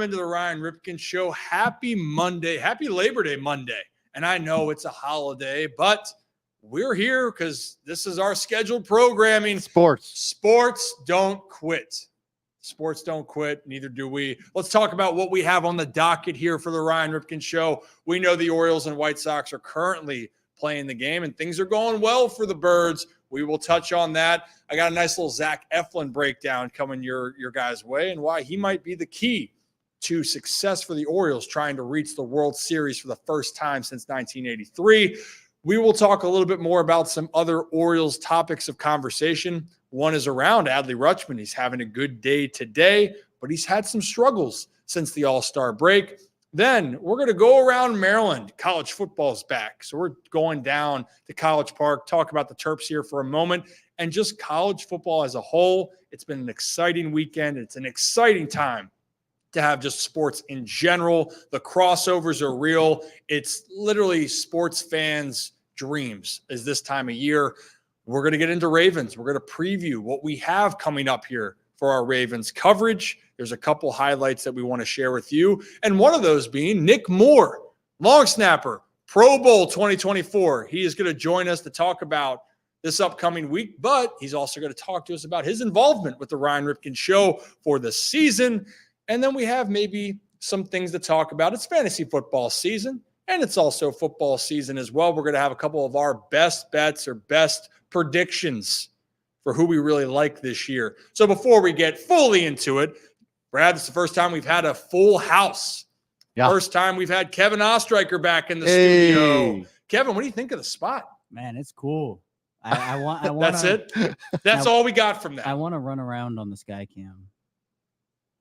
into the Ryan Ripken Show. Happy Monday. Happy Labor Day Monday. And I know it's a holiday, but we're here because this is our scheduled programming. Sports don't quit. Sports don't quit. Neither do we. Let's talk about what we have on the docket here for the Ryan Ripken Show. We know the Orioles and White Sox are currently playing the game, and things are going well for the Birds. We will touch on that. I got a nice little Zack Eflin breakdown coming your guys' way and why he might be the key to success for the Orioles trying to reach the World Series for the first time since 1983. We will talk a little bit more about some other Orioles topics of conversation. One is around Adley Rutschman. He's having a good day today, but he's had some struggles since the All-Star break. Then we're going to go around Maryland. College football's back. So we're going down to College Park, talk about the Terps here for a moment, and just college football as a whole. It's been an exciting weekend. It's an exciting time to have just sports in general. The crossovers are real. It's literally sports fans' dreams is this time of year. We're going to get into Ravens. We're going to preview what we have coming up here for our Ravens coverage. There's a couple highlights that we want to share with you. And one of those being Nick Moore, long snapper, Pro Bowl 2024. He is going to join us to talk about this upcoming week, but he's also going to talk to us about his involvement with the Ryan Ripken Show for the season. And then we have maybe some things to talk about. It's fantasy football season, and it's also football season as well. We're going to have a couple of our best bets or best predictions for who we really like this year. So before we get fully into it, Brad, this is the first time we've had a full house. Yeah. First time we've had Kevin Ostreicher back in the studio. Kevin, what do you think of the spot? Man, it's cool. I want. That's it? That's all we got from that. I want to run around on the Skycam.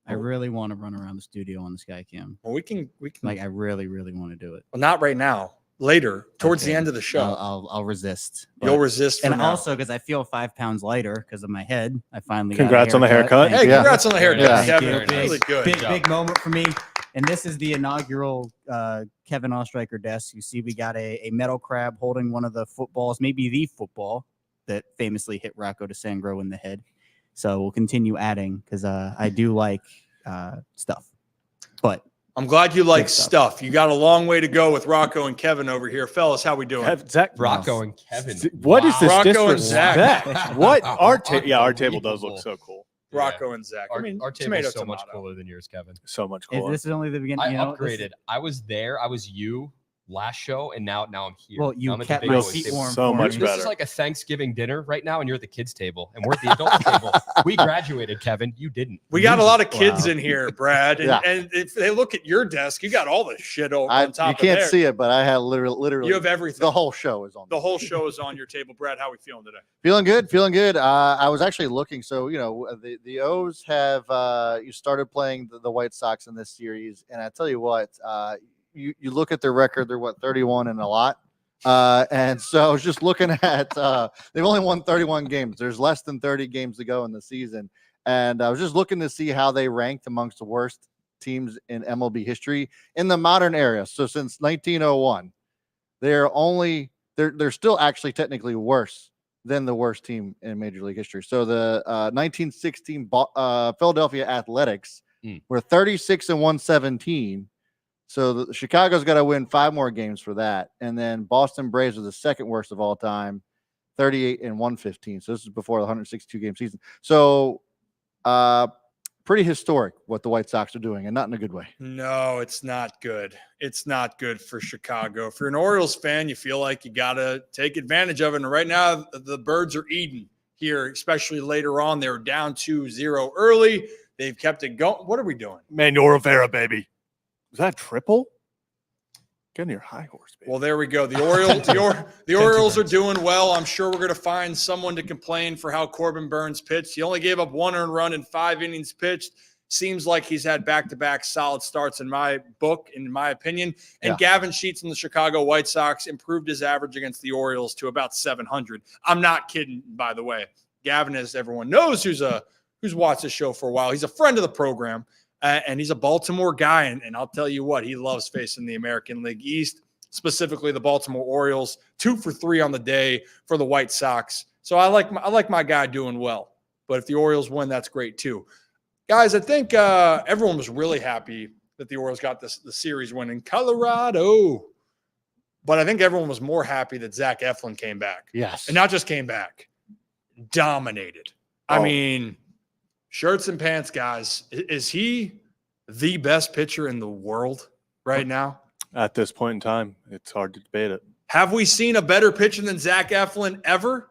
I really want to run around the studio on the Skycam. Well, we can. Like, I really, really want to do it. Well, not right now. Later, towards the end of the show. I'll resist. You'll resist. And also because I feel 5 pounds lighter because of my head. I finally Congrats on the haircut. Hey, congrats on the haircut, Kevin. Really good. Big moment for me. And this is the inaugural Kevin Ostreicher desk. You see, we got a metal crab holding one of the footballs, maybe the football that famously hit Rocco DeSangro in the head. So we'll continue adding because I do like stuff. But I'm glad you like stuff. You got a long way to go with Rocco and Kevin over here. Fellas, how we doing? Rocco and Kevin. What is this Rocco and Zach. What? Our table does look so cool. Rocco and Zach. Our table is so much cooler than yours, Kevin. So much cooler. This is only the beginning. I upgraded. I was there. I was you last show, and now I'm here. Well, you kept my seat warm. So much better. This is like a Thanksgiving dinner right now, and you're at the kids' table, and we're at the adult table. We graduated, Kevin. You didn't. We got a lot of kids in here, Brad. And if they look at your desk, you got all the shit over on top of there. You can't see it, but I have literally. You have everything. The whole show is on. The whole show is on your table, Brad. How are we feeling today? Feeling good. I was actually looking. So the O's have you started playing the White Sox in this series, and I tell you what. You look at their record, they're 31 and a lot. And so I was just looking at they've only won 31 games. There's less than 30 games to go in the season. And I was just looking to see how they ranked amongst the worst teams in MLB history in the modern era. So since 1901, they're still actually technically worse than the worst team in Major League history. So the 1916 Philadelphia Athletics were 36 and 117. So Chicago's got to win 5 more games for that. And then Boston Braves are the second worst of all time, 38 and 115. So this is before the 162 game season. So pretty historic what the White Sox are doing, and not in a good way. No, it's not good. It's not good for Chicago. If you're an Orioles fan, you feel like you got to take advantage of it. And right now, the Birds are eating here, especially later on. They were down 2-0 early. They've kept it going. What are we doing? Manuel Rivera, baby. Is that triple? Get on your high horse, baby. Well, there we go. The Orioles are doing well. I'm sure we're going to find someone to complain for how Corbin Burnes pitched. He only gave up 1 earned run in 5 innings pitched. Seems like he's had back-to-back solid starts in my book, in my opinion. And Gavin Sheets in the Chicago White Sox improved his average against the Orioles to about 700. I'm not kidding, by the way. Gavin, as everyone knows, who's watched this show for a while, he's a friend of the program. And he's a Baltimore guy, and I'll tell you what, he loves facing the American League East, specifically the Baltimore Orioles. 2 for 3 on the day for the White Sox. So I like my guy doing well. But if the Orioles win, that's great too. Guys, I think everyone was really happy that the Orioles got the series win in Colorado. But I think everyone was more happy that Zack Eflin came back. Yes. And not just came back, dominated. I mean, shirts and pants, guys. Is he the best pitcher in the world right now? At this point in time, it's hard to debate it. Have we seen a better pitcher than Zack Eflin ever?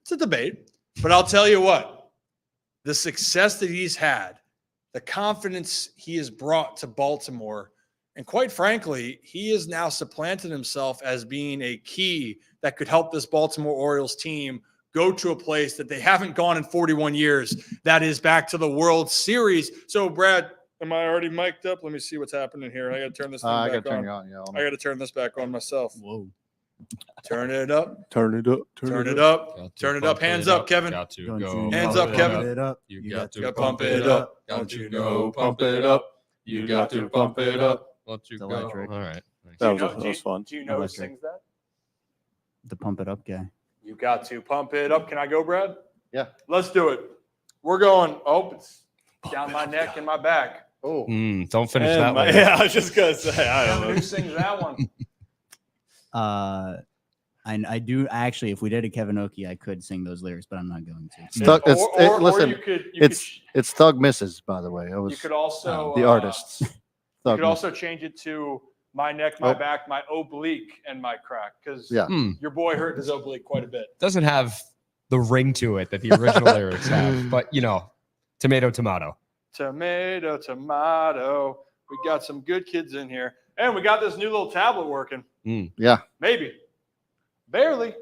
It's a debate. But I'll tell you what, the success that he's had, the confidence he has brought to Baltimore, and quite frankly, he has now supplanted himself as being a key that could help this Baltimore Orioles team go to a place that they haven't gone in 41 years. That is back to the World Series. So, Brad, am I already mic'd up? Let me see what's happening here. I got to turn this thing I back got to turn on. you on. Yeah, I got to turn this back on myself. Whoa. Turn it up. Turn it up. Turn it up. Turn it up. Hands up, Kevin. Got to Don't go. you Hands know up, Kevin. pump it up. You got to Gotta pump it up. Don't you know? Pump it up. You got to pump it up. Let you It's go. electric. All right. That was fun. Do you know who Electric. sings that? The pump it up guy. You got to pump it up. Can I go, Brad? Yeah. Let's do it. We're going. Oh, it's down my neck and my back. Oh, Don't finish that one. Yeah, I was just going to say. I Kevin, don't who know. sings that one? I do actually. If we did a Kevin Oki, I could sing those lyrics, but I'm not going to. Thug- listen, you could, it's Thug Misses, by the way. It you was could also the artists. You Thug could also change it to my neck, my back, my oblique, and my crack. Because Yeah. your boy hurt his oblique quite a bit. Doesn't have the ring to it that the original lyrics have, but tomato, tomato. Tomato, tomato. We got some good kids in here. And we got this new little tablet working. Yeah. Maybe. Barely.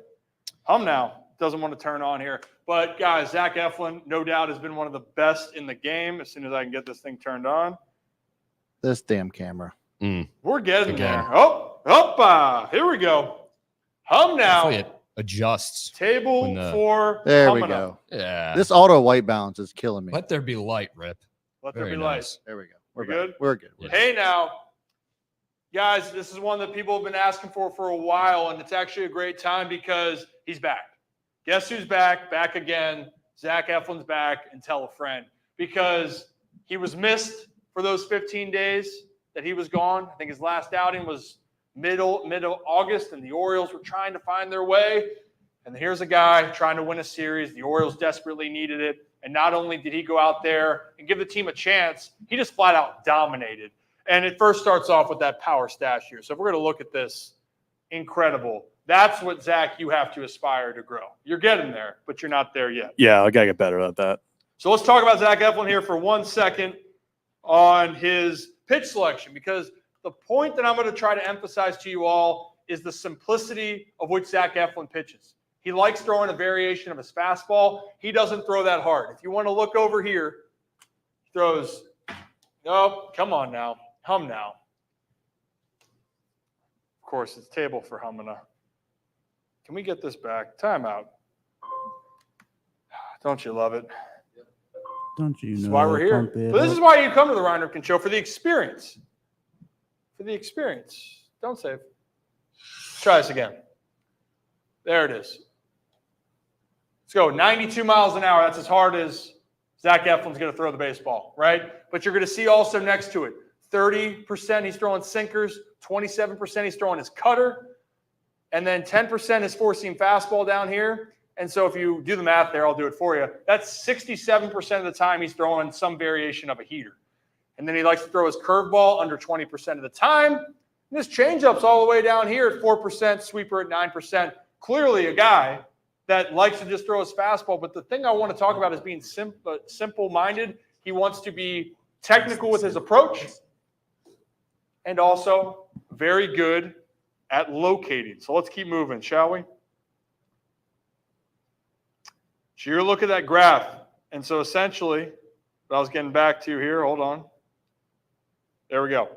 Hum now. Doesn't want to turn on here. But, guys, Zack Eflin, no doubt, has been one of the best in the game. As soon as I can get this thing turned on. This damn camera. We're getting Again. there. Oh, here we go. Hum now. Hopefully it adjusts. Table when the- for There we humming go. up. Yeah. This auto white balance is killing me. Let there be light, Rip. Let there Very be nice. There we go. We back. good? We're good. Yeah. Hey now, guys, this is one that people have been asking for a while, and it's actually a great time because he's back. Guess who's back? Back again. Zack Eflin's back, and tell a friend, because he was missed for those 15 days that he was gone. I think his last outing was mid of August, and the Orioles were trying to find their way. And here's a guy trying to win a series. The Orioles desperately needed it. And not only did he go out there and give the team a chance, he just flat out dominated. And it first starts off with that power stash here. So if we're going to look at this, incredible. That's what, Zach, you have to aspire to grow. You're getting there, but you're not there yet. Yeah, I got to get better at that. So let's talk about Zack Eflin here for 1 second on his pitch selection, because the point that I'm going to try to emphasize to you all is the simplicity of which Zack Eflin pitches. He likes throwing a variation of his fastball. He doesn't throw that hard. If you want to look over here, he throws, oh, come on now. Hum now. Of course, it's table for Humana. Can we get this back? Timeout. Don't you love it? Don't you know? That's why we're here. pump it But this up? is why you come to the Ryan Ripken Show, for the experience. For the experience. Don't save. Try this again. There it is. Let's go. 92 miles an hour. That's as hard as Zack Eflin's going to throw the baseball, right? But you're going to see also next to it, 30% he's throwing sinkers, 27% he's throwing his cutter, and then 10% his four-seam fastball down here. And so if you do the math there, I'll do it for you. That's 67% of the time he's throwing some variation of a heater. And then he likes to throw his curveball under 20% of the time. And this changeup's all the way down here at 4%, sweeper at 9%. Clearly a guy that likes to just throw his fastball. But the thing I want to talk about is being simple-minded. He wants to be technical with his approach and also very good at locating. So let's keep moving, shall we? So you're looking at that graph. And so essentially, what I was getting back to here, hold on. There we go.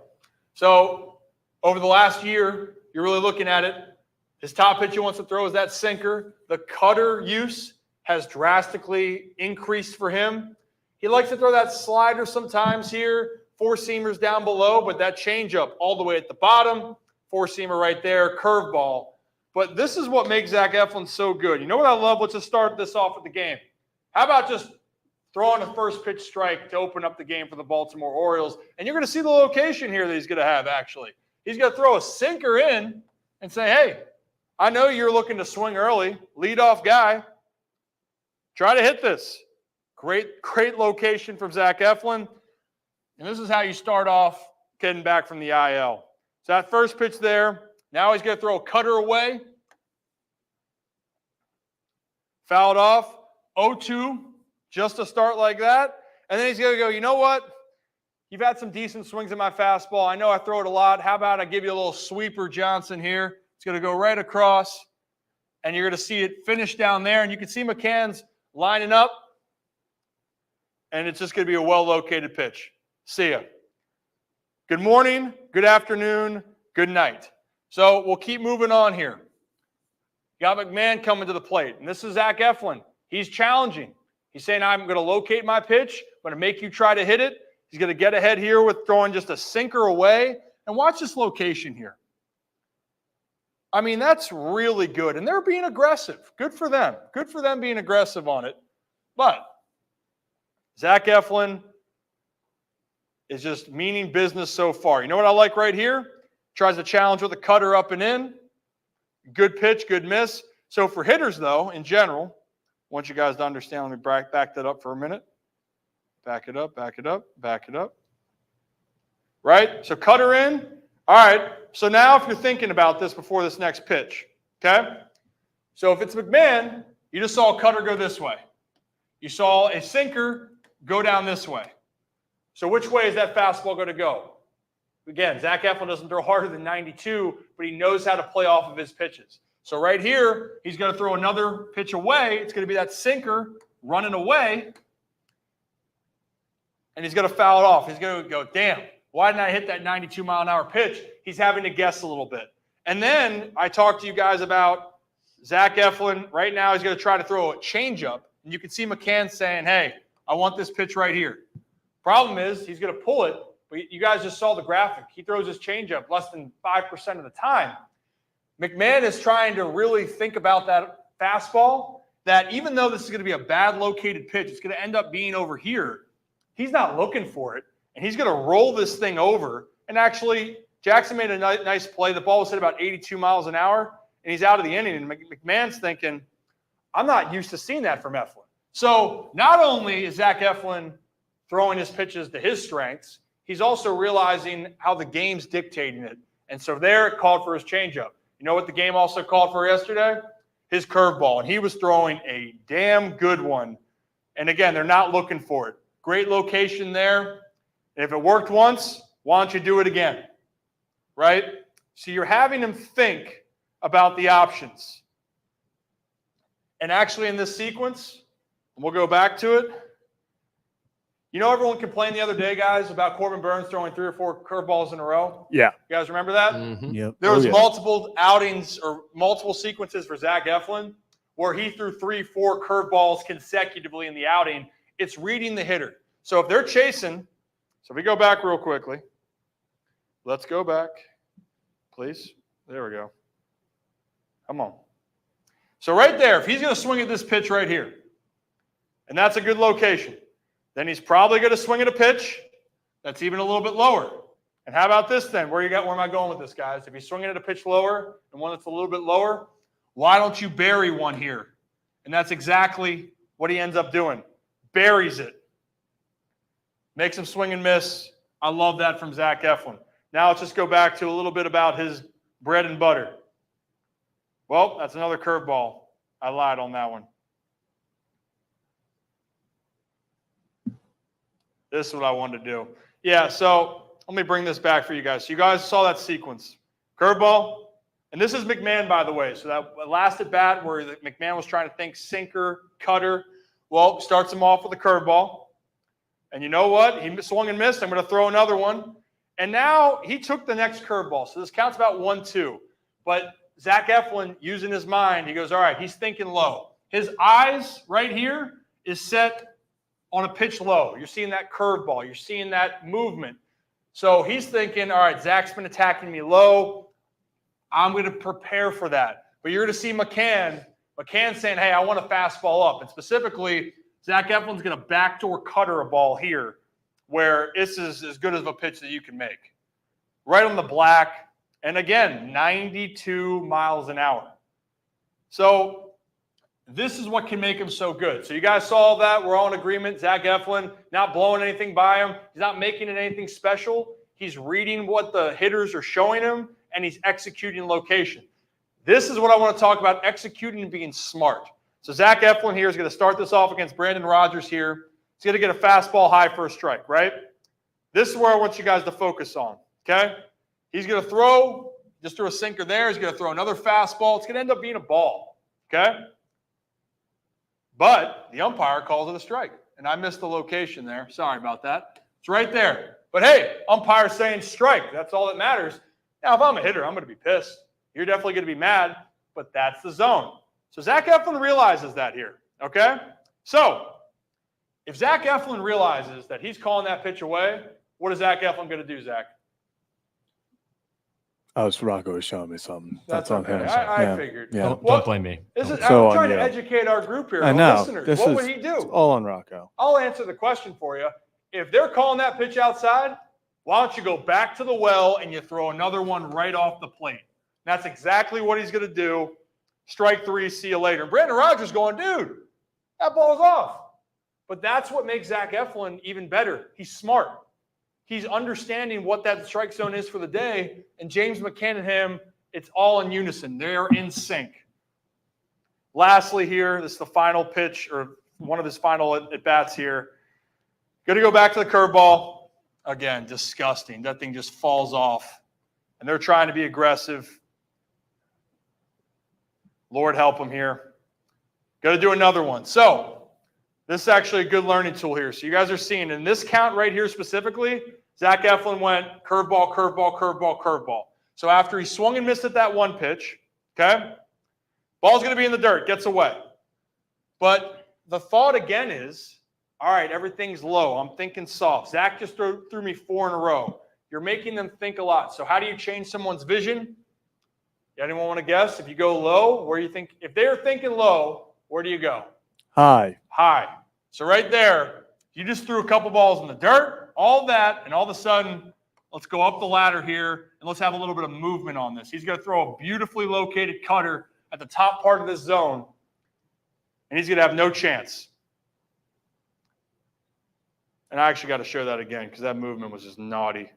So over the last year, you're really looking at it. His top pitch he wants to throw is that sinker. The cutter use has drastically increased for him. He likes to throw that slider sometimes here, four-seamers down below, but that changeup all the way at the bottom, four-seamer right there, curveball. But this is what makes Zack Eflin so good. You know what I love? Let's just start this off with the game. How about just throwing a first pitch strike to open up the game for the Baltimore Orioles. And you're going to see the location here that he's going to have, actually. He's going to throw a sinker in and say, hey, I know you're looking to swing early. Leadoff guy. Try to hit this. Great location from Zack Eflin. And this is how you start off getting back from the IL. So that first pitch there, now he's going to throw a cutter away. Fouled off. 0-2, just to start like that. And then he's going to go, you know what? You've had some decent swings at my fastball. I know I throw it a lot. How about I give you a little sweeper Johnson here? It's going to go right across, and you're going to see it finish down there. And you can see McCann's lining up, and it's just going to be a well-located pitch. See ya. Good morning, good afternoon, good night. So we'll keep moving on here. You got McMahon coming to the plate, and this is Zack Eflin. He's challenging. He's saying, I'm going to locate my pitch. I'm going to make you try to hit it. He's going to get ahead here with throwing just a sinker away. And watch this location here. I mean, that's really good. And they're being aggressive. Good for them. Good for them being aggressive on it. But Zack Eflin is just meaning business so far. You know what I like right here? Tries to challenge with a cutter up and in. Good pitch, good miss. So for hitters, though, in general, I want you guys to understand. Let me back that up for a minute. Back it up, back it up, back it up. Right? So cutter in. All right. So now if you're thinking about this before this next pitch, okay? So if it's McMahon, you just saw a cutter go this way. You saw a sinker go down this way. So which way is that fastball going to go? Again, Zack Eflin doesn't throw harder than 92, but he knows how to play off of his pitches. So right here, he's going to throw another pitch away. It's going to be that sinker running away. And he's going to foul it off. He's going to go, damn, why didn't I hit that 92-mile-an-hour pitch? He's having to guess a little bit. And then I talked to you guys about Zack Eflin. Right now, he's going to try to throw a changeup. And you can see McCann saying, hey, I want this pitch right here. Problem is, he's going to pull it. But you guys just saw the graphic. He throws his changeup less than 5% of the time. McMahon is trying to really think about that fastball, that even though this is going to be a bad located pitch, it's going to end up being over here. He's not looking for it, and he's going to roll this thing over. And actually, Jackson made a nice play. The ball was hit about 82 miles an hour, and he's out of the inning. And McMahon's thinking, I'm not used to seeing that from Eflin. So not only is Zack Eflin throwing his pitches to his strengths, he's also realizing how the game's dictating it. And so there it called for his changeup. You know what the game also called for yesterday? His curveball. And he was throwing a damn good one. And again, they're not looking for it. Great location there. And if it worked once, why don't you do it again? Right? So you're having him think about the options. And actually in this sequence, and we'll go back to it, you know, everyone complained the other day, guys, about Corbin Burnes throwing 3 or 4 curveballs in a row. Yeah. You guys remember that? Mm-hmm. Yep. There was multiple outings or multiple sequences for Zack Eflin where he threw 3, 4 curveballs consecutively in the outing. It's reading the hitter. So if they're chasing, so if we go back real quickly. Let's go back, please. There we go. Come on. So right there, if he's going to swing at this pitch right here, and that's a good location, then he's probably going to swing at a pitch that's even a little bit lower. And how about this then? Where am I going with this, guys? If he's swinging at a pitch lower and one that's a little bit lower, why don't you bury one here? And that's exactly what he ends up doing. Buries it. Makes him swing and miss. I love that from Zack Eflin. Now let's just go back to a little bit about his bread and butter. Well, that's another curveball. I lied on that one. This is what I wanted to do. Yeah, so let me bring this back for you guys. So you guys saw that sequence. Curveball. And this is McMahon, by the way. So that last at bat where McMahon was trying to think sinker, cutter. Well, starts him off with a curveball. And you know what? He swung and missed. I'm going to throw another one. And now he took the next curveball. So this counts about 1-2. But Zack Eflin, using his mind, he goes, all right, he's thinking low. His eyes right here is set on a pitch low. You're seeing that curveball. You're seeing that movement. So he's thinking, all right, Zach's been attacking me low. I'm going to prepare for that. But you're going to see McCann saying, hey, I want a fastball up. And specifically, Zack Eflin's going to backdoor cutter a ball here where this is as good of a pitch that you can make. Right on the black. And again, 92 miles an hour. So this is what can make him so good. So you guys saw that. We're all in agreement. Zack Eflin not blowing anything by him. He's not making it anything special. He's reading what the hitters are showing him, and he's executing location. This is what I want to talk about, executing and being smart. So Zack Eflin here is going to start this off against Brandon Rogers here. He's going to get a fastball high for a strike, right? This is where I want you guys to focus on, okay? He's going to throw, just throw a sinker there. He's going to throw another fastball. It's going to end up being a ball, okay? But the umpire calls it a strike, and I missed the location there. Sorry about that. It's right there. But, hey, umpire saying strike. That's all that matters. Now, if I'm a hitter, I'm going to be pissed. You're definitely going to be mad, but that's the zone. So Zack Eflin realizes that here, okay? So if Zack Eflin realizes that he's calling that pitch away, what is Zack Eflin going to do, Zach? Rocco was showing me something. That's on okay. him. I figured. Yeah. Don't blame me. I'm So trying to you. educate our group here, I the know. listeners. What would he do? It's all on Rocco. I'll answer the question for you. If they're calling that pitch outside, why don't you go back to the well and you throw another one right off the plate? That's exactly what he's going to do. Strike three, see you later. And Brandon Rogers going, dude, that ball's off. But that's what makes Zack Eflin even better. He's smart. He's understanding what that strike zone is for the day. And James McCann and him, it's all in unison. They're in sync. Lastly here, this is the final pitch, or one of his final at-bats here. Going to go back to the curveball. Again, disgusting. That thing just falls off. And they're trying to be aggressive. Lord help them here. Got to do another one. So this is actually a good learning tool here. So you guys are seeing in this count right here specifically, Zack Eflin went curveball, curveball, curveball, curveball. So after he swung and missed at that one pitch, okay, ball's going to be in the dirt, gets away. But the thought again is, all right, everything's low. I'm thinking soft. Zach just threw me 4 in a row. You're making them think a lot. So how do you change someone's vision? Anyone want to guess? If you go low, where do you think? If they're thinking low, where do you go? High. High. So right there, you just threw a couple balls in the dirt, all that, and all of a sudden, let's go up the ladder here, and let's have a little bit of movement on this. He's going to throw a beautifully located cutter at the top part of this zone, and he's going to have no chance. And I actually got to show that again because that movement was just naughty.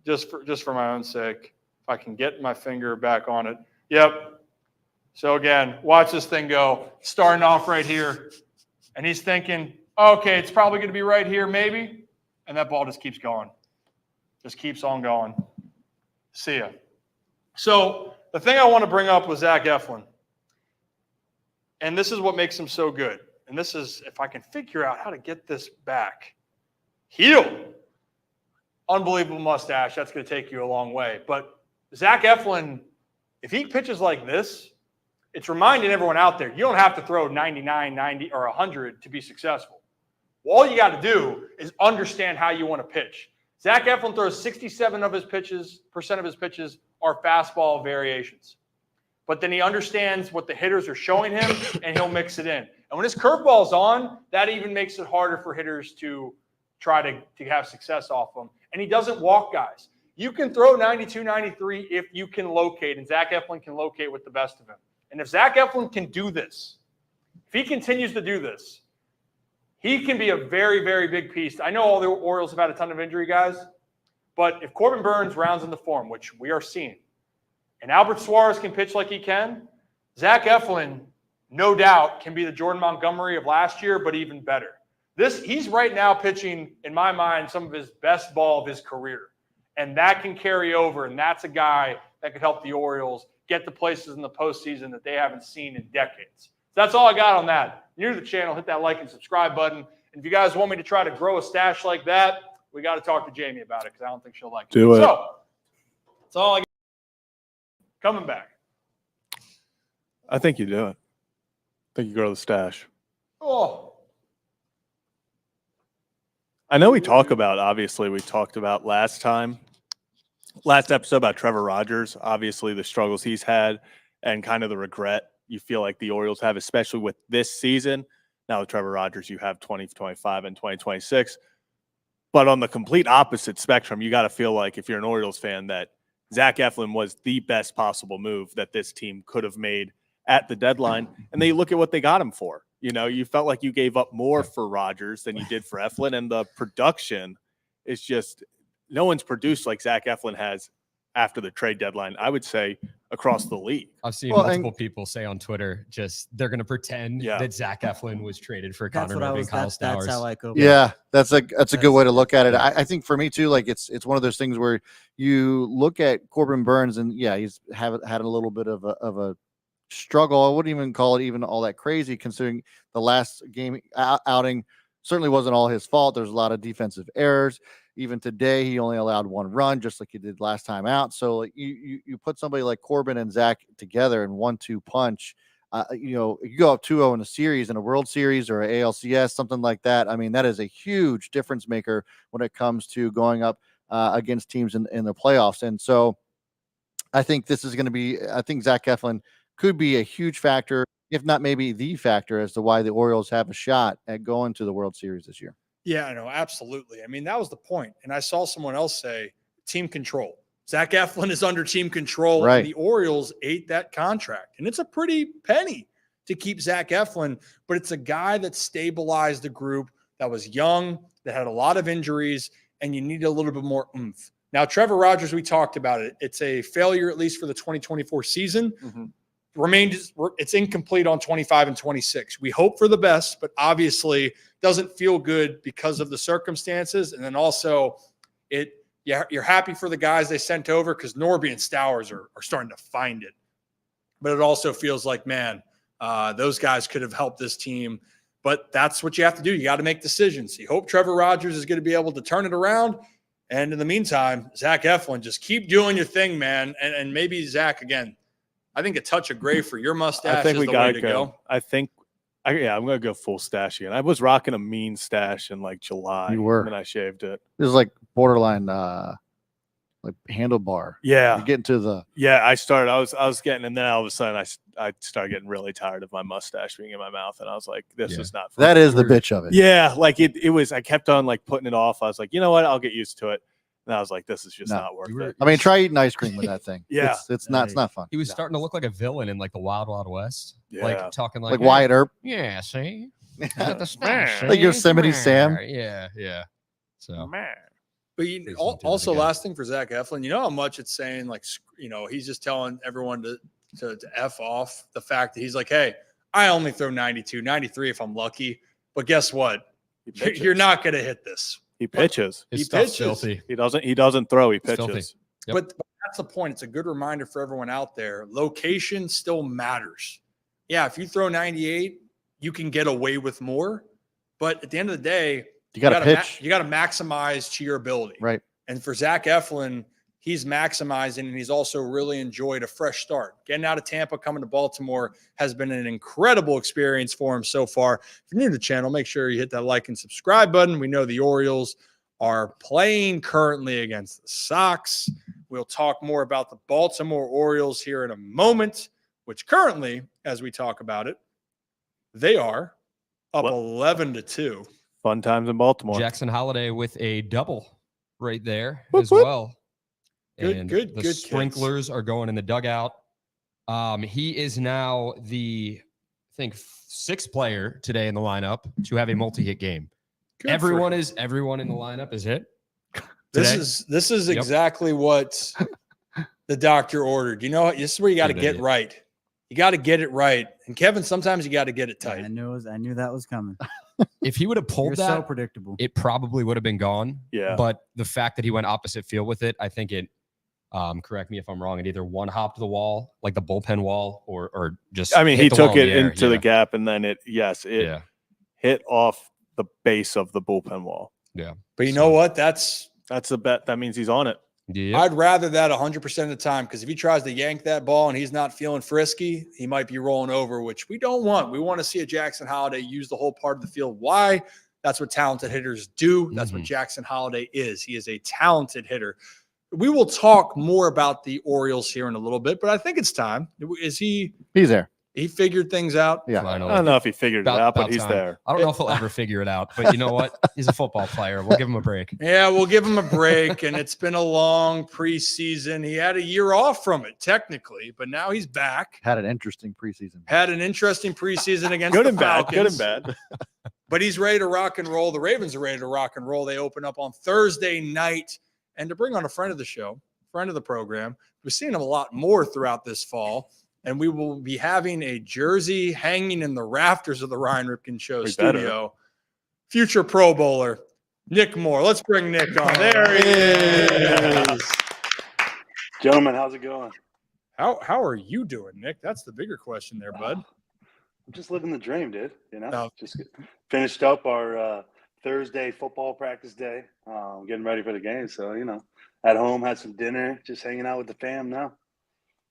Just for my own sake. If I can get my finger back on it. Yep. So again, watch this thing go. Starting off right here. And he's thinking, okay, it's probably going to be right here maybe. And that ball just keeps going. Just keeps on going. See ya. So the thing I want to bring up was Zack Eflin. And this is what makes him so good. And this is, if I can figure out how to get this back. Heel. Unbelievable mustache. That's going to take you a long way. But Zack Eflin, if he pitches like this, it's reminding everyone out there, you don't have to throw 99, 90, or 100 to be successful. All you got to do is understand how you want to pitch. Zack Eflin throws 67% of his pitches are fastball variations. But then he understands what the hitters are showing him, and he'll mix it in. And when his curveball's on, that even makes it harder for hitters to try to have success off him. And he doesn't walk guys. You can throw 92, 93 if you can locate, and Zack Eflin can locate with the best of him. And if Zack Eflin can do this, if he continues to do this, he can be a very, very big piece. I know all the Orioles have had a ton of injury guys, but if Corbin Burnes rounds into form, which we are seeing, and Albert Suarez can pitch like he can, Zack Eflin, no doubt, can be the Jordan Montgomery of last year, but even better. He's right now pitching, in my mind, some of his best ball of his career. And that can carry over, and that's a guy that could help the Orioles get to places in the postseason that they haven't seen in decades. So that's all I got on that. If you're new to the channel, hit that like and subscribe button. And if you guys want me to try to grow a stash like that, we got to talk to Jamie about it because I don't think she'll like it. Do it. So that's all I got. Coming back. I think you do it. I think you grow the stash. Oh. I know we talked about last episode about Trevor Rogers, obviously the struggles he's had and kind of the regret you feel like the Orioles have, especially with this season. Now with Trevor Rogers, you have 2025 and 2026. But on the complete opposite spectrum, you got to feel like if you're an Orioles fan that Zack Eflin was the best possible move that this team could have made at the deadline. And then you look at what they got him for. You know, you felt like you gave up more for Rogers than you did for Eflin. And the production is just no one's produced like Zack Eflin has after the trade deadline, I would say, across the league. I've seen multiple people say on Twitter, just they're going to pretend that Zack Eflin was traded for Connor Nova and Kyle Stowers. That's how I go. Yeah, that's a good way to look at it. I think for me too, like it's one of those things where you look at Corbin Burnes and he's had a little bit of a struggle. I wouldn't even call it even all that crazy considering the last game outing certainly wasn't all his fault. There's a lot of defensive errors. Even today, he only allowed one run, just like he did last time out. So like you put somebody like Corbin and Zack together in 1-2 punch. You go up 2-0 in a series, in a World Series or an ALCS, something like that. I mean, that is a huge difference maker when it comes to going up against teams in the playoffs. And so I think this is going to be, I think Zack Eflin could be a huge factor, if not maybe the factor as to why the Orioles have a shot at going to the World Series this year. Yeah, I know. Absolutely. I mean, that was the point. And I saw someone else say team control. Zack Eflin is under team control. Right. And the Orioles ate that contract. And it's a pretty penny to keep Zack Eflin, but it's a guy that stabilized the group, that was young, that had a lot of injuries, and you need a little bit more oomph. Now, Trevor Rogers, we talked about it. It's a failure, at least for the 2024 season. It's incomplete on 25 and 26. We hope for the best, but obviously doesn't feel good because of the circumstances. And then also you're happy for the guys they sent over because Norby and Stowers are starting to find it. But it also feels like, man, those guys could have helped this team. But that's what you have to do. You got to make decisions. You hope Trevor Rogers is going to be able to turn it around. And in the meantime, Zack Eflin, just keep doing your thing, man. And maybe Zack, again, I think a touch of gray for your mustache I think is we the got way to go. I'm going to go full stash again. I was rocking a mean stash in like July. You were. When I shaved it. It was like borderline like handlebar. Yeah. You're getting to the I was getting, and then all of a sudden I started getting really tired of my mustache being in my mouth, and I was like, this is not fun. that is the bitch of it. Yeah, like it was. I kept on like putting it off. I was like, you know what? I'll get used to it. And I was like, this is just not worth it. I mean, try eating ice cream with that thing. Yeah. It's not fun. He was starting to look like a villain in like the Wild Wild West. Yeah. Like talking like Wyatt Earp. Yeah, see? Got the stash, Like see? Yosemite Sam. Yeah. So But something also, like that. last thing for Zack Eflin, you know how much it's saying, like, he's just telling everyone to F off the fact that he's like, hey, I only throw 92, 93 if I'm lucky. But guess what? You're not going to hit this. He pitches. his He stuff's pitches. filthy. He doesn't throw. He It's filthy. pitches. Yep. But that's the point. It's a good reminder for everyone out there. Location still matters. Yeah, if you throw 98, you can get away with more. But at the end of the day, You got to pitch. you got to maximize to your ability. Right. And for Zack Eflin, he's maximizing, and he's also really enjoyed a fresh start. Getting out of Tampa, coming to Baltimore has been an incredible experience for him so far. If you're new to the channel, make sure you hit that like and subscribe button. We know the Orioles are playing currently against the Sox. We'll talk more about the Baltimore Orioles here in a moment, which currently, as we talk about it, they are up 11-2. Fun times in Baltimore. Jackson Holiday with a double right there Whoop, as whoop. well. And Good the kids. sprinklers are going in the dugout. He is now the, I think, sixth player today in the lineup to have a multi-hit game. Good for Everyone him. in the lineup is hit. This is Yep. exactly what the doctor ordered. You know what? This is where you got to Good get idiot. right. You got to get it right. And Kevin, sometimes you got to get it I tight. knew that was coming. If he would have pulled You're that, so predictable. it probably would have been gone. Yeah. But the fact that he went opposite field with it, I think it, correct me if I'm wrong, it either one hopped the wall, like the bullpen wall, or just. I mean, hit he the took wall in it the air. into the gap, and then it hit off the base of the bullpen wall. But you know what? That's That's a bet. That means he's on it. Yeah. I'd rather that 100% of the time, because if he tries to yank that ball and he's not feeling frisky, he might be rolling over, which we don't want. We want to see a Jackson Holiday use the whole part of the field. Why? That's what talented hitters do. That's what Jackson Holiday is. He is a talented hitter. We will talk more about the Orioles here in a little bit, but I think it's time. Is he? He's there. He figured things out. Yeah. I don't know if he figured it out, but he's time. there. I don't know if he'll ever figure it out, but you know what? He's a football player. We'll give him a break. Yeah, we'll give him a break. And it's been a long preseason. He had a year off from it, technically, but now he's back. Had an interesting preseason. Had an interesting preseason against Good the and bad. Falcons. Good and bad. But he's ready to rock and roll. The Ravens are ready to rock and roll. They open up on Thursday night. And to bring on a friend of the show, friend of the program, we've seen him a lot more throughout this fall. And we will be having a jersey hanging in the rafters of the Ryan Ripken Show studio. Future Pro Bowler, Nick Moore. Let's bring Nick on. There he is. Gentlemen, how's it going? How are you doing, Nick? That's the bigger question there, bud. I'm just living the dream, dude. Oh. Just finished up our Thursday football practice day. Getting ready for the game. So, at home, had some dinner, just hanging out with the fam now.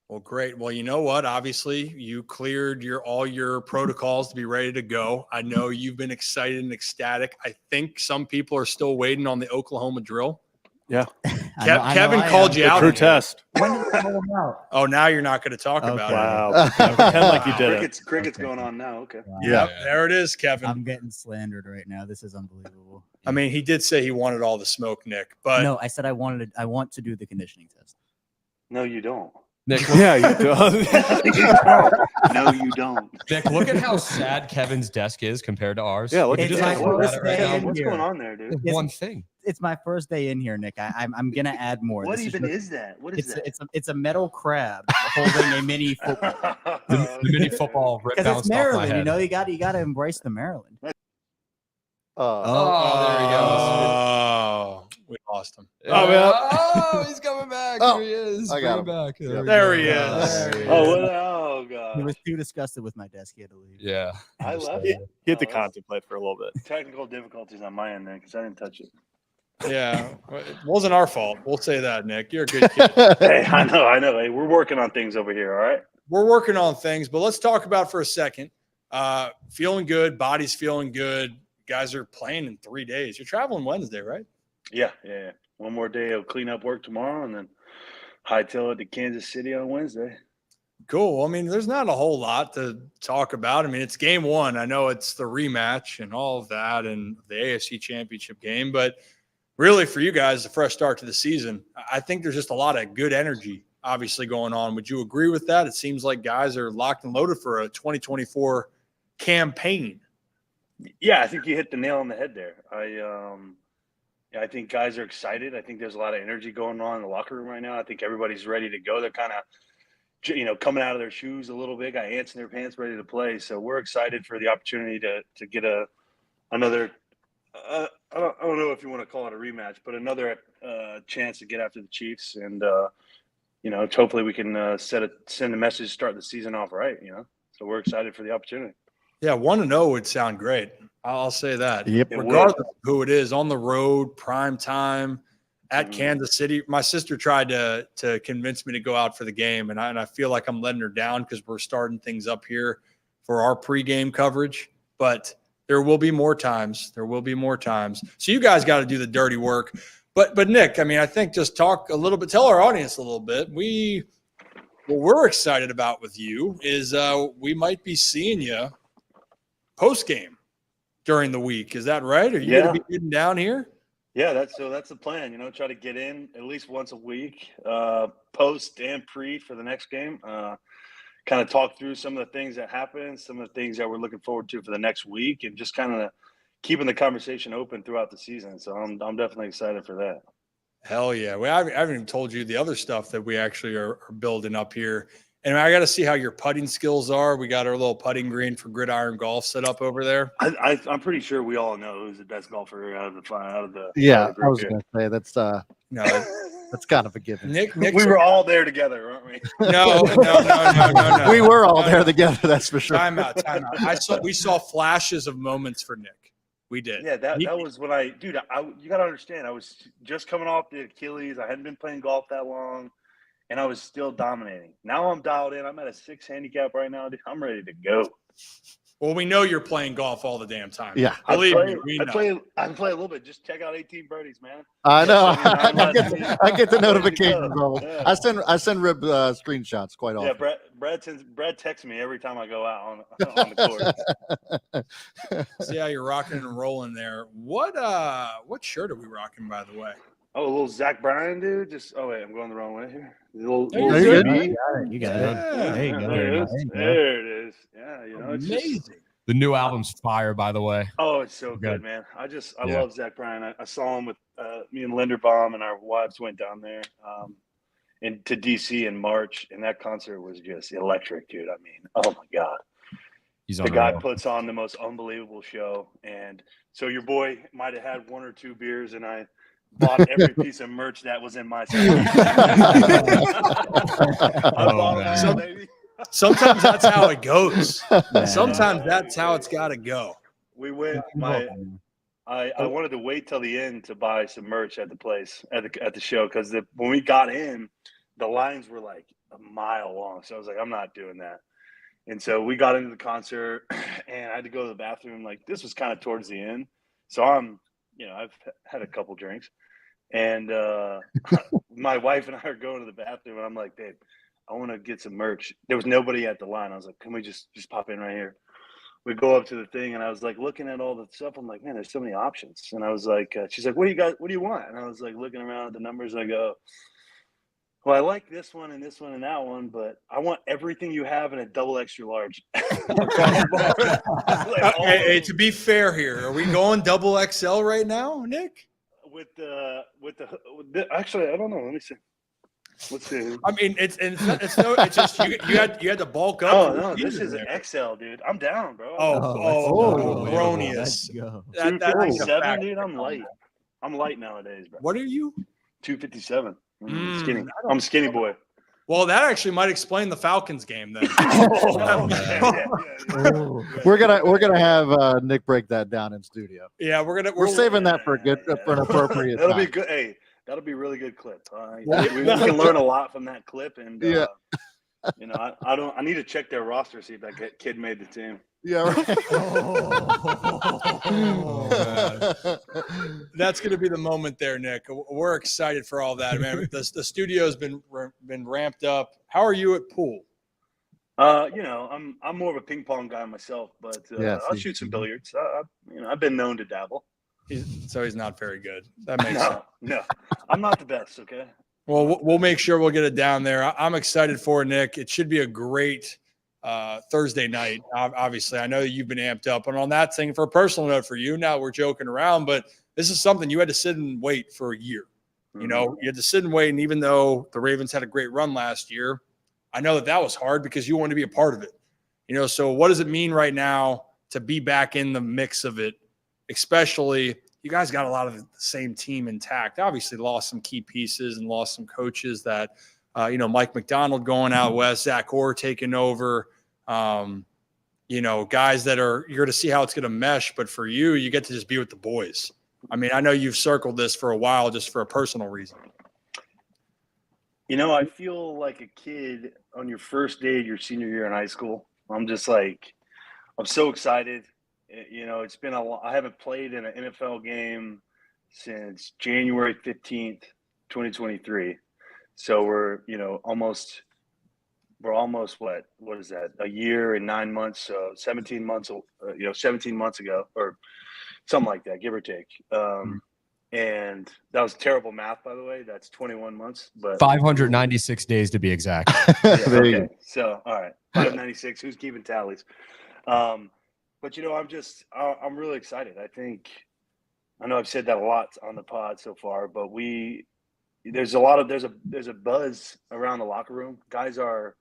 Well, great. Well, you know what? Obviously, you cleared all your protocols to be ready to go. I know you've been excited and ecstatic. I think some people are still waiting on the Oklahoma drill. Yeah. Kevin called you out. Crew test. When did it roll out? Oh, now you're not going to talk about it. Wow. Pretend like you did it. Cricket's going on now. Okay. Wow. Yeah, there it is, Kevin. I'm getting slandered right now. This is unbelievable. I mean, he did say he wanted all the smoke, Nick, but No, I said I want to do the conditioning test. No, you don't. Nick, Yeah, you do. No, you don't. Nick, look at how sad Kevin's desk is compared to ours. Yeah, look He at just my that. talked about first it right day now. in What's here. going on there, dude? It's one thing. It's my first day in here, Nick. I'm gonna add more. What This even just- is that? What is that? It's a metal crab holding a mini football. The mini football rip Because bounced it's off my Maryland, head. you got to embrace the Maryland. Oh, there he goes. Oh, we lost him. Oh, man. Oh, he's coming back. Oh, There he is. I got Bring him back. There we he go. is. There he Oh, is. oh He God. was too disgusted with my desk. He had to leave. Yeah. I left. He had to Oh, contemplate for a little bit. Technical difficulties on my end there because I didn't touch it. Yeah, it wasn't our fault. We'll say that, Nick. You're a good kid. Hey, I know. Hey, we're working on things over here. All right. We're working on things, but let's talk about for a second. Feeling good, body's feeling good. Guys are playing in 3 days. You're traveling Wednesday, right? Yeah. One more day of cleanup work tomorrow, and then hightail it to Kansas City on Wednesday. Cool. I mean, there's not a whole lot to talk about. I mean, it's game one. I know it's the rematch and all of that and the AFC Championship game, but really for you guys, a fresh start to the season. I think there's just a lot of good energy obviously going on. Would you agree with that? It seems like guys are locked and loaded for a 2024 campaign. Yeah, I think you hit the nail on the head there. I think guys are excited. I think there's a lot of energy going on in the locker room right now. I think everybody's ready to go. They're kind of, coming out of their shoes a little bit, got ants in their pants, ready to play. So we're excited for the opportunity to get another. I don't know if you want to call it a rematch, but another chance to get after the Chiefs, and hopefully we can send a message to start the season off right. So we're excited for the opportunity. Yeah, 1-0 would sound great. I'll say that. Yep. It Regardless of who it is, on the road, prime time, at Mhm. Kansas City. My sister tried to convince me to go out for the game, and I feel like I'm letting her down because we're starting things up here for our pregame coverage. But there will be more times. So you guys got to do the dirty work. But Nick, I mean, I think just talk a little bit, tell our audience a little bit. What we're excited about with you is we might be seeing you post game during the week. Is that right? Are you going to be getting down here? Yeah, that's the plan. Try to get in at least once a week, post and pre for the next game. Kind of talk through some of the things that happened, some of the things that we're looking forward to for the next week, and just kind of keeping the conversation open throughout the season. So I'm definitely excited for that. Hell yeah. I haven't even told you the other stuff that we actually are building up here. And I got to see how your putting skills are. We got our little putting green for gridiron golf set up over there. I'm pretty sure we all know who's the best golfer out of the Yeah, group I was here. going to say that's No, that's kind of a given. Nick, We were all there together, weren't we? no. We were all No, there no. together. That's for sure. Time out. We saw flashes of moments for Nick. We did. Yeah, that was when you got to understand, I was just coming off the Achilles. I hadn't been playing golf that long, and I was still dominating. Now I'm dialed in. I'm at a 6 handicap right now. Dude, I'm ready to go. Well, we know you're playing golf all the damn time. Yeah. Believe me, we I know. play a little bit. Just check out 18 birdies, man. I know. Yeah, I get the Ready to notifications. go. All. Yeah. I send Rib screenshots quite often. Yeah, Brad texts me every time I go out on the court. See how you're rocking and rolling there. What shirt are we rocking, by the way? Oh, a little Zach Bryan, dude. Wait, I'm going the wrong way here. Little you're ZB. You got it. Yeah. There you go. There it is. There you go. There it is. Yeah, it's Amazing. just. The new album's fire, by the way. Oh, it's so good, man. I love Zach Bryan. I saw him with me and Linderbaum, and our wives went down there to DC in March, and that concert was just electric, dude. I mean, oh my God. The guy puts on the most unbelievable show. And so your boy might have had one or two beers, and I bought every piece of merch that was in my section. Baby. Sometimes that's how it goes. Sometimes that's how it's got to go. We went. I wanted to wait till the end to buy some merch at the place at the show because when we got in, the lines were like a mile long. So I was like, I'm not doing that. And so we got into the concert, and I had to go to the bathroom. Like, this was kind of towards the end, so I've had a couple drinks, and my wife and I are going to the bathroom, and I'm like, babe, I want to get some merch. There was nobody at the line. I was like, can we just pop in right here? We go up to the thing, and I was like looking at all the stuff. I'm like, man, there's so many options. And I was like, she's like, what do you got? What do you want? And I was like looking around at the numbers, and I go, well, I like this one and this one and that one, but I want everything you have in a double extra large. Hey, to be fair here, are we going double XL right now, Nick? With the actually, I don't know. Let me see. Let's see. I mean, it's just you had to bulk up. Oh no, this is an XL, dude. I'm down, bro. Erroneous. 257, dude. I'm light. I'm light nowadays, bro. What are you? 257. Skinny. I'm a skinny boy. Well, that actually might explain the Falcons game then. We're gonna have Nick break that down in studio. Yeah, we're saving that for an appropriate. That'll time. be good. Hey, that'll be a really good clip. We can learn a lot from that clip, and I need to check their roster, see if that kid made the team. Yeah, right. That's going to be the moment there, Nick. We're excited for all that, man. The studio's been ramped up. How are you at pool? I'm more of a ping pong guy myself, but I'll shoot some billiards. I've been known to dabble. So he's not very good. That makes sense. No, I'm not the best. Okay. Well, we'll make sure we'll get it down there. I'm excited for it, Nick. It should be a great Thursday night. Obviously, I know you've been amped up. And on that thing, for a personal note for you, now we're joking around, but this is something you had to sit and wait for a year. You know, you had to sit and wait. And even though the Ravens had a great run last year, I know that was hard because you wanted to be a part of it. So what does it mean right now to be back in the mix of it? Especially, you guys got a lot of the same team intact. Obviously, lost some key pieces and lost some coaches that, Mike McDonald going out west, Zach Orr taking over, guys that you're going to see how it's going to mesh. But for you, you get to just be with the boys. I mean, I know you've circled this for a while just for a personal reason. I feel like a kid on your first day of your senior year in high school. I'm just like, I'm so excited. It's been I haven't played in an NFL game since January 15th, 2023. So we're almost what is that? A year and 9 months, so 17 months, 17 months ago or something like that, give or take. And that was terrible math, by the way. That's 21 months, but 596 days to be exact. Okay. So, all right, 596. Who's keeping tallies? But I'm really excited. I know I've said that a lot on the pod so far, but there's a buzz around the locker room. Guys are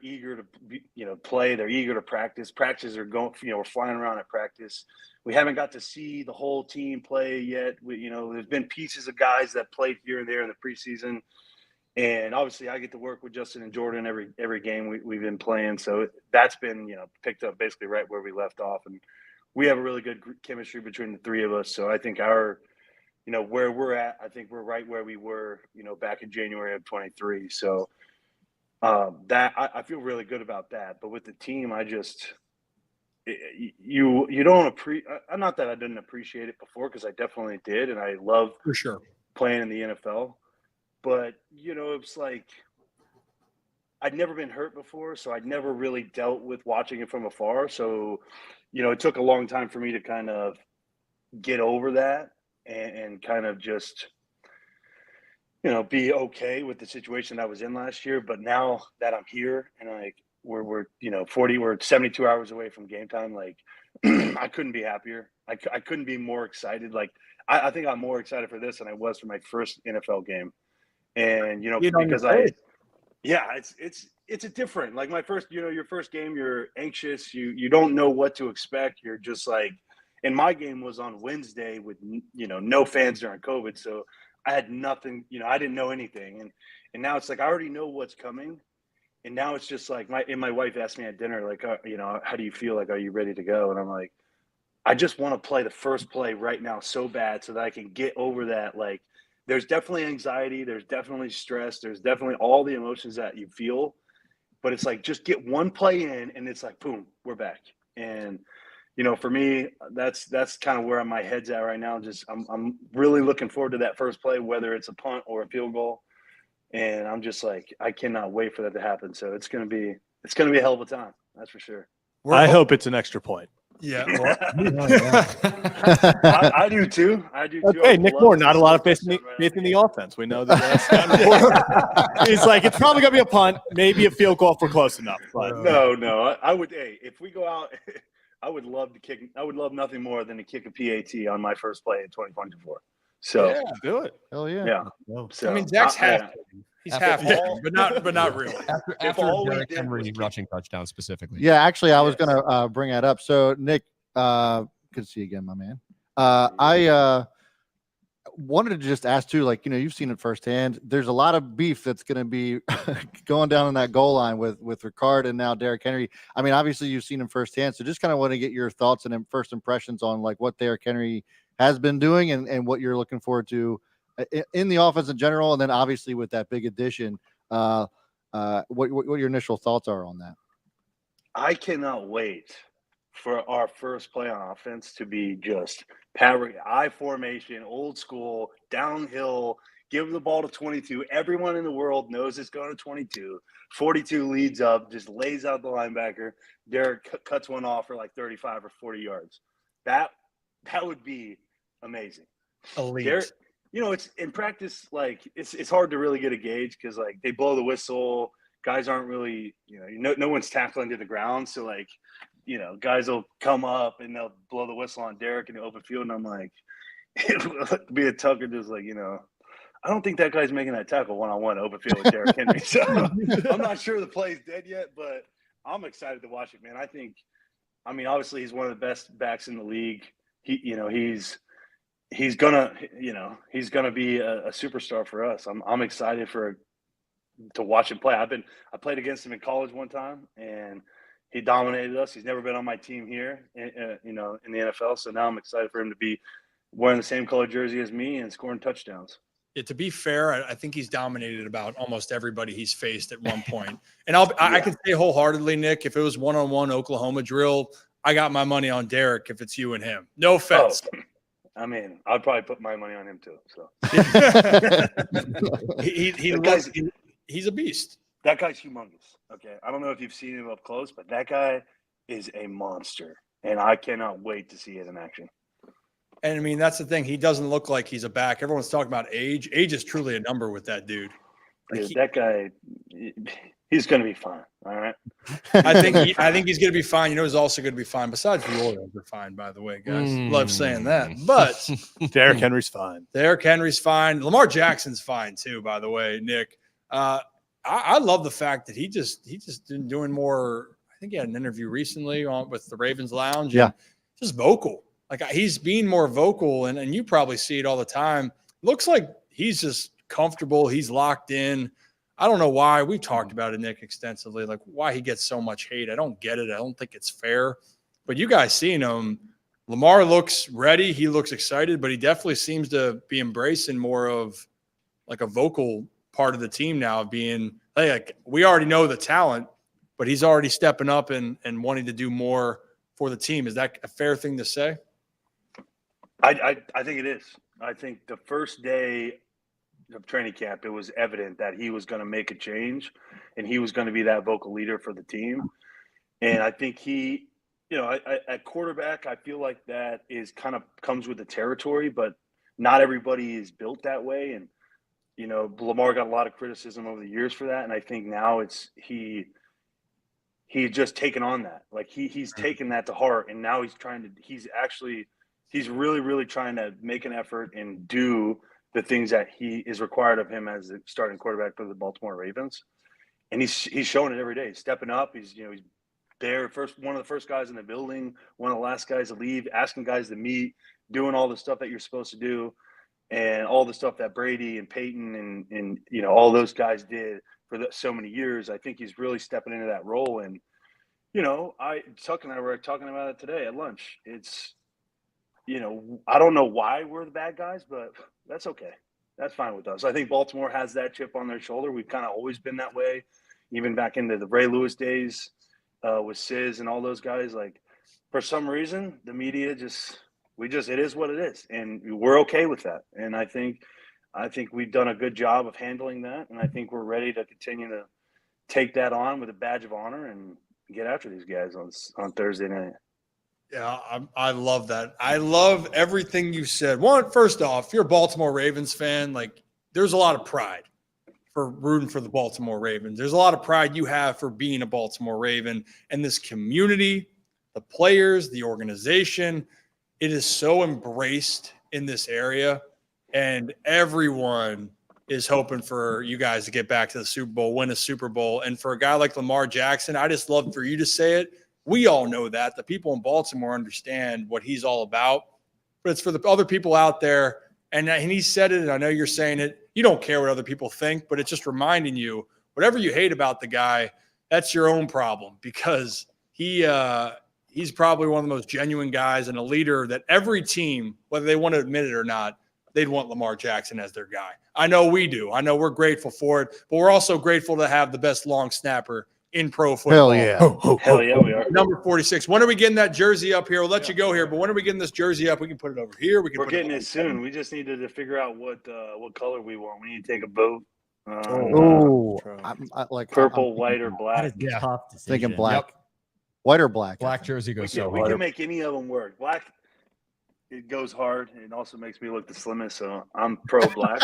eager to play. They're eager to practice. Practices are going. We're flying around at practice. We haven't got to see the whole team play yet. There's been pieces of guys that played here and there in the preseason, and obviously I get to work with Justin and Jordan every game we've been playing. So that's been picked up basically right where we left off, and we have a really good chemistry between the three of us. So I think where we're at, I think we're right where we were, back in January of 23. So that I feel really good about that. But with the team, you don't appreciate. Not that I didn't appreciate it before, because I definitely did, and I love For sure playing in the NFL. But it's like I'd never been hurt before, so I'd never really dealt with watching it from afar. So, it took a long time for me to kind of get over that and kind of just, be okay with the situation I was in last year. But now that I'm here and we're 72 hours away from game time, like I couldn't be happier. I couldn't be more excited. Like I think I'm more excited for this than I was for my first NFL game. And because it's a different, like my first, your first game, you're anxious, you don't know what to expect. You're just like, and my game was on Wednesday with no fans during COVID, so I had nothing, I didn't know anything, and now it's like I already know what's coming, and now it's just like my wife asked me at dinner, like, how do you feel? Like, are you ready to go? And I'm like, I just want to play the first play right now so bad so that I can get over that. Like, there's definitely anxiety, there's definitely stress, there's definitely all the emotions that you feel, but it's like just get one play in, and it's like boom, we're back. And for me, that's kind of where my head's at right now. Just I'm really looking forward to that first play, whether it's a punt or a field goal. And I'm just like, I cannot wait for that to happen. So it's gonna be a hell of a time, that's for sure. I hope it's an extra point. Yeah. I do too. Okay, Nick Moore, not a lot of faith in the offense. We know that. He's like, it's probably gonna be a punt, maybe a field goal if we're close enough. But no, I would. Hey, if we go out, I would love to kick. I would love nothing more than to kick a PAT on my first play in 2024. So yeah, do it. Hell yeah. Yeah. So, I mean, Zach's half. He's half, but not really. After Derrick Henry rushing touchdown specifically. Yeah, actually, I was gonna bring that up. So, Nick, good to see you again, my man. I wanted to just ask too, like, you've seen it firsthand. There's a lot of beef that's going to be going down on that goal line with Ricard and now Derrick Henry. I mean, obviously you've seen him firsthand, so just kind of want to get your thoughts and first impressions on like what Derrick Henry has been doing and what you're looking forward to in the offense in general, and then obviously with that big addition. What your initial thoughts are on that? I cannot wait for our first play on offense to be just power I formation, old school, downhill, give the ball to 22. Everyone in the world knows it's going to 22. 42 leads up, just lays out the linebacker. Derrick cuts one off for like 35 or 40 yards. That would be amazing. Elite. Derrick, it's in practice, like it's hard to really get a gauge because like they blow the whistle. Guys aren't really, no one's tackling to the ground. So like, guys will come up and they'll blow the whistle on Derrick in the open field. And I'm like, it be a Tucker just like, I don't think that guy's making that tackle one-on-one open field with Derrick Henry. So I'm not sure the play's dead yet, but I'm excited to watch it, man. Obviously he's one of the best backs in the league. He's gonna be a superstar for us. I'm excited to watch him play. I played against him in college one time, and he dominated us. He's never been on my team here, in the NFL. So now I'm excited for him to be wearing the same color jersey as me and scoring touchdowns. Yeah, to be fair, I think he's dominated about almost everybody he's faced at one point. And I can say wholeheartedly, Nick, if it was one-on-one Oklahoma drill, I got my money on Derrick if it's you and him. No offense. Oh. I'd probably put my money on him too. So he's a beast. That guy's humongous. Okay, I don't know if you've seen him up close, but that guy is a monster, and I cannot wait to see it in action. And that's the thing. He doesn't look like he's a back. Everyone's talking about age. Age is truly a number with that dude. That guy, he's going to be fine. All right. I think he's going to be fine. Who's also going to be fine? Besides the Orioles are fine, by the way, guys. Love saying that. But Derrick Henry's fine. Derrick Henry's fine. Lamar Jackson's fine too, by the way, Nick. I love the fact that he just been doing more. I think he had an interview recently with the Ravens Lounge. Yeah. Just vocal. Like he's being more vocal, and you probably see it all the time. Looks like he's just comfortable. He's locked in. I don't know why. We've talked about it, Nick, extensively, like why he gets so much hate. I don't get it. I don't think it's fair. But you guys seen him. Lamar looks ready. He looks excited, but he definitely seems to be embracing more of like a vocal part of the team now, of being, hey, like, we already know the talent, but he's already stepping up and wanting to do more for the team. Is that a fair thing to say? I think it is. I think the first day of training camp, it was evident that he was going to make a change. and he was going to be that vocal leader for the team. And I think he, at quarterback, I feel like that is kind of comes with the territory, but not everybody is built that way. And, Lamar got a lot of criticism over the years for that. And I think now he just taken on that. Like he's taken that to heart. And now he's really, really trying to make an effort and do the things that he is required of him as the starting quarterback for the Baltimore Ravens. And he's showing it every day. He's stepping up. He's there one of the first guys in the building, one of the last guys to leave, asking guys to meet, doing all the stuff that you're supposed to do, and all the stuff that Brady and Peyton and all those guys did for so many years. I think he's really stepping into that role. And Tuck and I were talking about it today at lunch. It's I don't know why we're the bad guys, but that's okay. That's fine with us. I think Baltimore has that chip on their shoulder. We've kind of always been that way, even back into the Ray Lewis days with Sis and all those guys. Like, for some reason, the media it is what it is, and we're okay with that. And I think we've done a good job of handling that, and I think we're ready to continue to take that on with a badge of honor and get after these guys on Thursday night. Yeah, I love that. I love everything you said. First off, if you're a Baltimore Ravens fan, like, there's a lot of pride for rooting for the Baltimore Ravens. There's a lot of pride you have for being a Baltimore Raven, and this community, the players, the organization, it is so embraced in this area, and everyone is hoping for you guys to get back to the Super Bowl, win a Super Bowl. And for a guy like Lamar Jackson, I just love for you to say it. We all know that. The people in Baltimore understand what he's all about. But it's for the other people out there. And he said it, and I know you're saying it. You don't care what other people think, but it's just reminding you, whatever you hate about the guy, that's your own problem, because he's probably one of the most genuine guys and a leader that every team, whether they want to admit it or not, they'd want Lamar Jackson as their guy. I know we do. I know we're grateful for it, but we're also grateful to have the best long snapper in pro football. Hell yeah. Hell yeah, we are. Number 46. When are we getting that jersey up here? We'll let you go here, but when are we getting this jersey up? We can put it over here. We're getting it soon. We just needed to figure out what color we want. We need to take a vote. Purple, white, or black. That is a tough decision. Thinking black. Yep. White or black? Black jersey goes so We hard. can make any of them work. Black, it goes hard. It also makes me look the slimmest, so I'm pro black.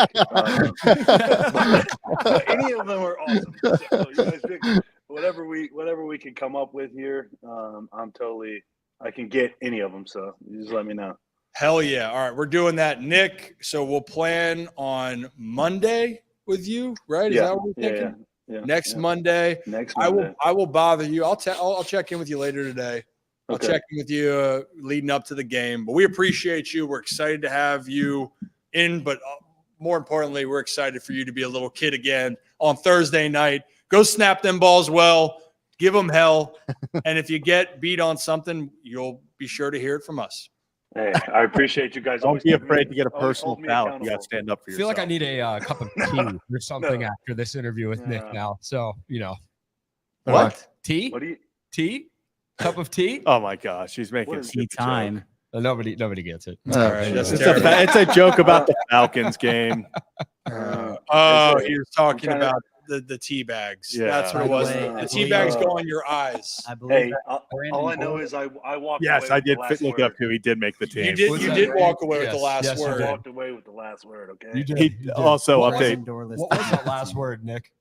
Any of them are awesome. So you guys pick whatever we can come up with here. I can get any of them. So you just let me know. Hell yeah. All right. We're doing that, Nick. So we'll plan on Monday with you, right? Is that what we're thinking? Yeah. Next Monday. I will bother you. I'll check in with you later today. I'll check in with you leading up to the game. But we appreciate you. We're excited to have you in, but more importantly, we're excited for you to be a little kid again on Thursday night. Go snap them balls well. Give them hell. And if you get beat on something, you'll be sure to hear it from us. Hey, I appreciate you guys. Don't be afraid to get a personal foul. You got to stand up for I yourself. feel like I need a cup of tea or something after this interview with Nick now. So, What? Tea? What do you? Tea? Cup of tea? Oh my gosh, he's making What is Tea time. Nobody gets it. All right. That's It's a joke about the Falcons game. He was talking trying to- about the tea bags. Yeah. That's what it By the was. way, The tea bags go on your eyes. I believe Hey, Brandon all I know Cole- is I walked. Yes, away I with did the last look word. up who he did make the team. You did walk away with the last Yes, you word. did. I walked away with the last word. Okay. You did. He also What was update. Indoor What was that last word, Nick?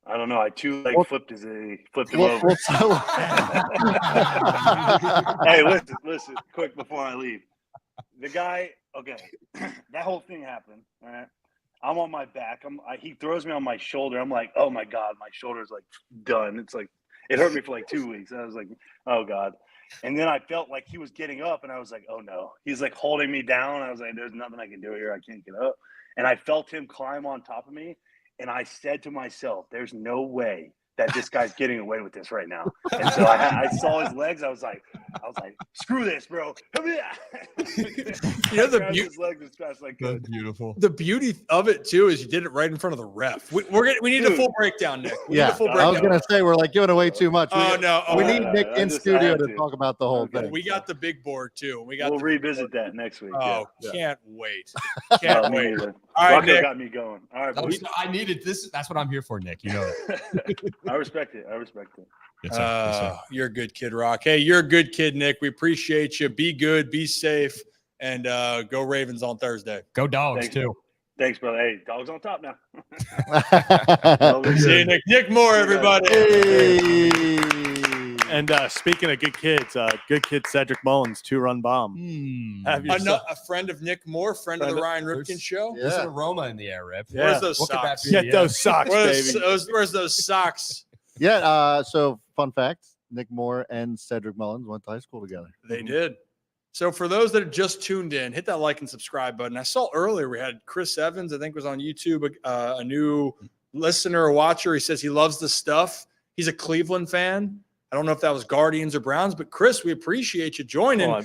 I don't know. I two-leg flipped him Well, over. well, Hey, listen, quick before I leave. The guy, okay, that whole thing happened. All right, I'm on my back. He throws me on my shoulder. I'm like, oh my god, my shoulder's like done. It's like it hurt me for like 2 weeks. I was like, oh god. And then I felt like he was getting up, and I was like, oh no. He's like holding me down. I was like, there's nothing I can do here. I can't get up. And I felt him climb on top of me. And I said to myself, there's no way that this guy's getting away with this right now. And so I saw his legs. I was like, screw this, bro. Come here. His legs as fast as I could. That's beautiful. The beauty of it too is you did it right in front of the ref. We need a full breakdown, Nick. We need a full I breakdown. was gonna say we're like giving away too much. Oh no! We Oh, need Nick I in just studio had to to. talk about the whole Okay. thing. we got the big board too. We'll revisit that next week. Oh, yeah. can't wait! Oh, Can't me wait! neither. All right, Rocco Nick. got me going. All right, boys. I needed this. That's what I'm here for, Nick. You know that. I respect it. Yes, sir. Yes, sir. You're a good kid, Rock. Hey, you're a good kid, Nick. We appreciate you. Be good, be safe, and go Ravens on Thursday. Go Dogs, Thanks, too. Thanks, brother. Hey, Dogs on top now. See you, Nick. Nick Moore, everybody. Hey. And speaking of good kid Cedric Mullins, 2-run bomb. Have yourself- A friend of Nick Moore, friend of the Ryan Ripken show. There's an aroma in the air, Rip. Yeah. Where's those What could that socks? be? Get those socks, baby. Where's those socks? Yeah. So fun fact: Nick Moore and Cedric Mullins went to high school together. They did. So for those that have just tuned in, hit that like and subscribe button. I saw earlier we had Chris Evans, I think was on YouTube, a new listener or watcher. He says he loves the stuff. He's a Cleveland fan. I don't know if that was Guardians or Browns, but Chris, we appreciate you joining. Well,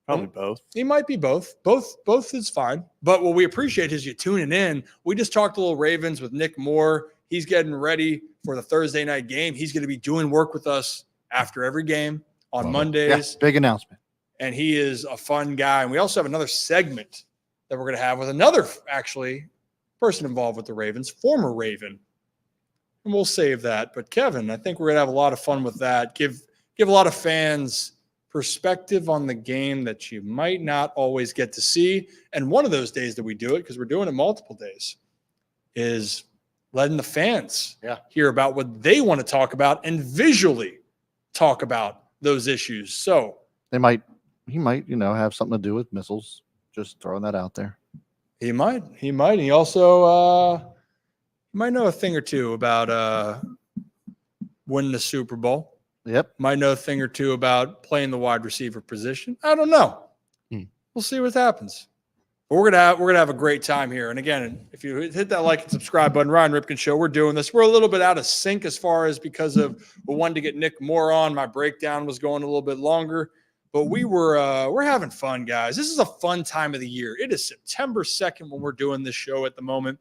probably both. He might be both. Both is fine. But what we appreciate is you tuning in. We just talked a little Ravens with Nick Moore. He's getting ready for the Thursday night game. He's going to be doing work with us after every game on Mondays. Yeah, big announcement. And he is a fun guy. And we also have another segment that we're going to have with another actually person involved with the Ravens, former Raven. And we'll save that. But Kevin, I think we're going to have a lot of fun with that. Give a lot of fans perspective on the game that you might not always get to see. And one of those days that we do it, because we're doing it multiple days, is letting the fans hear about what they want to talk about and visually talk about those issues. So he might, have something to do with missiles. Just throwing that out there. He might. He also might know a thing or two about winning the Super Bowl. Yep. Might know a thing or two about playing the wide receiver position. I don't know. We'll see what happens. But we're gonna have a great time here. And again, if you hit that like and subscribe button, Ryan Ripken Show, we're doing this. We're a little bit out of sync as far as because of we wanted to get Nick Moore on. My breakdown was going a little bit longer. But we're having fun, guys. This is a fun time of the year. It is September 2nd when we're doing this show at the moment.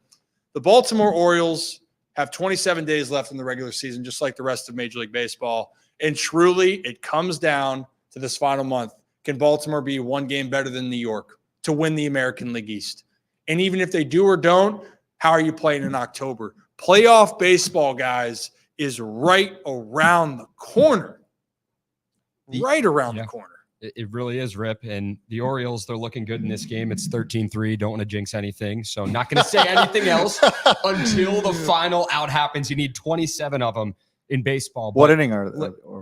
The Baltimore Orioles have 27 days left in the regular season, just like the rest of Major League Baseball. And truly, it comes down to this final month. Can Baltimore be one game better than New York to win the American League East? And even if they do or don't, how are you playing in October? Playoff baseball, guys, is right around the corner. Right around the corner. It really is, Rip. And the Orioles, they're looking good in this game. It's 13-3. Don't want to jinx anything. So not going to say anything else until the final out happens. You need 27 of them in baseball. What inning are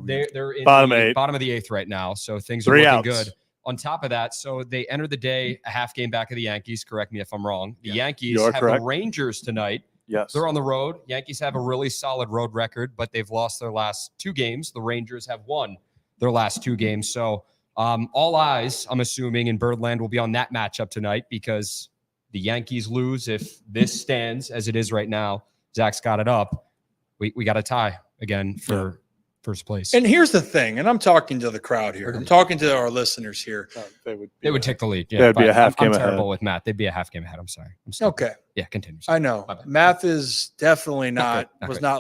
they? They're in bottom of the eighth right now. So things are looking good. On top of that, so they entered the day a half game back of the Yankees. Correct me if I'm wrong. The Yankees have the Rangers tonight. Yes. They're on the road. Yankees have a really solid road record, but they've lost their last two games. The Rangers have won their last two games. So all eyes, I'm assuming, in Birdland will be on that matchup tonight because the Yankees lose. If this stands as it is right now, Zach's got it up. We got a tie again for first place. And here's the thing, and I'm talking to the crowd here. I'm talking to our listeners here. They would take the lead. Yeah, they'd be a half game I'm ahead. terrible with math. They'd be a half game ahead. I'm sorry. Okay. Yeah, continue. I know. Math is definitely not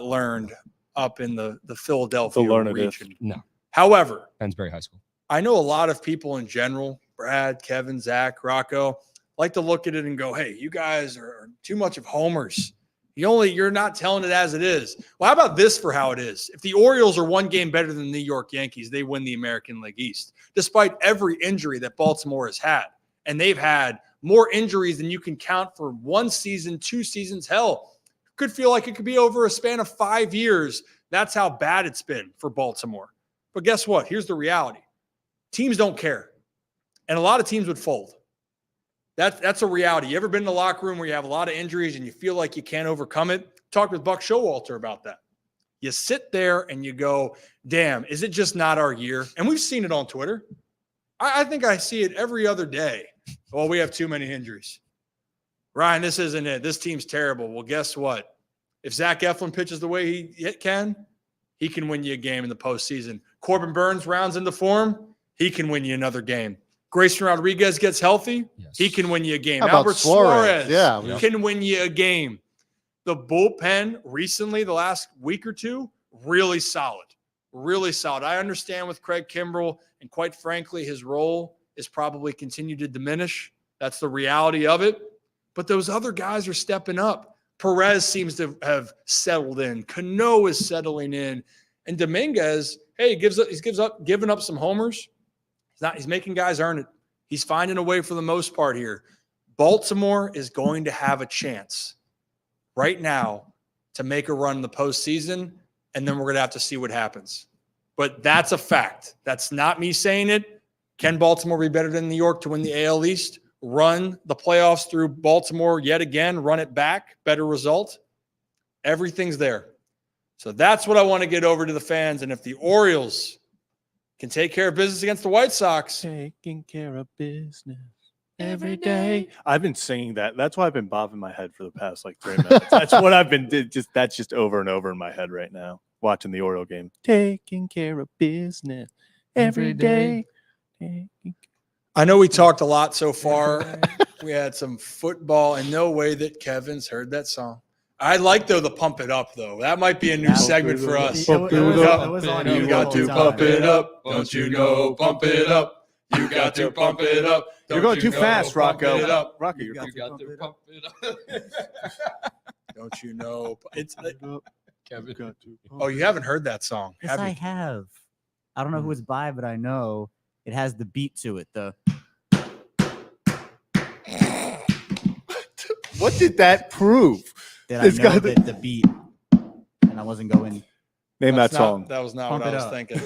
learned up in the Philadelphia region. No. However, Pennsbury High School. I know a lot of people in general, Brad, Kevin, Zach, Rocco, like to look at it and go, hey, you guys are too much of homers. You're not telling it as it is. Well, how about this for how it is? If the Orioles are one game better than the New York Yankees, they win the American League East, despite every injury that Baltimore has had. And they've had more injuries than you can count for one season, 2 seasons. Hell, could feel like it could be over a span of 5 years. That's how bad it's been for Baltimore. But guess what? Here's the reality. Teams don't care. And a lot of teams would fold. That's a reality. You ever been in the locker room where you have a lot of injuries and you feel like you can't overcome it? Talk with Buck Showalter about that. You sit there and you go, damn, is it just not our year? And we've seen it on Twitter. I think I see it every other day. Well, we have too many injuries. Ryan, this isn't it. This team's terrible. Well, guess what? If Zack Eflin pitches the way he can win you a game in the postseason. Corbin Burnes rounds into form, he can win you another game. Grayson Rodriguez gets healthy, he can win you a game. Albert Suarez can win you a game. The bullpen recently, the last week or two, really solid. Really solid. I understand with Craig Kimbrell, and quite frankly, his role is probably continued to diminish. That's the reality of it. but those other guys are stepping up. Perez seems to have settled in. Cano is settling in. And Dominguez, hey, he's giving up some homers. He's making guys earn it. He's finding a way for the most part here. Baltimore is going to have a chance right now to make a run in the postseason, and then we're going to have to see what happens. But that's a fact. That's not me saying it. Can Baltimore be better than New York to win the AL East? Run the playoffs through Baltimore yet again, run it back, better result? Everything's there. So that's what I want to get over to the fans. And if the Orioles can take care of business against the White Sox. Taking care of business every day. I've been singing that. That's why I've been bobbing my head for the past 3 minutes. That's what I've been that's just over and over in my head right now, watching the Oriole game. Taking care of business every day. I know we talked a lot so far. We had some football, and no way that Kevin's heard that song. I like, though, the Pump It Up, though. That might be a new segment for us. It was on You got to pump it up. Don't you know? Pump it up. You got to pump it up. You're going too fast, Pump Rocco. it up. Rocco, You got to pump it up. Don't you know? It's Kevin. Oh, you haven't heard that song, Yes, have I you? have. I don't know who it's by, but I know it has the beat to it. What did that prove? That It's I know got that the beat, and I wasn't going. Name That's that song. That was not Pump what I it was up. thinking.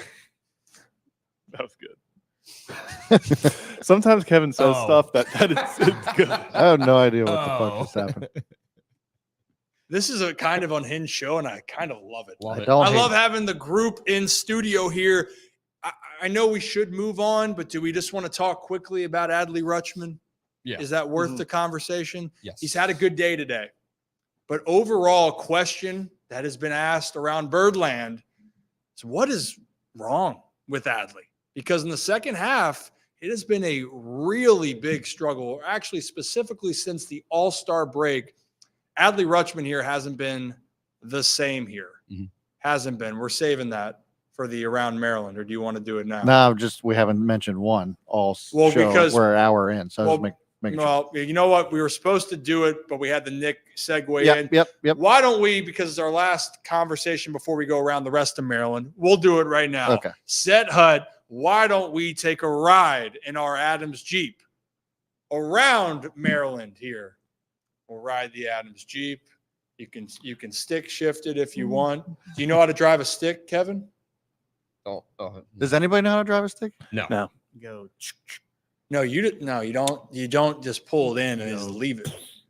That was good. Sometimes Kevin says stuff that it's good. I have no idea what the fuck just happened. This is a kind of unhinged show, and I kind of love it. Love I it. don't I hate love it. having the group in studio here. I know we should move on, but do we just want to talk quickly about Adley Rutschman? Yeah. Is that worth Mhm. the conversation? Yes. He's had a good day today. But overall, question that has been asked around Birdland is what is wrong with Adley? Because in the second half, it has been a really big struggle, actually specifically since the All-Star break. Adley Rutschman here hasn't been the same here. Mhm. Hasn't been. We're saving that for the Around Maryland, or do you want to do it now? No, just we haven't mentioned one all Well, show. because- we're an hour in, so well, just making sure. Well, you know what? We were supposed to do it, but we had the Nick segue in. Yep. Why don't we, because it's our last conversation before we go around the rest of Maryland, we'll do it right now. Okay. Set Hut, why don't we take a ride in our Adams Jeep around Maryland here? We'll ride the Adams Jeep. You can stick shift it if you want. Do you know how to drive a stick, Kevin? Oh, Does anybody know how to drive a stick? no. Go. No, you don't. You don't just pull it in and just leave it.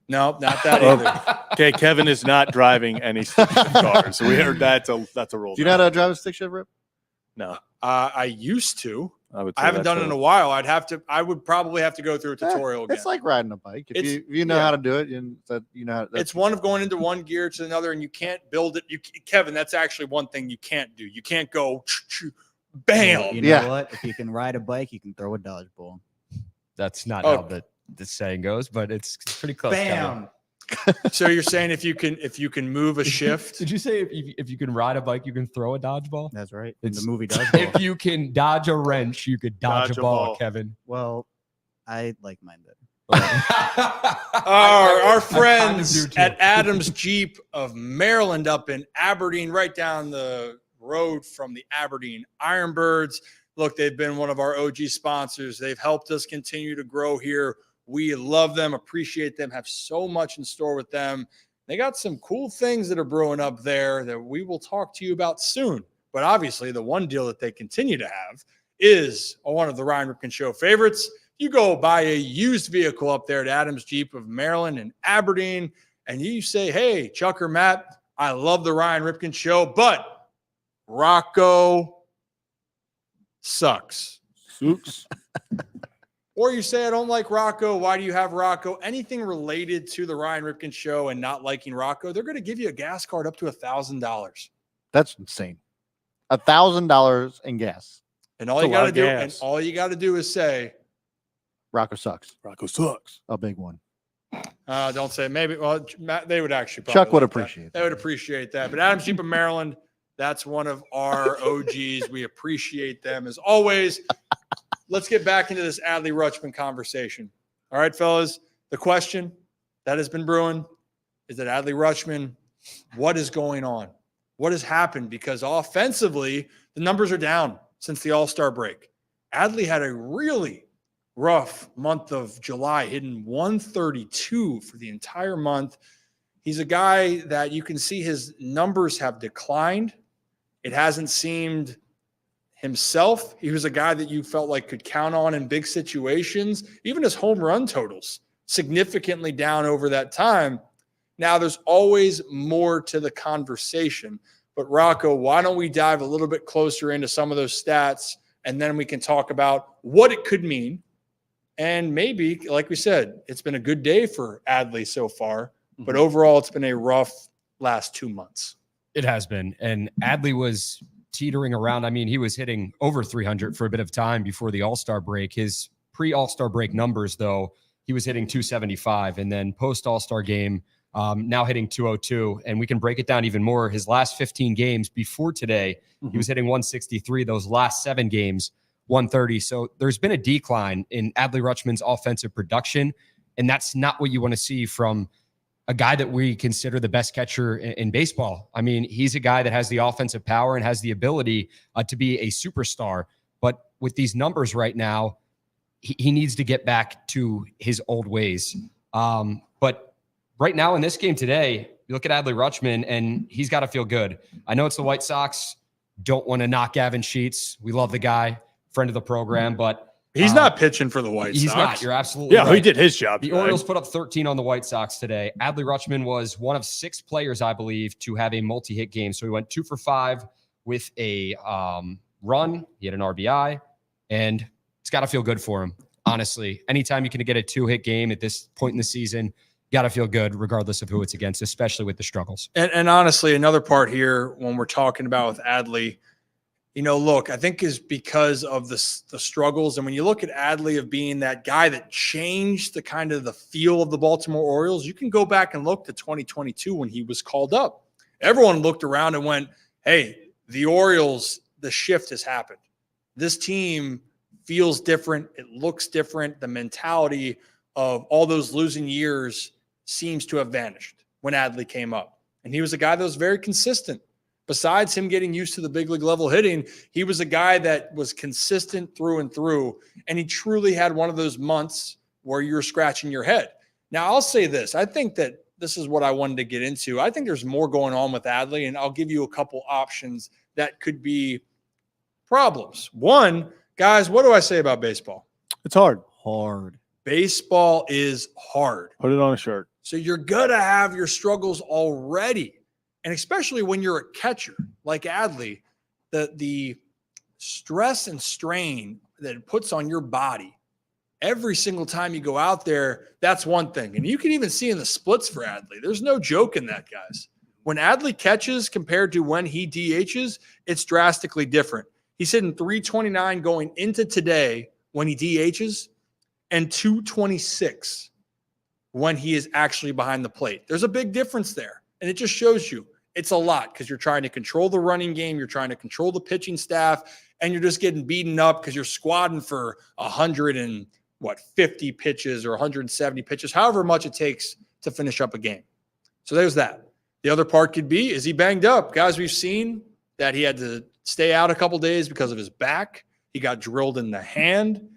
No, not that either. Okay, Kevin is not driving any stick shift cars. So we heard that's a rule. Do you know how to drive a stick shift, Rip? No, I used to. I would. I say haven't that's done it in a while. I would probably have to go through a tutorial again. It's like riding a bike. If It's- you know yeah. how to do it, you know how to, It's one of going into one gear to another, and you can't build it. Kevin, that's actually one thing you can't do. You can't go bam. You know Yeah. what? If you can ride a bike, you can throw a dodgeball. That's not Oh. how the saying goes, but it's pretty close. Kevin. So you're saying if you can move a shift, Did you say if you can ride a bike, you can throw a dodgeball? That's right. In the It's- movie Dodgeball. If you can dodge a wrench, you could dodge, Dodge a a ball, ball. Kevin. Well, I like mine better. our I kind of friends do too. at Adams Jeep of Maryland up in Aberdeen, right down the road from the Aberdeen Ironbirds. Look, they've been one of our OG sponsors. They've helped us continue to grow here. We love them, appreciate them, have so much in store with them. They got some cool things that are brewing up there that we will talk to you about soon. But obviously, the one deal that they continue to have is one of the Ryan Ripken Show favorites. You go buy a used vehicle up there at Adams Jeep of Maryland and Aberdeen, and you say, hey, Chuck or Matt, I love the Ryan Ripken Show, but Rocco sucks. Oops. Or you say, I don't like Rocco. Why do you have Rocco? Anything related to the Ryan Ripken Show and not liking Rocco, they're going to give you a gas card up to $1,000. That's insane. $1,000 in gas. And all That's you a got lot to of do, gas. and all you got to do is say, Rocco sucks. Rocco sucks. A big one. don't say maybe. Well, Matt, they would actually. Chuck would like that. appreciate They would that. appreciate that. But Adams Jeep of Maryland, that's one of our OGs. We appreciate them as always. Let's get back into this Adley Rutschman conversation. All right, fellas. The question that has been brewing is that Adley Rutschman, what is going on? What has happened? Because offensively, the numbers are down since the All-Star break. Adley had a really rough month of July, hitting 132 for the entire month. He's a guy that you can see his numbers have declined. It hasn't seemed himself. He was a guy that you felt like could count on in big situations. Even his home run totals significantly down over that time. Now, there's always more to the conversation. But Rocco, why don't we dive a little bit closer into some of those stats, and then we can talk about what it could mean. And maybe, like we said, it's been a good day for Adley so far, but overall it's been a rough last 2 months. It has been. And Adley was teetering around. I mean, he was hitting over 300 for a bit of time before the All-Star break. His pre-All-Star break numbers, though, he was hitting 275. And then post-All-Star game, now hitting 202. And we can break it down even more. His last 15 games before today, he was hitting 163. Those last 7 games, 130. So there's been a decline in Adley Rutschman's offensive production. And that's not what you want to see from a guy that we consider the best catcher in baseball. I mean, he's a guy that has the offensive power and has the ability to be a superstar. But with these numbers right now, he needs to get back to his old ways. But right now in this game today, you look at Adley Rutschman, and he's got to feel good. I know it's the White Sox. Don't want to knock Gavin Sheets. We love the guy, friend of the program, but he's not pitching for the White Sox. He's not. You're absolutely right. He did his job. The Orioles put up 13 on the White Sox today. Adley Rutschman was one of 6 players, I believe, to have a multi-hit game. So he went 2 for 5 with a run. He had an RBI, and it's got to feel good for him, honestly. Anytime you can get a 2-hit game at this point in the season, got to feel good regardless of who it's against, especially with the struggles. And honestly, another part here when we're talking about with Adley, look, I think is because of the struggles. And when you look at Adley of being that guy that changed the kind of the feel of the Baltimore Orioles, you can go back and look to 2022 when he was called up. Everyone looked around and went, hey, the Orioles, the shift has happened. This team feels different. It looks different. The mentality of all those losing years seems to have vanished when Adley came up. And he was a guy that was very consistent. Besides him getting used to the big league level hitting, he was a guy that was consistent through and through. And he truly had one of those months where you're scratching your head. Now, I'll say this. I think that this is what I wanted to get into. I think there's more going on with Adley, and I'll give you a couple options that could be problems. One, guys, what do I say about baseball? It's hard. Hard. Baseball is hard. Put it on a shirt. So you're going to have your struggles already. And especially when you're a catcher like Adley, the stress and strain that it puts on your body every single time you go out there, that's one thing. And you can even see in the splits for Adley. There's no joke in that, guys. When Adley catches compared to when he DHs, it's drastically different. He's hitting 329 going into today when he DHs and 226 when he is actually behind the plate. There's a big difference there. And it just shows you it's a lot because you're trying to control the running game. You're trying to control the pitching staff, and you're just getting beaten up because you're squatting for 150 pitches or 170 pitches, however much it takes to finish up a game. So there's that. The other part could be, is he banged up? Guys, we've seen that he had to stay out a couple days because of his back. He got drilled in the hand.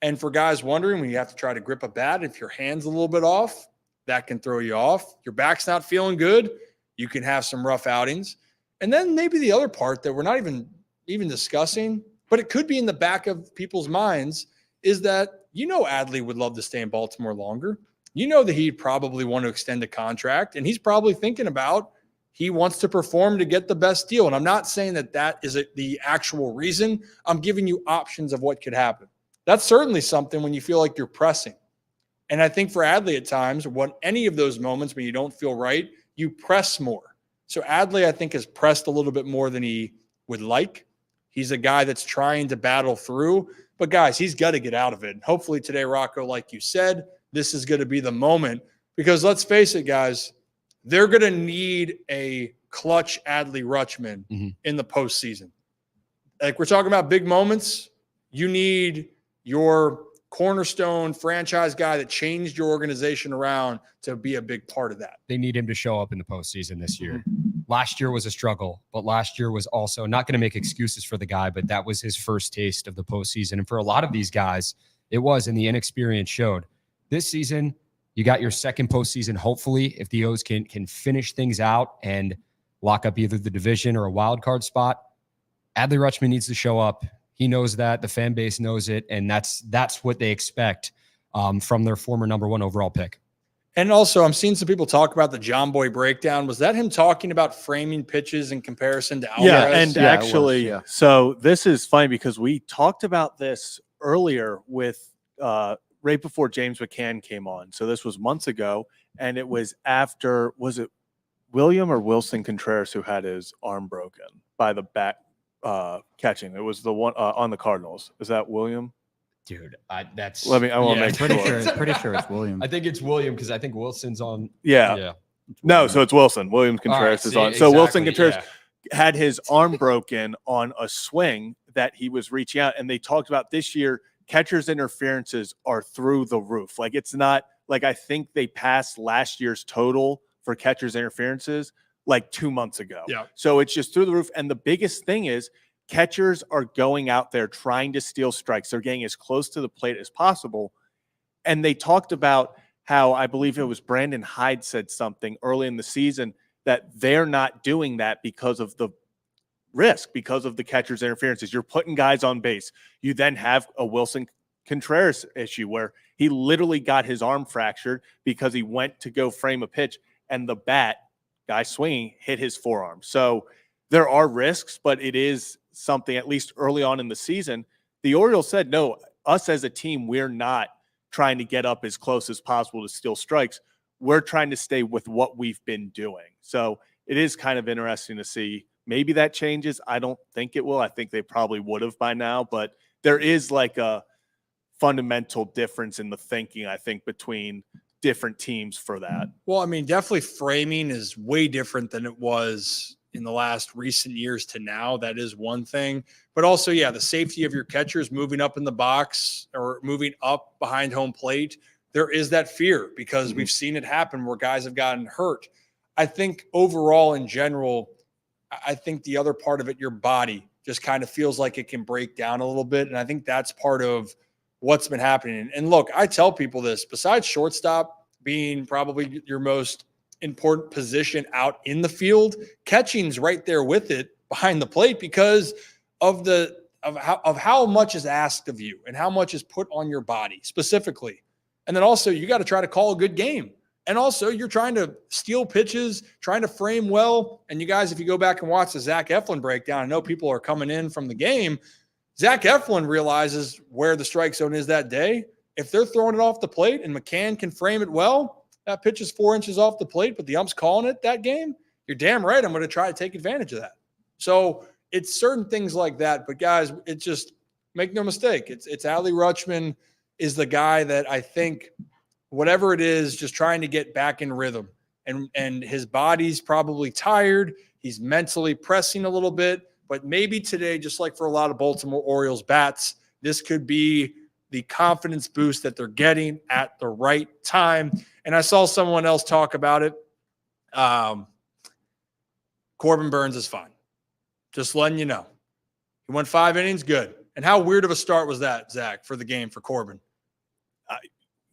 And for guys wondering, when you have to try to grip a bat, if your hand's a little bit off, that can throw you off. Your back's not feeling good, you can have some rough outings. And then maybe the other part that we're not even discussing, but it could be in the back of people's minds, is that Adley would love to stay in Baltimore longer. That he'd probably want to extend a contract, and he's probably thinking about he wants to perform to get the best deal. And I'm not saying that is the actual reason. I'm giving you options of what could happen. That's certainly something when you feel like you're pressing. And I think for Adley at times, when any of those moments when you don't feel right, you press more. So Adley, I think, has pressed a little bit more than he would like. He's a guy that's trying to battle through. But, guys, he's got to get out of it. And hopefully today, Rocco, like you said, this is going to be the moment. Because let's face it, guys, they're going to need a clutch Adley Rutschman in the postseason. Like we're talking about big moments, you need your cornerstone franchise guy that changed your organization around to be a big part of that. They need him to show up in the postseason this year. Last year was a struggle, but last year was also not going to make excuses for the guy, but that was his first taste of the postseason. And for a lot of these guys, it was, and the inexperience showed. This season, you got your second postseason, hopefully, if the O's can finish things out and lock up either the division or a wild card spot. Adley Rutschman needs to show up. He knows that. The fan base knows it, and that's what they expect from their former number 1 overall pick. And also, I'm seeing some people talk about the John Boy breakdown. Was that him talking about framing pitches in comparison to Alvarez? Yeah, and Yeah, actually, it was, yeah. so this is funny because we talked about this earlier with right before James McCann came on. So this was months ago, and it was after, was it William or Wilson Contreras who had his arm broken by the bat catching? It was the one on the Cardinals. Is that William? Dude, that's. I want to make Pretty sure. sure, pretty sure it's William. I think it's William because I think Wilson's on. Yeah. Yeah. No, so it's Wilson. William Contreras is on. So Wilson Contreras had his arm broken on a swing that he was reaching out, and they talked about this year catchers' interferences are through the roof. Like, it's not like, I think they passed last year's total for catchers' interferences like 2 months ago. Yeah. So it's just through the roof. And the biggest thing is catchers are going out there trying to steal strikes. They're getting as close to the plate as possible. And they talked about how, I believe it was Brandon Hyde said something early in the season, that they're not doing that because of the risk, because of the catcher's interferences. You're putting guys on base. You then have a Wilson Contreras issue where he literally got his arm fractured because he went to go frame a pitch and the bat, guy swinging, hit his forearm. So there are risks, but it is something, at least early on in the season, the Orioles said, no, us as a team, we're not trying to get up as close as possible to steal strikes. We're trying to stay with what we've been doing. So it is kind of interesting to see. Maybe that changes. I don't think it will. I think they probably would have by now, but there is like a fundamental difference in the thinking, I think, between different teams for that. Well, I mean, definitely framing is way different than it was in the last recent years to now. That is one thing. But also, yeah, the safety of your catchers moving up in the box or moving up behind home plate, there is that fear because we've seen it happen where guys have gotten hurt. I think overall, in general, I think the other part of it, your body just kind of feels like it can break down a little bit. And I think that's part of what's been happening. And look, I tell people this, besides shortstop being probably your most important position out in the field, catching's right there with it behind the plate because of how much is asked of you and how much is put on your body specifically. And then also you got to try to call a good game. And also you're trying to steal pitches, trying to frame well. And you guys, if you go back and watch the Zack Eflin breakdown, I know people are coming in from the game. Zack Eflin realizes where the strike zone is that day. If they're throwing it off the plate and McCann can frame it well, that pitch is 4 inches off the plate, but the ump's calling it that game, you're damn right I'm going to try to take advantage of that. So it's certain things like that. But guys, it just, make no mistake, it's Adley Rutschman is the guy that I think, whatever it is, just trying to get back in rhythm. And his body's probably tired. He's mentally pressing a little bit. But maybe today, just like for a lot of Baltimore Orioles bats, this could be the confidence boost that they're getting at the right time. And I saw someone else talk about it. Corbin Burnes is fine. Just letting you know. He went 5 innings, good. And how weird of a start was that, Zach, for the game for Corbin?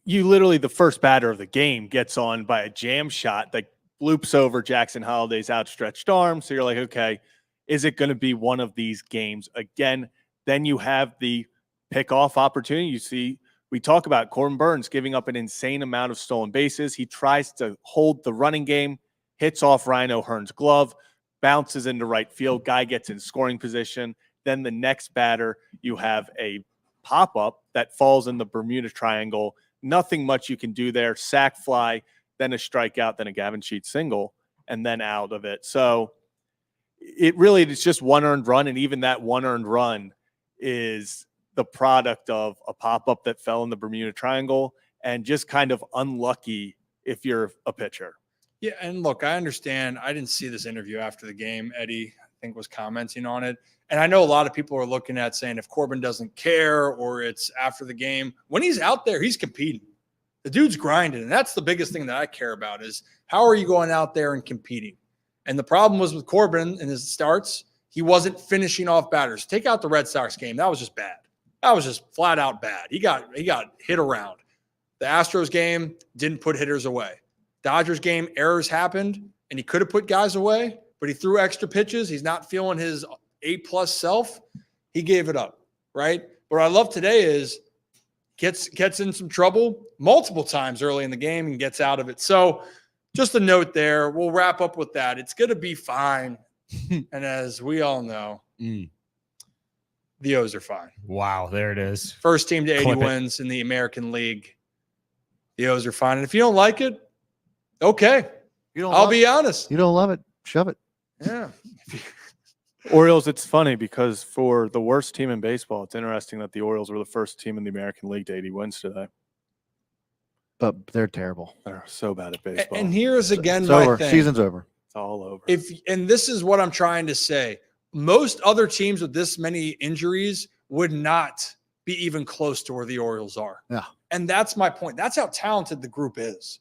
You literally, the first batter of the game gets on by a jam shot that loops over Jackson Holliday's outstretched arm. So you're like, okay, is it going to be one of these games again? Then you have the pickoff opportunity. You see, we talk about Corbin Burnes giving up an insane amount of stolen bases. He tries to hold the running game, hits off Ryan O'Hearn's glove, bounces into right field. Guy gets in scoring position. Then the next batter, you have a pop-up that falls in the Bermuda Triangle. Nothing much you can do there. Sack fly, then a strikeout, then a Gavin Sheets single, and then out of it. So it really is just one earned run, and even that one earned run is the product of a pop-up that fell in the Bermuda Triangle and just kind of unlucky if you're a pitcher. Yeah, and look, I understand. I didn't see this interview after the game, Eddie. think was commenting on it. And I know a lot of people are looking at saying if Corbin doesn't care or it's after the game, when he's out there, he's competing. The dude's grinding. And that's the biggest thing that I care about is how are you going out there and competing? And the problem was with Corbin in his starts, he wasn't finishing off batters. Take out the Red Sox game. That was just bad. That was just flat out bad. He got hit around. The Astros game didn't put hitters away. Dodgers game, errors happened, and he could have put guys away, but he threw extra pitches. He's not feeling his A-plus self. He gave it up, right? What I love today is gets in some trouble multiple times early in the game and gets out of it. So just a note there. We'll wrap up with that. It's going to be fine. And as we all know, the O's are fine. Wow, there it is. First team to 80 Clip it. wins in the American League. The O's are fine. And if you don't like it, okay. I'll be honest. You don't love it, shove it. Yeah. Orioles, it's funny because for the worst team in baseball, it's interesting that the Orioles were the first team in the American League to 80 wins today. But they're terrible. They're so bad at baseball. And here's again It's my over. thing. Season's over. It's all over. And this is what I'm trying to say. Most other teams with this many injuries would not be even close to where the Orioles are. Yeah. And that's my point. That's how talented the group is.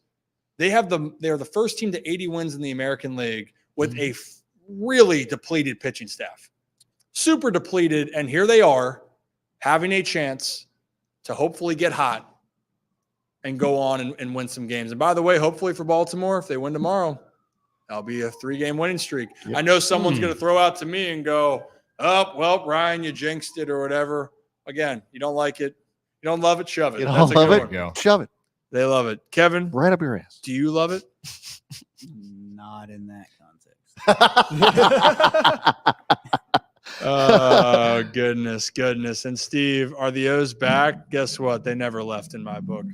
They're the first team to 80 wins in the American League with a really depleted pitching staff. Super depleted. And here they are having a chance to hopefully get hot and go on and win some games. And by the way, hopefully for Baltimore, if they win tomorrow, that'll be a 3-game winning streak. Yep. I know someone's going to throw out to me and go, oh, well, Ryan, you jinxed it or whatever. Again, you don't like it. You don't love it, shove it. You That's don't a love good it, one. Go. shove it They love it. Kevin, right up your ass. do you love it? Not in that context. Oh, goodness. And Steve, are the O's back? Guess what? They never left in my book.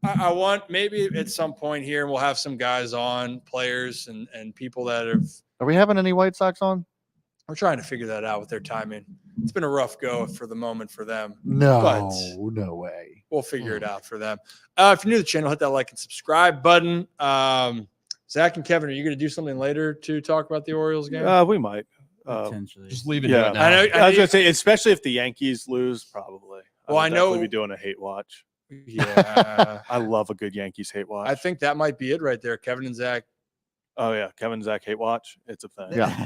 I want maybe at some point here, we'll have some guys on, players and people that have. Are we having any White Sox on? We're trying to figure that out with their timing. It's been a rough go for the moment for them. No, no way. We'll figure it out for them. If you're new to the channel, hit that like and subscribe button. Zach and Kevin, are you going to do something later to talk about the Orioles game? We might. Potentially. Just leave it Yeah. right now. I know. I was going to say, especially if the Yankees lose, probably. Well, I would know- definitely be doing a hate watch. Yeah. I love a good Yankees hate watch. I think that might be it right there. Kevin and Zach. Oh yeah, Kevin Zach hate watch. It's a thing. Yeah.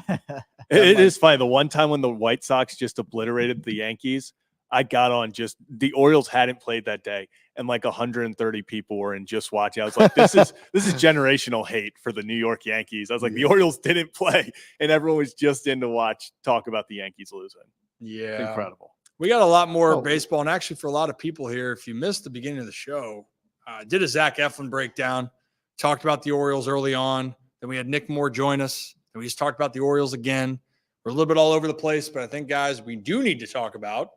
It is funny. The one time when the White Sox just obliterated the Yankees, I got on just the Orioles hadn't played that day, and like 130 people were in just watching. I was like, this is generational hate for the New York Yankees. I was like, the Orioles didn't play, and everyone was just in to watch talk about the Yankees losing. Yeah. It's incredible. We got a lot more Oh. baseball. And actually, for a lot of people here, if you missed the beginning of the show, did a Zack Eflin breakdown, talked about the Orioles early on. Then we had Nick Moore join us. And we just talked about the Orioles again. We're a little bit all over the place, but I think, guys, we do need to talk about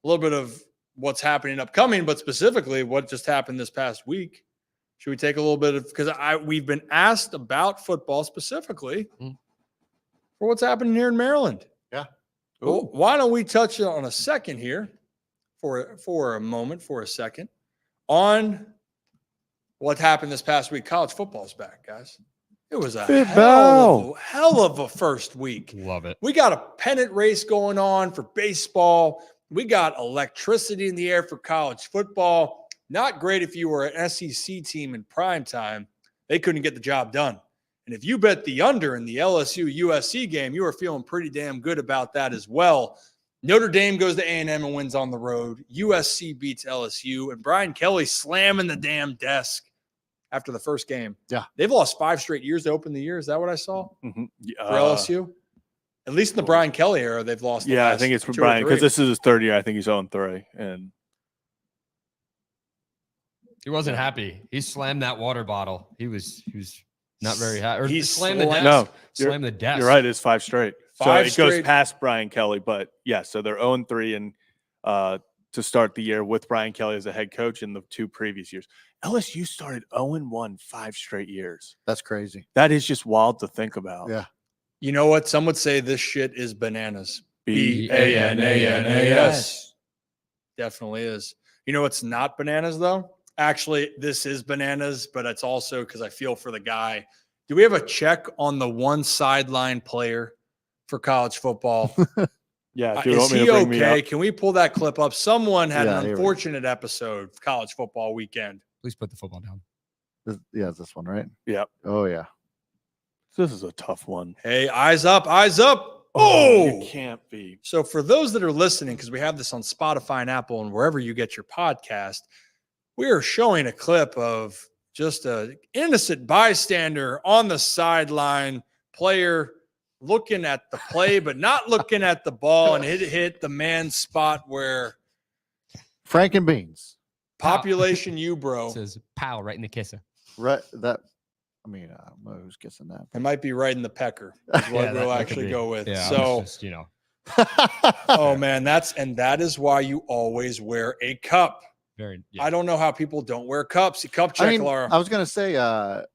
a little bit of what's happening upcoming, but specifically what just happened this past week. Should we take a little bit of, because we've been asked about football specifically for what's happening here in Maryland. Yeah. Well, why don't we touch on a second here for a second on what happened this past week. College football's back, guys. It was a hell of a first week. Love it. We got a pennant race going on for baseball. We got electricity in the air for college football. Not great if you were an SEC team in prime time. They couldn't get the job done. And if you bet the under in the LSU-USC game, you were feeling pretty damn good about that as well. Notre Dame goes to A&M and wins on the road. USC beats LSU. And Brian Kelly slamming the damn desk after the first game. Yeah. They've lost 5 straight years to open the year. Is that what I saw Mm-hmm. for LSU? At least in the Brian Kelly era, they've lost. the Yeah, I last think it's for 2 or Brian because 3. this is his 3rd year. I think he's 0-3, and He wasn't happy. He slammed that water bottle. He was not very happy. Or He he slammed the slammed- desk. No, Slammed the desk. you're right. It's 5 straight. So 5 it goes straight. past Brian Kelly, but yeah. So they're 0-3 and to start the year with Brian Kelly as a head coach in the 2 previous years. LSU started 0-1 5 straight years. That's crazy. That is just wild to think about. Yeah. You know what? Some would say this shit is bananas. B-A-N-A-N-A-S. Definitely is. You know what's not bananas, though? Actually, this is bananas, but it's also because I feel for the guy. Do we have a check on the one sideline player for college football. Yeah, dude, Is want me to he bring me okay? up? Can we pull that clip up? Someone had Yeah, an here we go. unfortunate episode of college football weekend. Please put the football down. It's this one, right? Yeah. Oh, yeah. This is a tough one. Hey, eyes up, eyes up. You can't be. So for those that are listening, because we have this on Spotify and Apple and wherever you get your podcast, we are showing a clip of just an innocent bystander on the sideline, player looking at the play, but not looking at the ball, and it hit the man spot where Frank and Beans. population you, bro. It says "pow" right in the kisser. Right. That. I mean, I don't know who's kissing that. It might be right in the pecker. Is what Yeah, we'll that could actually be. go with. Yeah, So, just, you know, oh man, that is why you always wear a cup. very. Yeah. I don't know how people don't wear cups. Cup check, I mean, Laura. I was gonna say, a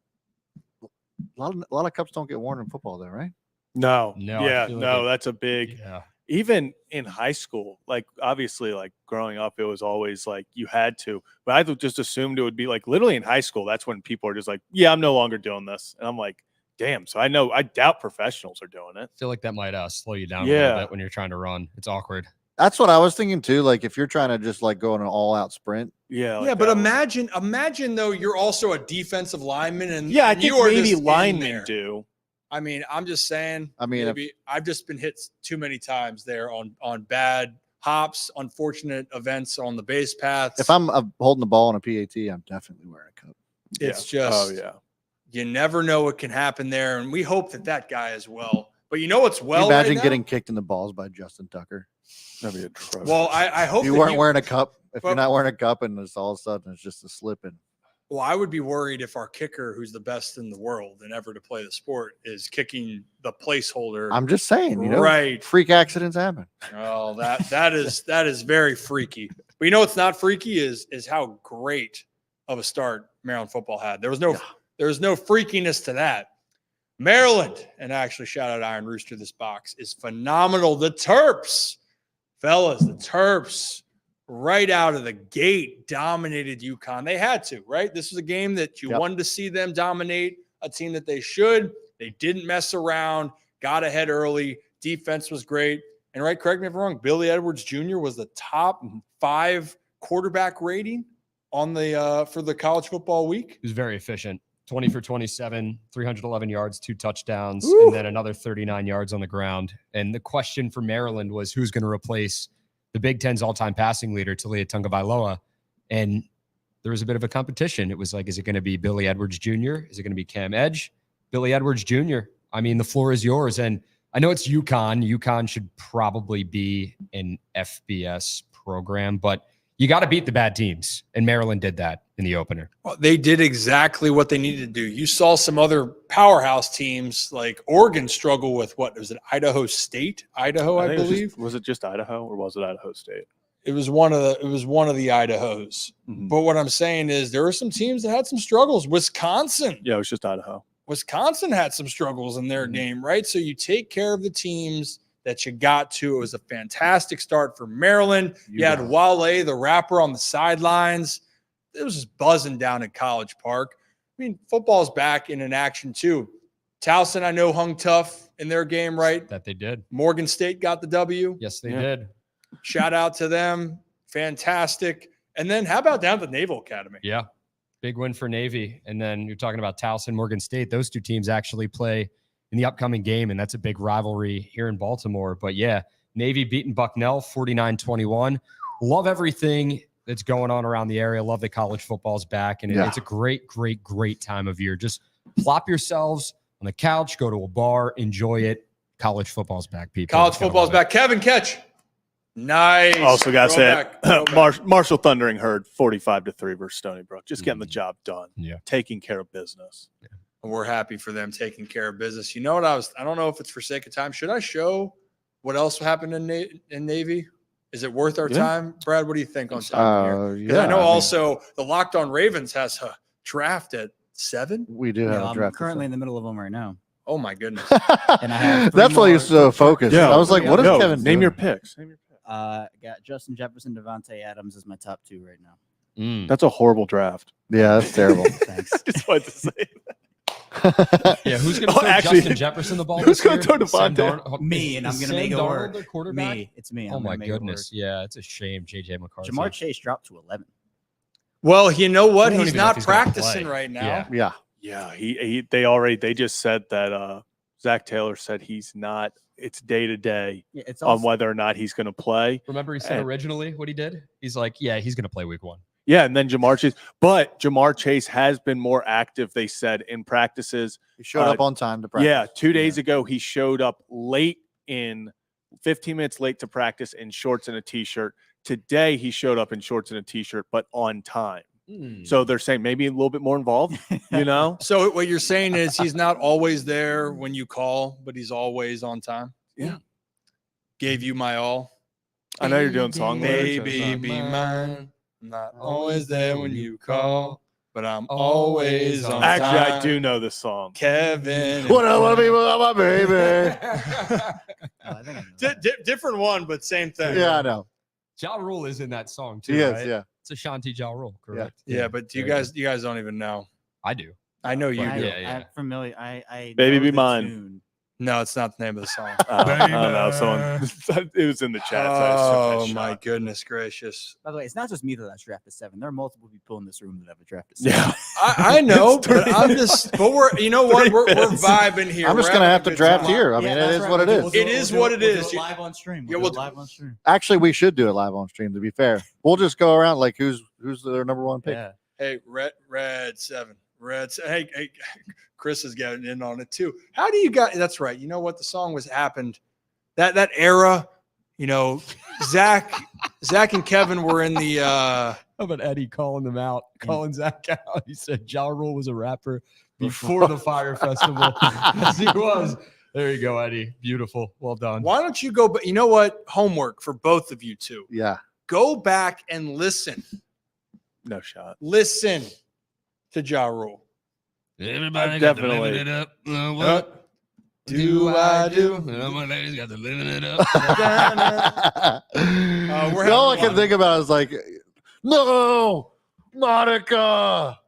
lot of cups don't get worn in football, though, right? No. No, I Yeah. feel like No, it- that's a big. Yeah. Even in high school, like obviously, like growing up, it was always like you had to. But I just assumed it would be like literally in high school. That's when people are just like, "Yeah, I'm no longer doing this," and I'm like, "Damn!" So I doubt professionals are doing it. I feel like that might slow you down a Yeah. little bit when you're trying to run. It's awkward. That's what I was thinking too. Like if you're trying to just like go on an all-out sprint, Yeah. yeah, but imagine though you're also a defensive lineman, and Yeah, I and think you are maybe just in linemen there. do. I mean, I'm just saying. I mean, maybe I've just been hit too many times there on bad hops, unfortunate events on the base paths. if I'm holding the ball on a PAT, I'm definitely wearing a cup. it's Yeah. just, Oh yeah. you never know what can happen there, and we hope that guy as well. But you know what's Can well, you imagine right now? getting kicked in the balls by Justin Tucker? That'd be atrocious. Well, I hope If you that weren't wearing a cup. If Well- you're not wearing a cup and it's all of a sudden it's just a slipping. Well, I would be worried if our kicker, who's the best in the world and ever to play the sport, is kicking the placeholder. I'm just saying, you know, Right. freak accidents happen. Oh, that is very freaky. But you know what's not freaky is how great of a start Maryland football had. There was no freakiness to that. Maryland, and actually shout out Iron Rooster, this box is phenomenal. The Terps, fellas, the Terps right out of the gate dominated UConn. They had to, right? This was a game that you wanted to see them dominate, a team that they should. They didn't mess around, got ahead early. Defense was great. And right, correct me if I'm wrong, Billy Edwards Jr. was the top 5 quarterback rating on the for the college football week. He was very efficient. 20 for 27, 311 yards, 2 touchdowns, Woo. and then another 39 yards on the ground. And the question for Maryland was who's going to replace the Big Ten's all-time passing leader, Talia Tungavailoa. And there was a bit of a competition. It was like, is it going to be Billy Edwards Jr.? Is it going to be Cam Edge? Billy Edwards Jr. I mean, the floor is yours. And I know it's UConn. UConn should probably be an FBS program, but you got to beat the bad teams. And Maryland did that in the opener. Well, they did exactly what they needed to do. You saw some other powerhouse teams like Oregon struggle with what was it? Idaho State, I think believe. was it just Idaho or was it Idaho State? It was one of the Idahos. Mhm. But what I'm saying is there were some teams that had some struggles. Wisconsin Yeah, it was just Idaho. had some struggles in their game, right? So you take care of the teams that you got to. It was a fantastic start for Maryland. You had Wale, the rapper, on the sidelines. It was just buzzing down at College Park. I mean, football's back in action too. Towson, I know, hung tough in their game, right? That they did. Morgan State got the W. Yes, they Yeah. did. Shout out to them. Fantastic. And then how about down at the Naval Academy? Yeah. Big win for Navy. And then you're talking about Towson, Morgan State. Those two teams actually play in the upcoming game, and that's a big rivalry here in Baltimore. But yeah, Navy beating Bucknell 49-21. Love everything that's going on around the area. Love that college football's back, and it's a great, great, great time of year. Just plop yourselves on the couch, go to a bar, enjoy it. College football's back, people. College football's back. Kevin, catch. Nice. Also got said Throwback. Marshall Thundering Herd 45-3 versus Stony Brook. Just getting the job done. Yeah. Taking care of business. We're happy for them taking care of business. You know what I don't know if it's for sake of time. Should I show what else happened in Navy? Is it worth our time? Brad, what do you think on top here? Because I know also the Locked On Ravens has a draft at 7. We do have a I'm draft. currently in the middle of them right now. Oh my goodness. And I have three That's why you're more- so focused. Yeah. I was like, what is No, Kevin name doing? your picks. Name your picks. Got Justin Jefferson, Devontae Adams as my top 2 right now. Mm. That's a horrible draft. Yeah, that's terrible. Thanks. Just wanted to say Yeah, who's going to Oh, throw actually, Justin Jefferson the ball who's this gonna year? throw Sam Devontae? Darnold- Me, and I'm is gonna Sam make it Darnold work. their quarterback? Me, it's me. Oh I'm my gonna make it work. goodness. Yeah, it's a shame. JJ McCarthy. Jamar Chase dropped to 11. Well, you know what? We don't He's even know if not he's gonna practicing play. right now. Yeah. Yeah. Yeah, they just said that Zach Taylor said he's not. It's day to day Yeah, it's on also, whether or not he's going to play. Remember he said And- originally what he did? He's like, yeah, he's going to play week 1. Yeah, and then Jamar Chase, but Jamar Chase has been more active. They said in practices. He showed up on time to practice. Yeah, 2 days ago he showed up late 15 minutes late to practice in shorts and a t-shirt. Today he showed up in shorts and a t-shirt, but on time. So they're saying maybe a little bit more involved, you know? So what you're saying is he's not always there when you call, but he's always on time. Yeah. Gave you my all. I know you're doing song lyrics. Baby, be mine. I'm not always there when you call, but I'm always on time. Actually, I do know this song. Kevin. What I want to be with my baby. I think I know that. Different one, but same thing. Yeah, I know. Ja Rule is in that song too, He is, right? yeah. It's Ashanti Ja Rule, correct? Yeah, but you guys don't even know. I do. I know you I, do. I'm familiar. I Baby know Be the Mine. tune. No, it's not the name of the song. I don't know. Someone, it was in the chat. So I Oh just took my shot. goodness gracious! By the way, it's not just me that's drafted 7. There are multiple people in this room that have a drafted 7. Yeah. I know, It's but I'm just. But we're. You know what? We're 3 minutes. vibing here. I'm just We're going to having have a to good draft time. here. I mean, it that's is right. what it We'll is. do It is we'll what do it we'll is. do You- live on stream. Yeah, We'll we'll do do- it live on stream. Actually, we should do it live on stream, to be fair. We'll just go around like who's their number one pick. Yeah. Hey, red 7. Hey, Chris is getting in on it too. How do you got? That's right. You know what? The song was happened. That era. You know, Zach and Kevin were in the. How about Eddie calling them out, calling Zach out? He said Ja Rule was a rapper before the Fire Festival. Yes, he was. There you go, Eddie. Beautiful. Well done. Why don't you go? But you know what? Homework for both of you two. Yeah. Go back and listen. No shot. Listen to Ja Rule. Everybody got to living it up. What do I do? My ladies got to living it up. We're All I having can fun. think about is like, no, Monica.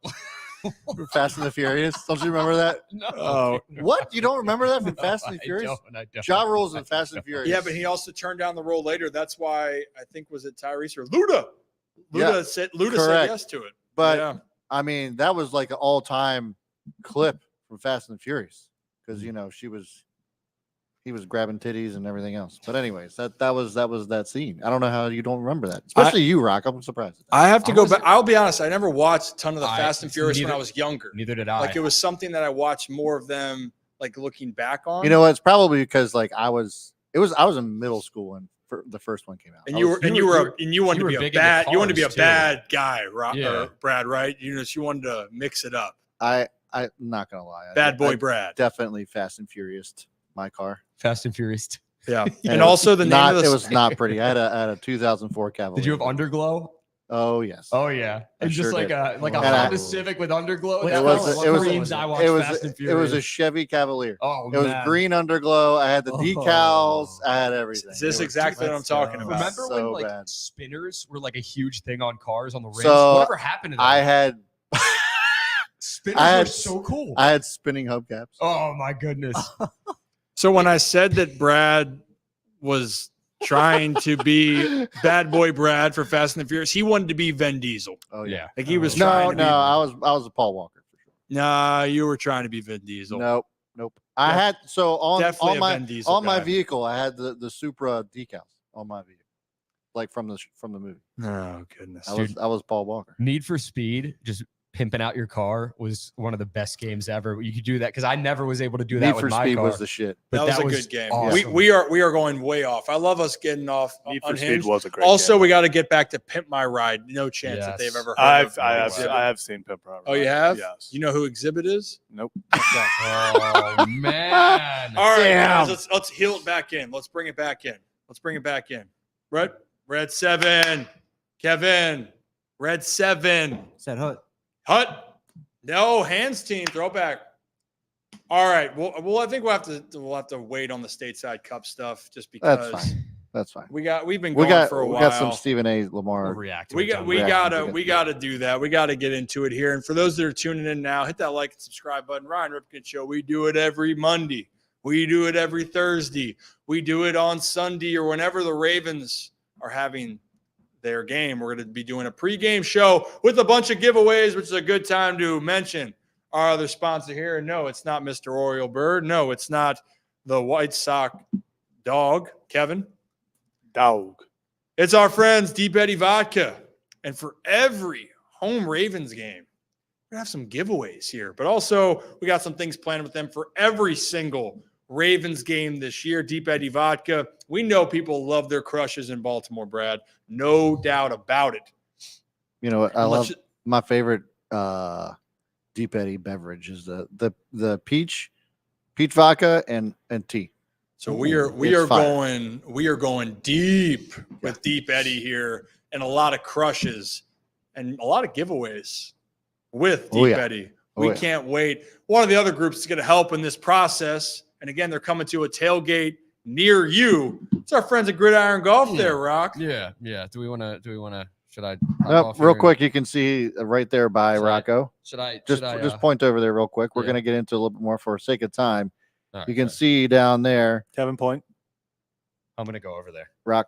Fast and the Furious. Don't you remember that? No. Oh, What? You don't remember that from Fast and the Furious? I don't. Ja Rule's in Fast and Furious. yeah, but he also turned down the role later. That's why I think was it Tyrese or Luda. Yeah, said correct. yes to it. But yeah. I mean, that was like an all-time clip from Fast and the Furious because he was grabbing titties and everything else. But anyways, that was that scene. I don't know how you don't remember that, especially you, Rock. I'm surprised. I have to I go wasn't- back. I'll be honest. I never watched a ton of the I- Fast and Furious when neither- I was younger. Neither did I. Like it was something that I watched more of them. Like looking back on. You know what? It's probably because like I was in middle school when the first one came out. And I you was- were you wanted you to were be a big into bad you wanted to be a cars, too. bad guy, Yeah. Brad, right? You wanted to mix it up. I'm not gonna lie. Bad boy I Brad. definitely Fast and Furious my car. Fast and Furious. Yeah. And And it also was the name not, of the it was not pretty. I had a 2004 Cavalier. Did you have underglow? Oh yes. Oh yeah, I and just sure like did. a And Honda I- Civic with underglow. It That was- was it was- screams I watched It was Fast and it Furious. was a Chevy Cavalier. Oh It was man. green underglow. I had the decals. I had everything. Is this It was- exactly what I'm let's talking go. about? Remember when so like bad. spinners were like a huge thing on cars on the rims? So, Whatever happened to them? I had spinners I were had- so cool. I had spinning hubcaps. Oh my goodness. So when I said that Brad was trying to be bad boy Brad for Fast and the Furious, he wanted to be Vin Diesel. Oh yeah. Like he was No, trying to no, be. I was a Paul Walker for sure. Nah, you were trying to be Vin Diesel. Nope. I Def- had so on definitely a my Vin Diesel on my guy. vehicle. I had the Supra decals on my vehicle, like from the movie. Oh goodness. I was Paul Walker. Need for Speed, just pimping out your car, was one of the best games ever. You could do that because I never was able to do that Need with for my Speed car. was the shit. but That was a good game. awesome. We are going way off. I love us getting off Need for Speed unhinged. was a great Also, game. we got to get back to Pimp My Ride. No chance that they've Yes. ever heard I of have seen Pimp Ride. Oh, you have? Yes. You know who Exhibit is? Nope. Oh man. All right, Damn. guys, let's heel it back in. Let's bring it back in. Red 7. Kevin. Red 7. Said Hut. Hut. No, hands team. Throwback. All right. Well, I think we'll have to wait on the stateside cup stuff just because That's fine. That's fine. We've been going for a while. We got some Stephen A. Lamar. We gotta do that. We gotta get into it here. And for those that are tuning in now, hit that like and subscribe button. Ryan Ripken Show. We do it every Monday. We do it every Thursday. We do it on Sunday or whenever the Ravens are having their game. We're going to be doing a pregame show with a bunch of giveaways, which is a good time to mention our other sponsor here. And no, it's not Mr. Oriole Bird. No, it's not the White Sox dog, Kevin. Dog. It's our friends, Deep Eddy Vodka. And for every home Ravens game, we're going to have some giveaways here. But also, we got some things planned with them for every single Ravens game this year. Deep Eddy Vodka. We know people love their crushes in Baltimore, Brad. No doubt about it. You know what? I love my favorite Deep Eddy beverage is the peach vodka and tea. So we are going deep with Deep Eddy here, and a lot of crushes and a lot of giveaways with Deep Eddy. We can't wait. One of the other groups is going to help in this process. And again, they're coming to a tailgate near you. It's our friends at Gridiron Golf there, Rock. Yeah. Do we want to, should I? Real quick, you can see right there by Rocco. Should I just point over there real quick. We're going to get into a little bit more for sake of time. Right, you can see down there. Kevin Point. I'm going to go over there. Rock.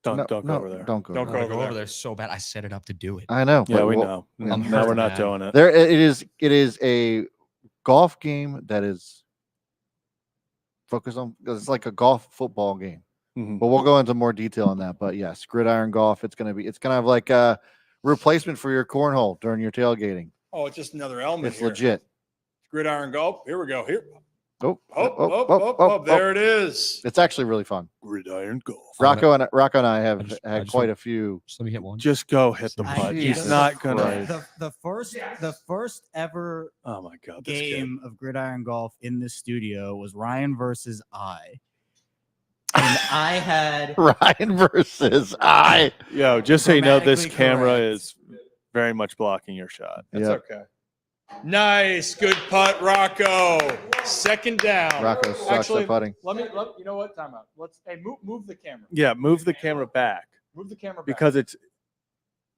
Don't go over there. Don't go over there so bad. I set it up to do it. I know. Yeah, we know. No, we're not doing it. There it is. It is a golf game that is focused on, because it's like a golf football game. Mm-hmm. But we'll go into more detail on that. But yes, Gridiron Golf. It's kind of like a replacement for your cornhole during your tailgating. Oh, it's just another element. It's legit. Gridiron Golf. Here we go. Here. Oh, there it is. It's actually really fun. Gridiron Golf. Rocco and I have had quite a few. Just let me hit one. Just go hit the putt. He's not gonna. The first ever Oh my god! game of Gridiron Golf in this studio was Ryan versus I. And I had Ryan versus I. Yo, just so you know, this Grammatically camera correct. is very much blocking your shot. That's okay. Nice, good putt, Rocco. Second down. Rocco sucks at putting. Let you know what? Time out. Move the camera. Yeah, move the camera back. Move the camera back. Because it's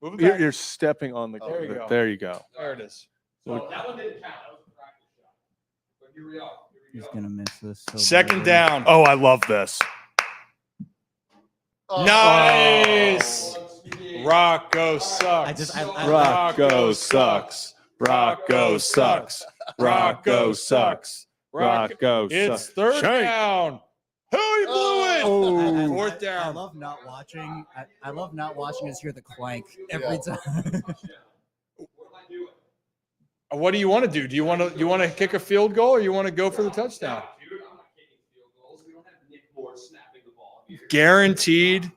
move it back. you're stepping on the. There you go. There you go. There it is. So that one didn't count. That was a practice shot. But here we are. He's gonna miss this. So Second badly. down. Oh, I love this. Nice. Rocco sucks. Rocco sucks. Rocco sucks. Rocco sucks. Rocco sucks. It's third down. Oh, he blew it. Fourth I down. love not watching. I love not watching us hear the clank every time. What do you want to do? Do you want to kick a field goal or you want to go for the touchdown? Guaranteed.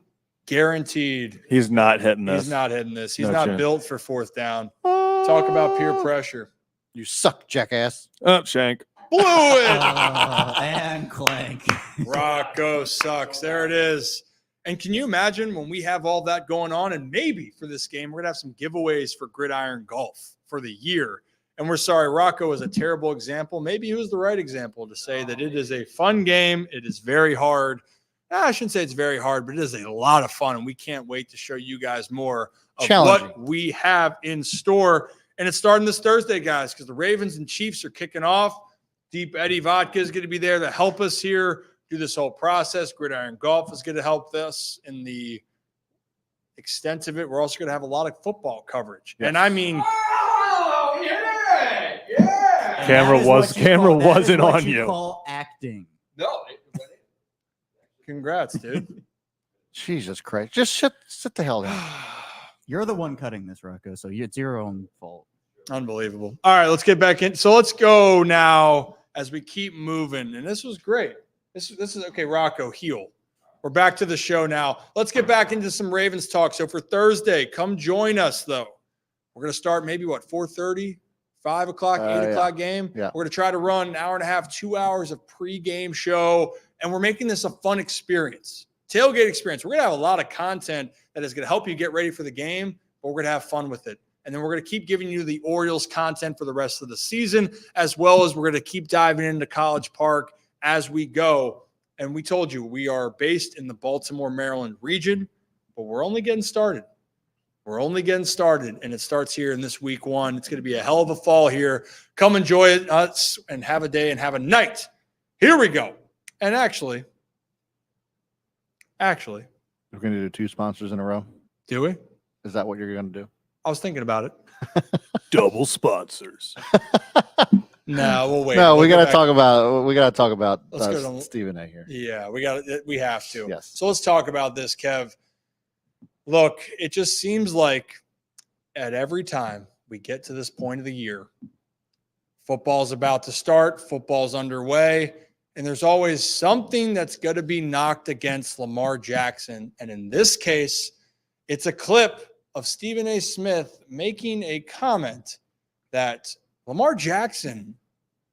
He's not hitting this. He's not hitting this. He's No not chance. built for fourth down. Talk about peer pressure. You suck, jackass. Shank. Blew it. And clank. Rocco sucks. There it is. And can you imagine when we have all that going on, and maybe for this game, we're going to have some giveaways for Gridiron Golf for the year. And we're sorry, Rocco is a terrible example. Maybe he was the right example to say that it is a fun game. It is very hard. I shouldn't say it's very hard, but it is a lot of fun. And we can't wait to show you guys more of what we have in store. And it's starting this Thursday, guys, because the Ravens and Chiefs are kicking off. Deep Eddy Vodka is going to be there to help us here do this whole process. Gridiron Golf is going to help us in the extent of it. We're also going to have a lot of football coverage. Yes. And I mean, Camera wasn't on you. Call acting. No. Congrats, dude. Jesus Christ. Just sit the hell down. You're the one cutting this, Rocco, so it's your own fault. Unbelievable. All right, let's get back in. So let's go now as we keep moving. And this was great. This is okay, Rocco, heel. We're back to the show now. Let's get back into some Ravens talk. So for Thursday, come join us, though. We're going to start maybe, 4:30, 5 o'clock, 8 o'clock game? Yeah. We're going to try to run an hour and a half, 2 hours of pregame show. And we're making this a fun experience, tailgate experience. We're going to have a lot of content that is going to help you get ready for the game, but we're going to have fun with it. And then we're going to keep giving you the Orioles content for the rest of the season, as well as we're going to keep diving into College Park as we go. And we told you we are based in the Baltimore, Maryland region, but we're only getting started. We're only getting started, and it starts here in this week 1. It's going to be a hell of a fall here. Come enjoy it, us, and have a day and have a night. Here we go. And actually, we're going to do 2 sponsors in a row. do we? Is that what you're going to do? I was thinking about it. Double sponsors. No, we'll wait. No, We'll we go got to back. talk about Let's go to- Stephen A here. Yeah, we have to. Yes. So let's talk about this, Kev. Look, it just seems like at every time we get to this point of the year, football's about to start, football's underway, and there's always something that's going to be knocked against Lamar Jackson. And in this case, it's a clip of Stephen A. Smith making a comment that Lamar Jackson,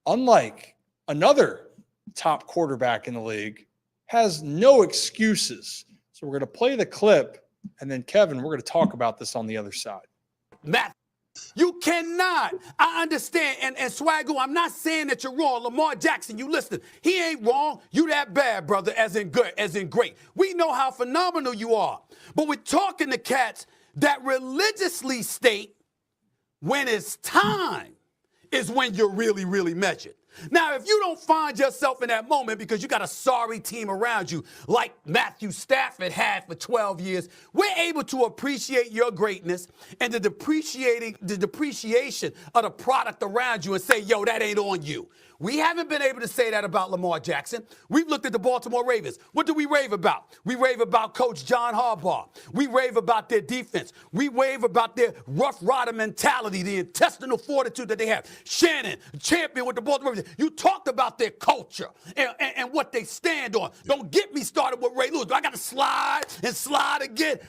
unlike another top quarterback in the league, has no excuses. So we're going to play the clip, and then, Kevin, we're going to talk about this on the other side. Matt, you cannot. I understand. And Swaggo, I'm not saying that you're wrong. Lamar Jackson, you listen. He ain't wrong. You that bad, brother, as in good, as in great. We know how phenomenal you are. But we're talking to cats that religiously state when it's time is when you're really, really measured. Now, if you don't find yourself in that moment because you got a sorry team around you like Matthew Stafford had for 12 years, we're able to appreciate your greatness and the depreciation of the product around you and say, yo, that ain't on you. We haven't been able to say that about Lamar Jackson. We've looked at the Baltimore Ravens. What do we rave about? We rave about Coach John Harbaugh. We rave about their defense. We rave about their rough rider mentality, the intestinal fortitude that they have. Shannon, champion with the Baltimore Ravens. You talked about their culture and what they stand on. Don't get me started with Ray Lewis. I got to slide and slide again,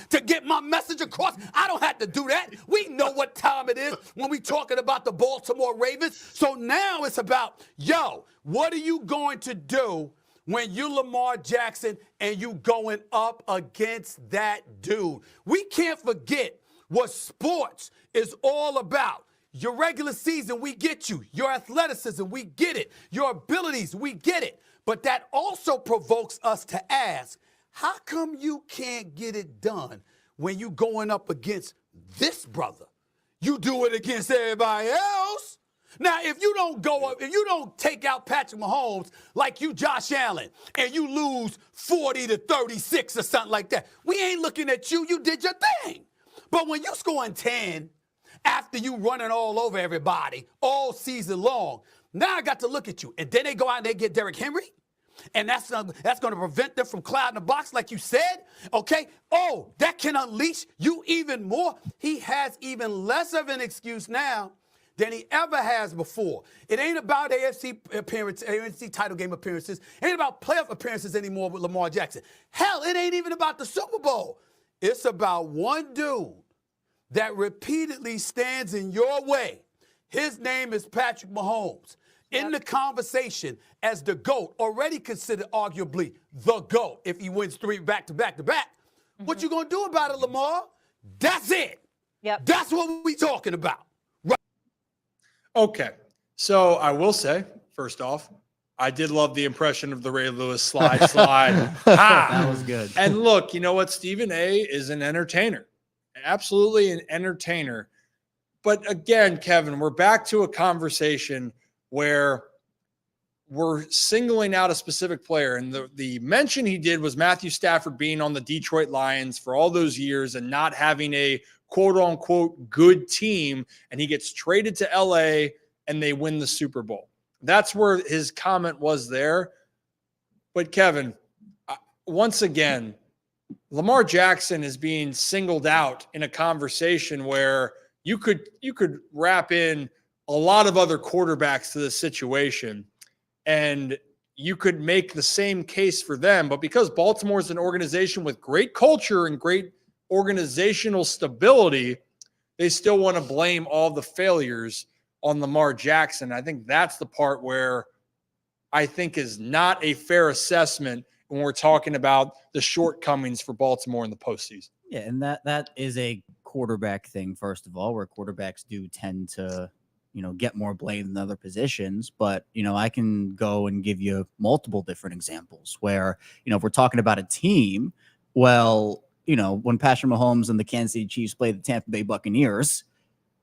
to get my message across. I don't have to do that. We know what time it is when we talking about the Baltimore Ravens. So now it's about, yo, what are you going to do when you Lamar Jackson and you going up against that dude? We can't forget what sports is all about. Your regular season, we get you. Your athleticism, we get it. Your abilities, we get it. But that also provokes us to ask, how come you can't get it done when you going up against this brother? You do it against everybody else. Now, if you don't go up, if you don't take out Patrick Mahomes like you Josh Allen and you lose 40-36 or something like that, we ain't looking at you. You did your thing. But when you scoring 10 after you running all over everybody all season long, now I got to look at you. And then they go out and they get Derrick Henry. And that's going to prevent them from clouding the box like you said, okay? Oh, that can unleash you even more. He has even less of an excuse now than he ever has before. It ain't about AFC title game appearances. It ain't about playoff appearances anymore with Lamar Jackson. Hell, it ain't even about the Super Bowl. It's about one dude that repeatedly stands in your way. His name is Patrick Mahomes. In the conversation as the GOAT, already considered arguably the GOAT if he wins 3 back-to-back. What you gonna do about it, Lamar? That's it. Yep. That's what we talking about. Okay. So I will say, first off, I did love the impression of the Ray Lewis slide. That was good. And look, you know what? Stephen A. is an entertainer. Absolutely an entertainer. But again, Kevin, we're back to a conversation where we're singling out a specific player. And the mention he did was Matthew Stafford being on the Detroit Lions for all those years and not having a quote-unquote good team, and he gets traded to LA and they win the Super Bowl. That's where his comment was there. But Kevin, once again, Lamar Jackson is being singled out in a conversation where you could wrap in a lot of other quarterbacks to this situation, and you could make the same case for them. But because Baltimore is an organization with great culture and great organizational stability, they still want to blame all the failures on Lamar Jackson. I think that's the part where I think is not a fair assessment when we're talking about the shortcomings for Baltimore in the postseason. Yeah, and that is a quarterback thing, first of all, where quarterbacks do tend to, get more blame than other positions. But, I can go and give you multiple different examples where, if we're talking about a team, well, when Patrick Mahomes and the Kansas City Chiefs played the Tampa Bay Buccaneers,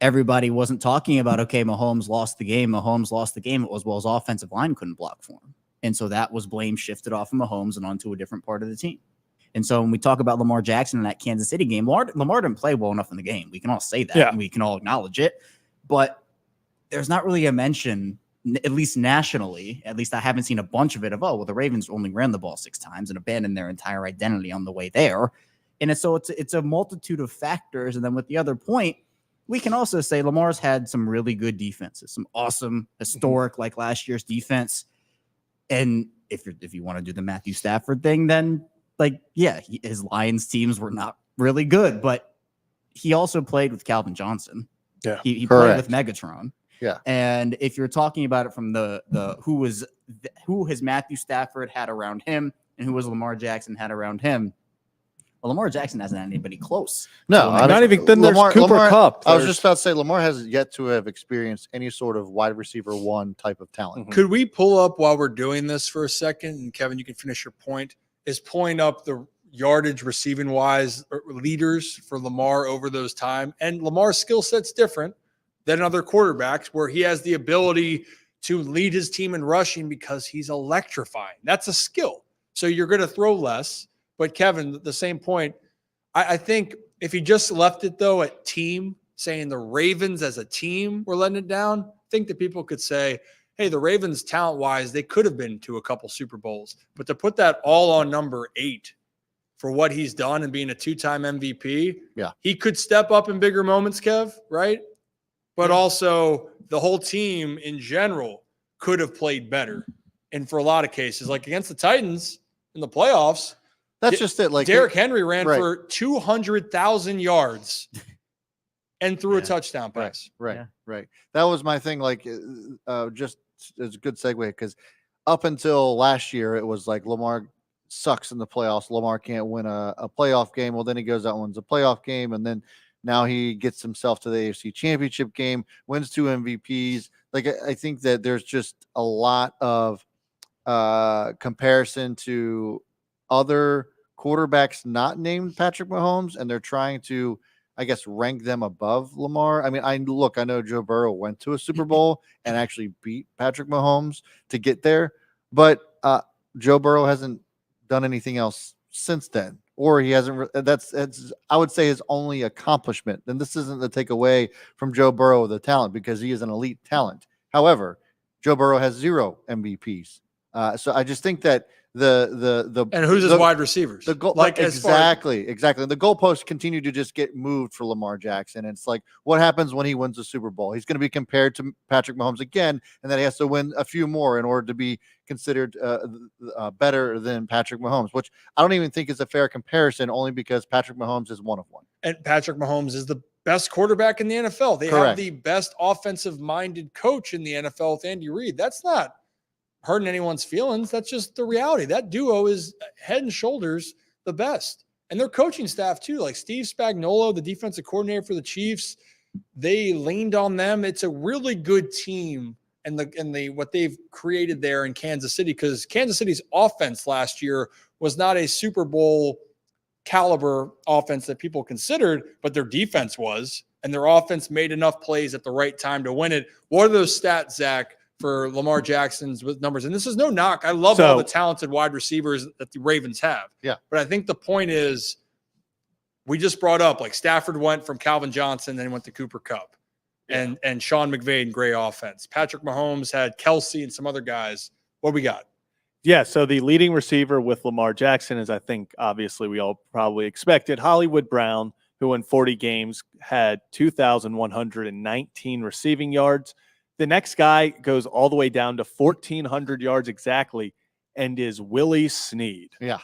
everybody wasn't talking about, okay, Mahomes lost the game. It was, well, his offensive line couldn't block for him. And so that was blame shifted off of Mahomes and onto a different part of the team. And so when we talk about Lamar Jackson in that Kansas City game, Lamar didn't play well enough in the game. We can all say that, and we can all acknowledge it. But there's not really a mention, at least nationally, at least I haven't seen a bunch of it, of, the Ravens only ran the ball 6 times and abandoned their entire identity on the way there. And it's a multitude of factors. And then with the other point, we can also say Lamar's had some really good defenses, some awesome, historic, like last year's defense. And if you want to do the Matthew Stafford thing, then his Lions teams were not really good, but he also played with Calvin Johnson. Yeah, he played with Megatron. Yeah. And if you're talking about it from the who has Matthew Stafford had around him and who was Lamar Jackson had around him, well, Lamar Jackson hasn't had anybody close. No, not even. Then there's Cooper Kupp. I was just about to say Lamar has yet to have experienced any sort of wide receiver 1 type of talent. Could we pull up while we're doing this for a second? And Kevin, you can finish your point. Is pulling up the yardage receiving wise leaders for Lamar over those time. And Lamar's skill set's different than other quarterbacks where he has the ability to lead his team in rushing because he's electrifying. That's a skill. So you're going to throw less. But Kevin, the same point, I think if he just left it though at team, saying the Ravens as a team were letting it down, I think that people could say, hey, the Ravens talent-wise, they could have been to a couple Super Bowls. But to put that all on number 8 for what he's done and being a 2-time MVP, he could step up in bigger moments, Kev, right? But also the whole team in general could have played better. And for a lot of cases, like against the Titans in the playoffs, that's just it. Like Derrick Henry ran for 200,000 yards and threw a touchdown pass. Right. That was my thing. Like, just it's a good segue because up until last year, it was like Lamar sucks in the playoffs. Lamar can't win a playoff game. Well, then he goes out and wins a playoff game, and then now he gets himself to the AFC Championship game, wins 2 MVPs. Like, I think that there's just a lot of comparison to other quarterbacks not named Patrick Mahomes, and they're trying to, I guess, rank them above Lamar. I mean, I know Joe Burrow went to a Super Bowl and actually beat Patrick Mahomes to get there, but Joe Burrow hasn't done anything else since then, or he hasn't. That's I would say his only accomplishment. And this isn't to take away from Joe Burrow the talent, because he is an elite talent. However, Joe Burrow has 0 MVPs. So I just think that and who's his wide receivers? The goal, exactly. The goalposts continue to just get moved for Lamar Jackson. And it's like, what happens when he wins the Super Bowl? He's going to be compared to Patrick Mahomes again, and then he has to win a few more in order to be considered better than Patrick Mahomes, which I don't even think is a fair comparison, only because Patrick Mahomes is one of one. And Patrick Mahomes is the best quarterback in the NFL. They have the best offensive-minded coach in the NFL with Andy Reid. That's not hurting anyone's feelings. That's just the reality. That duo is head and shoulders the best. And their coaching staff too, like Steve Spagnuolo, the defensive coordinator for the Chiefs, they leaned on them. It's a really good team, and what they've created there in Kansas City, because Kansas City's offense last year was not a Super Bowl caliber offense that people considered, but their defense was, and their offense made enough plays at the right time to win it. What are those stats, Zach, for Lamar Jackson's with numbers? And this is no knock. I love all the talented wide receivers that the Ravens have. Yeah. But I think the point is, we just brought up, like, Stafford went from Calvin Johnson, then went to Cooper Kupp, and Sean McVay in gray offense. Patrick Mahomes had Kelsey and some other guys. What we got? Yeah, so the leading receiver with Lamar Jackson is, I think, obviously we all probably expected, Hollywood Brown, who in 40 games had 2,119 receiving yards. The next guy goes all the way down to 1,400 yards exactly, and is Willie Snead. Yeah.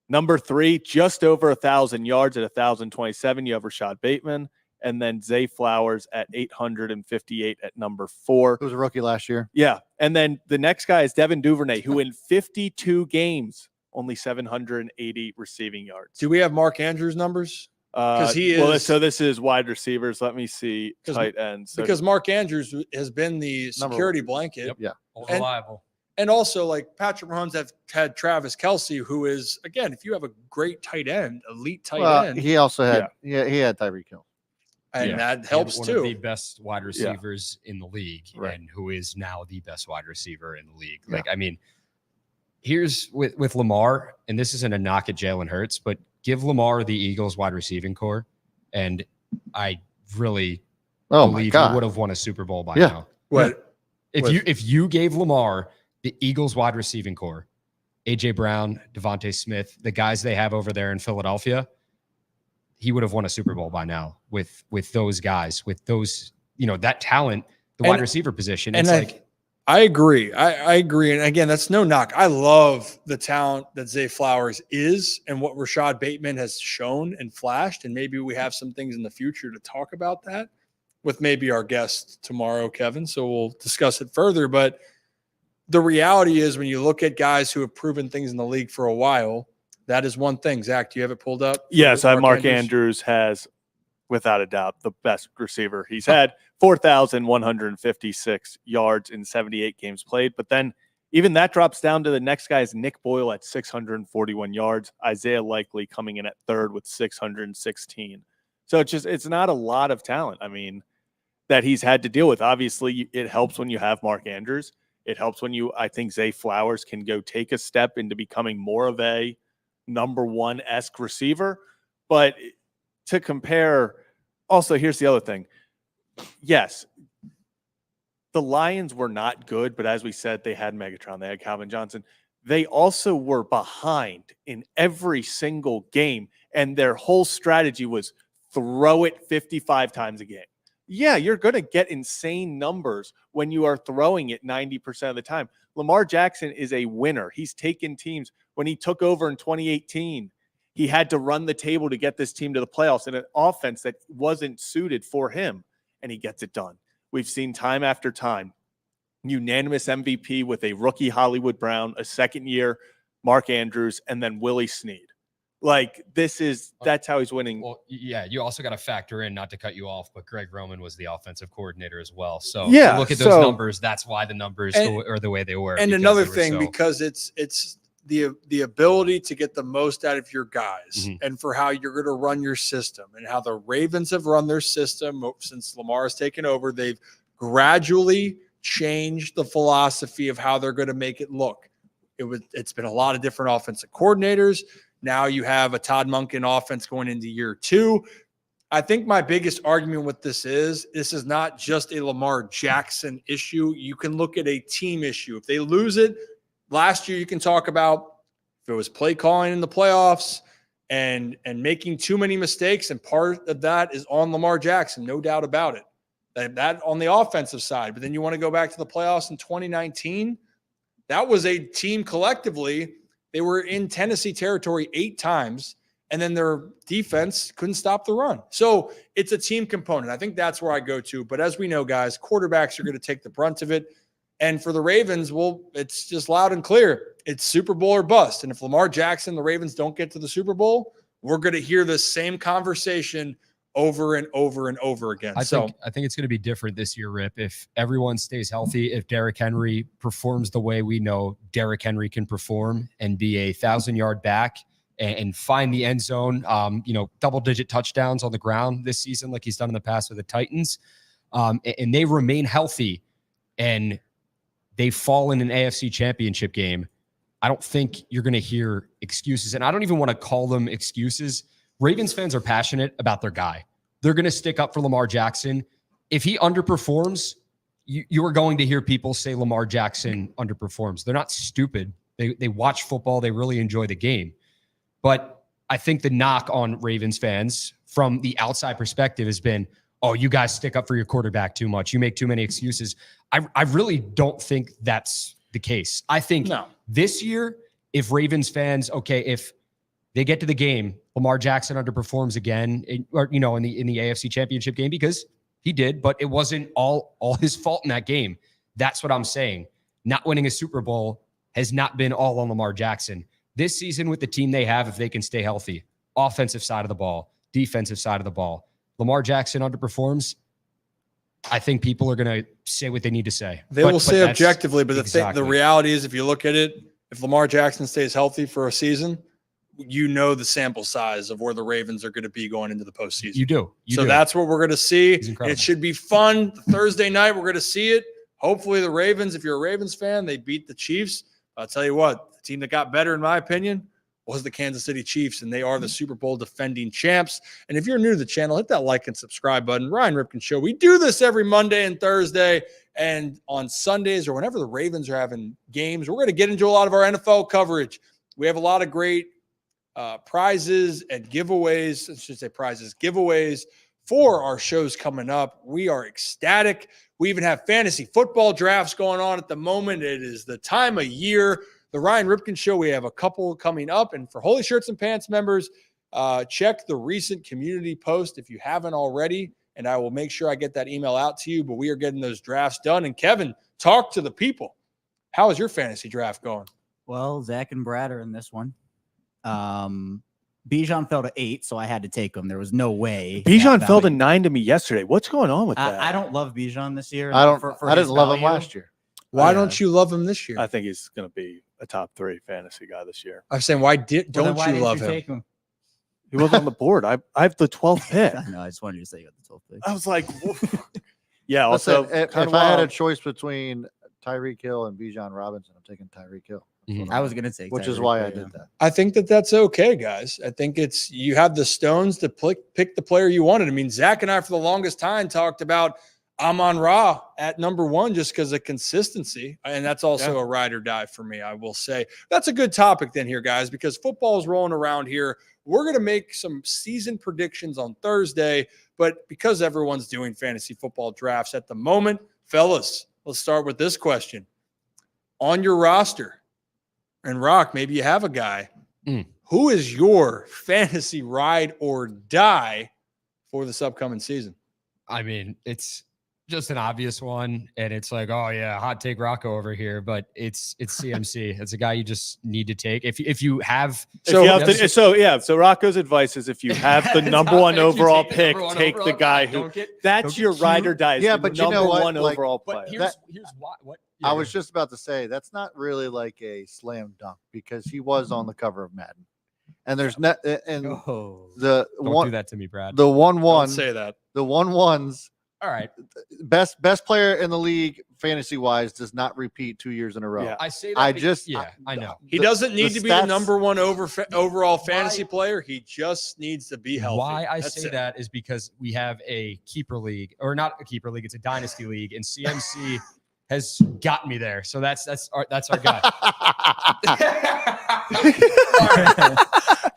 Number 3, just over 1,000 yards at 1,027. You have Rashad Bateman, and then Zay Flowers at 858 at number 4. Who was a rookie last year. Yeah. And then the next guy is Devin Duvernay, who in 52 games, only 780 receiving yards. Do we have Mark Andrews' numbers? Because he Well, is so this is wide receivers. Let me see tight ends. So because Mark Andrews has been the security blanket. Yep. Yeah. Reliable. And also, like Patrick Mahomes have had Travis Kelce, who is, again, if you have a great tight end, elite tight end, he also had he had Tyreek Hill. and that And helps one too. of the best wide receivers in the league, Right. and who is now the best wide receiver in the league. Yeah. Like, I mean, here's with Lamar, and this isn't a knock at Jalen Hurts, but give Lamar the Eagles wide receiving core, and I really believe he would have won a Super Bowl by now. What If you gave Lamar the Eagles wide receiving core, AJ Brown, Devontae Smith, the guys they have over there in Philadelphia, he would have won a Super Bowl by now with those guys, with those, that talent, the wide receiver position. It's I agree. I agree. And again, that's no knock. I love the talent that Zay Flowers is and what Rashad Bateman has shown and flashed. And maybe we have some things in the future to talk about that with maybe our guest tomorrow, Kevin. So we'll discuss it further. But the reality is when you look at guys who have proven things in the league for a while, that is one thing. Zach, do you have it pulled up? Yes, Mark Andrews has, without a doubt, the best receiver. He's had 4,156 yards in 78 games played. But then even that drops down to the next guy is Nick Boyle at 641 yards. Isaiah Likely coming in at third with 616. So it's not a lot of talent, I mean, that he's had to deal with. Obviously, it helps when you have Mark Andrews. It helps when I think Zay Flowers can go take a step into becoming more of a number one-esque receiver. But to compare, also, here's the other thing. Yes, the Lions were not good, but as we said, they had Megatron, they had Calvin Johnson. They also were behind in every single game, and their whole strategy was throw it 55 times a game. Yeah, you're going to get insane numbers when you are throwing it 90% of the time. Lamar Jackson is a winner. He's taken teams. When he took over in 2018, he had to run the table to get this team to the playoffs in an offense that wasn't suited for him, and he gets it done. We've seen time after time, unanimous MVP with a rookie Hollywood Brown, a second-year Mark Andrews, and then Willie Snead. Like, that's how he's winning. Well, yeah, you also got to factor in, not to cut you off, but Greg Roman was the offensive coordinator as well. So yeah, look at those numbers. That's why the numbers are the way they were. And another thing, because it's the ability to get the most out of your guys and for how you're going to run your system and how the Ravens have run their system since Lamar has taken over. They've gradually changed the philosophy of how they're going to make it look. It's been a lot of different offensive coordinators. Now you have a Todd Monken offense going into year 2. I think my biggest argument with this is not just a Lamar Jackson issue. You can look at a team issue. If they lose it, last year you can talk about if it was play calling in the playoffs and making too many mistakes, and part of that is on Lamar Jackson, no doubt about it. That on the offensive side. But then you want to go back to the playoffs in 2019. That was a team collectively. They were in Tennessee territory 8 times, and then their defense couldn't stop the run. So it's a team component. I think that's where I go to. But as we know, guys, quarterbacks are going to take the brunt of it. And for the Ravens, well, it's just loud and clear. It's Super Bowl or bust. And if Lamar Jackson, the Ravens don't get to the Super Bowl, we're going to hear this same conversation over and over and over again. I think it's going to be different this year, Rip. If everyone stays healthy, if Derrick Henry performs the way we know Derrick Henry can perform and be a 1,000-yard back and find the end zone, double-digit touchdowns on the ground this season like he's done in the past with the Titans, and they remain healthy and they fall in an AFC championship game, I don't think you're going to hear excuses. And I don't even want to call them excuses. Ravens fans are passionate about their guy. They're going to stick up for Lamar Jackson. If he underperforms, you are going to hear people say Lamar Jackson underperforms. They're not stupid. They watch football. They really enjoy the game. But I think the knock on Ravens fans from the outside perspective has been, oh, you guys stick up for your quarterback too much. You make too many excuses. I really don't think that's the case. I think this year, if Ravens fans, if they get to the game, Lamar Jackson underperforms again, in the AFC Championship game, because he did, but it wasn't all his fault in that game. That's what I'm saying. Not winning a Super Bowl has not been all on Lamar Jackson. This season with the team they have, if they can stay healthy, offensive side of the ball, defensive side of the ball. Lamar Jackson underperforms. I think people are going to say what they need to say. They will say that's objectively, but exactly. the reality is, if you look at it, if Lamar Jackson stays healthy for a season, you know the sample size of where the Ravens are going to be going into the postseason. You do. So that's what we're going to see. He's And incredible. it should be fun. Thursday night, we're going to see it. Hopefully the Ravens, if you're a Ravens fan, they beat the Chiefs. I'll tell you what, the team that got better, in my opinion, was the Kansas City Chiefs, and they are the Super Bowl defending champs. And if you're new to the channel, hit that like and subscribe button. Ryan Ripken Show. We do this every Monday and Thursday, and on Sundays or whenever the Ravens are having games, we're going to get into a lot of our NFL coverage. We have a lot of great prizes and giveaways. I should say prizes, giveaways for our shows coming up. We are ecstatic. We even have fantasy football drafts going on at the moment. It is the time of year. The Ryan Ripken Show, we have a couple coming up. And for Holy Shirts and Pants members, check the recent community post if you haven't already, and I will make sure I get that email out to you. But we are getting those drafts done. And Kevin, talk to the people. How is your fantasy draft going? Well, Zach and Brad are in this one. Bijan fell to 8, so I had to take him. There was no way. Bijan fell to 9 to me yesterday. What's going on with that? I don't love Bijan this year. I don't. For I his didn't love him value. last year. Why don't you love him this year? I think he's going to be a top 3 fantasy guy this year. I'm saying, why Well, then don't why you didn't love him? take him? He wasn't on the board. I have the 12th pick. No, I just wanted you to say you got the 12th pick. I was like, yeah. Also, Listen, if I had a choice between Tyreek Hill and Bijan Robinson, I'm taking Tyreek Hill. I was gonna take, Which is Tyreek, why I but, did that. I think that's okay, guys. I think you have the stones to pick the player you wanted. I mean, Zach and I, for the longest time, talked about Amon-Ra at number 1 just because of consistency. And that's also a ride or die for me, I will say. That's a good topic then here, guys, because football is rolling around here. We're going to make some season predictions on Thursday, but because everyone's doing fantasy football drafts at the moment, fellas, let's start with this question. On your roster, and Rock, maybe you have a guy. Who is your fantasy ride or die for this upcoming season? I mean, it's just an obvious one, and it's like, oh yeah, hot take Rocco over here, but it's CMC. It's a guy you just need to take if you have. So Rocco's advice is, if you have the number 1 overall pick, take the guy who that's your ride or die. Yeah, but you know what? One Like, overall player. But here's what I was just about to say that's not really like a slam dunk because he was on the cover of Madden, and there's not and the don't one do that to me, Brad. the 1-1 Don't say that. the 1-1s All right, best player in the league fantasy wise does not repeat 2 years in a row. Yeah. I say that. I know. He doesn't need to be the stats- number 1 overall fantasy player. He just needs to be healthy. Why I That's say it. that is because we have a keeper league, or not a keeper league, it's a dynasty league, and CMC has got me there. So that's our guy.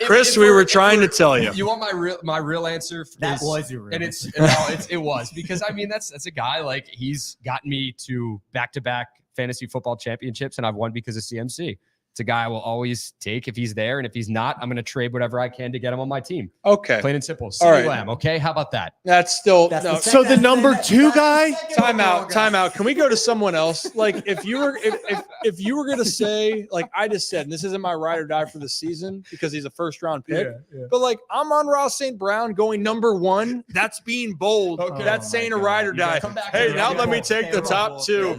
Chris, we were trying to tell you. You want my real answer? That was your real and answer. it was because I mean that's a guy, like, he's gotten me to back-to-back fantasy football championships, and I've won because of CMC. It's a guy I will always take if he's there, and if he's not, I'm going to trade whatever I can to get him on my team. Okay. Plain and simple. All right. CeeDee Lamb. Okay, how about that? That's still That's no. the So the number 2 guy? Time out. Can we go to someone else? Like, if you were gonna say, like I just said, and this isn't my ride or die for the season because he's a first round pick, but like Amon-Ra St. Brown going number 1, that's being bold. Okay. That's Oh saying my a ride or God. You die. guys come back Hey, to now the let me table. take the top 2.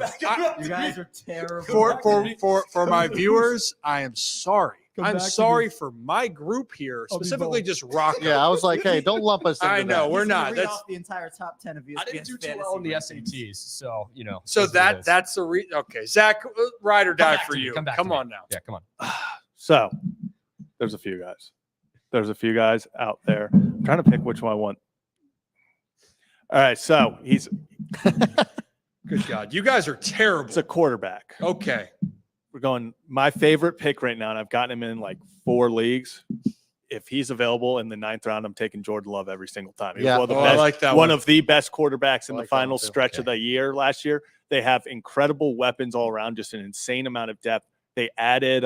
You guys are terrible. For my viewers, I am sorry. I'm sorry for my group here, I'll be specifically bold. just Rocco. Yeah, I was like, hey, don't lump us into I know, that. we're He's gonna not. read That's off the entire top 10 of ESPN's I didn't do too fantasy well in the rankings. SATs, so you know. so it is what it is. that's the okay. Zach, ride or Come die back for to me, you. come back Come to me. on now. Yeah, come on. So there's a few guys. There's a few guys out there. I'm trying to pick which one I want. All right, so he's Good God, you guys are terrible. a quarterback. Okay. We're going my favorite pick right now, and I've gotten him in like 4 leagues. If he's available in the 9th round, I'm taking Jordan Love every single time. He was Yeah. one of the Oh, I best, like that one one. of the best quarterbacks in I the like that final one too. stretch of the year last year. They have incredible weapons all around, just an insane amount of depth. They added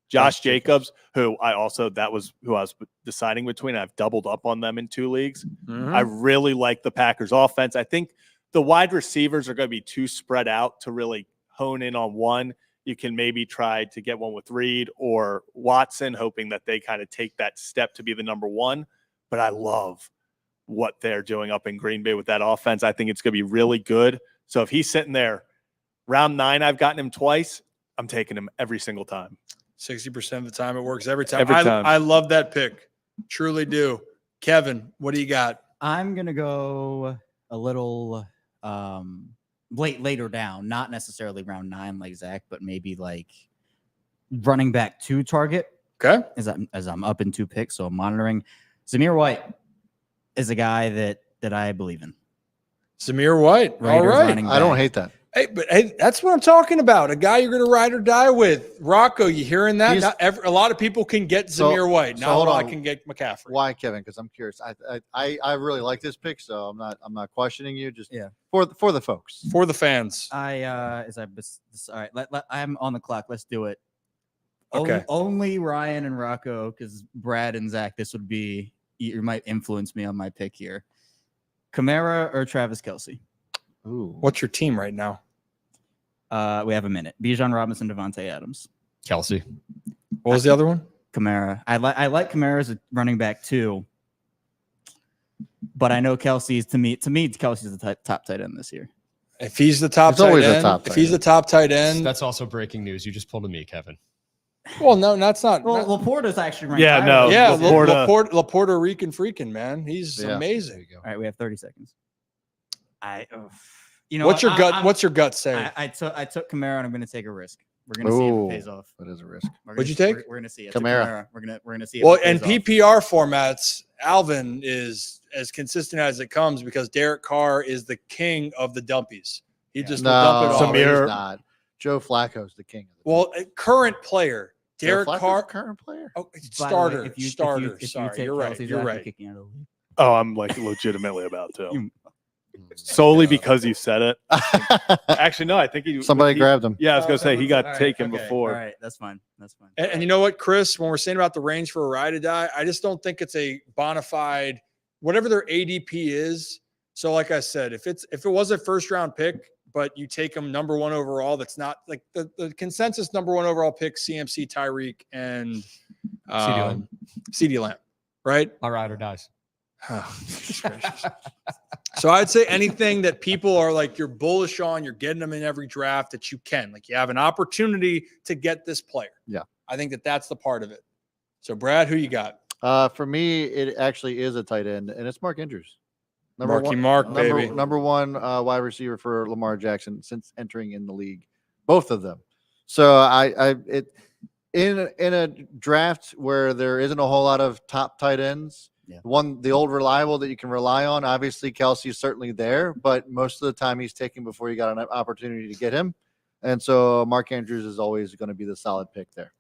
Josh Jacobs, who that was who I was deciding between. I've doubled up on them in 2 leagues. Mhm. I really like the Packers offense. I think the wide receivers are going to be too spread out to really hone in on one. You can maybe try to get one with Reed or Watson, hoping that they kind of take that step to be the number 1. but I love what they're doing up in Green Bay with that offense. I think it's going to be really good. So if he's sitting there, round 9, I've gotten him twice. I'm taking him every single time. 60% of the time it works every time. Every time. I love that pick. Truly do. Kevin, what do you got? I'm gonna go a little later down, not necessarily round 9 like Zach, but maybe like running back 2 target. Okay. As I'm up in 2 picks, so I'm monitoring. Zamir White is a guy that I believe in. Zamir White. All Raiders right. running I don't back. hate that. Hey, that's what I'm talking about. A guy you're going to ride or die with. Rocco, you hearing that? A lot of people can get Zamir White. so Not hold all I on. can get McCaffrey. Why, Kevin? Because I'm curious. I really like this pick, so I'm not questioning you. Just Yeah. for the folks. For the fans. All right. I'm on the clock. Let's do it. Okay. Only Ryan and Rocco, because Brad and Zach, this would be, you might influence me on my pick here. Kamara or Travis Kelce? Ooh. What's your team right now? We have a minute. Bijan Robinson, Devontae Adams. Kelsey. What was the other one? Kamara. I like Kamara as a running back too, but I know Kelsey's to me Kelsey's the top tight end this year. If he's the top He's always tight a end, top if tight he's the end. top tight end, That's also breaking news. You just pulled a me, Kevin. well, no, that's not. Well, Laporta's actually ranked. Yeah, higher no, than yeah, Laporte. Laporta Rican freaking man. He's Yeah. amazing. All right, we have 30 seconds. What's your gut? What's your gut say? I took Kamara and I'm going to take a risk. We're going to see if it pays off. That is a risk. What'd you take? We're going to see it. Kamara. We're going to see. If Well, it in pays off. PPR formats, Alvin is as consistent as it comes because Derek Carr is the king of the dumpies. He just will dump it No, off. Samir- he's not. Joe Flacco's the king. Well, current player Joe Derek Flacco's Carr. the current player. Oh, By the way, starter. if you Starter. take Sorry, you're right. Kelsey's You're out, right. kicking out of the league. Oh, I'm like legitimately about to. Solely because you said it. Actually, no, I think Somebody grabbed him. Yeah, I was going to say he got All right, taken okay, before. All right, that's fine. That's fine. And you know what, Chris? When we're saying about the range for a ride or die, I just don't think it's a bona fide, whatever their ADP is. So, like I said, if it was a first round pick, but you take them number 1 overall, that's not like the consensus number 1 overall pick, CMC, Tyreek, and CeeDee Lamb, right? My ride or dies. Oh, goodness gracious. So I'd say anything that people are like you're bullish on, you're getting them in every draft that you can. Like you have an opportunity to get this player. Yeah. I think that's the part of it. So Brad, who you got? For me, it actually is a tight end, and it's Mark Andrews. Mark, baby. Number 1 wide receiver for Lamar Jackson since entering in the league, both of them. So in a draft where there isn't a whole lot of top tight ends. Yeah. The old reliable that you can rely on. Obviously, Kelsey is certainly there, but most of the time he's taken before you got an opportunity to get him. And so Mark Andrews is always going to be the solid pick there.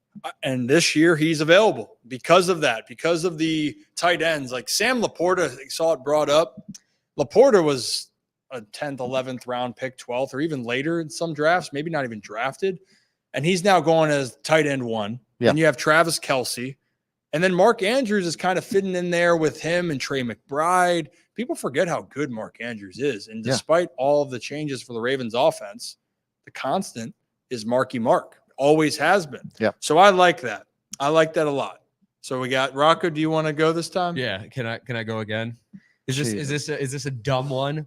And this year he's available because of that, because of the tight ends. Like Sam Laporta, I saw it brought up. Laporta was a 10th, 11th round pick, 12th, or even later in some drafts, maybe not even drafted. And he's now going as tight end 1. Yeah. And you have Travis Kelce. And then Mark Andrews is kind of fitting in there with him and Trey McBride. People forget how good Mark Andrews is. And despite all of the changes for the Ravens offense, the constant is Marky Mark. Always has been. Yeah. So I like that. I like that a lot. So we got Rocco. Do you want to go this time? Yeah. Can I go again? Is this a dumb one?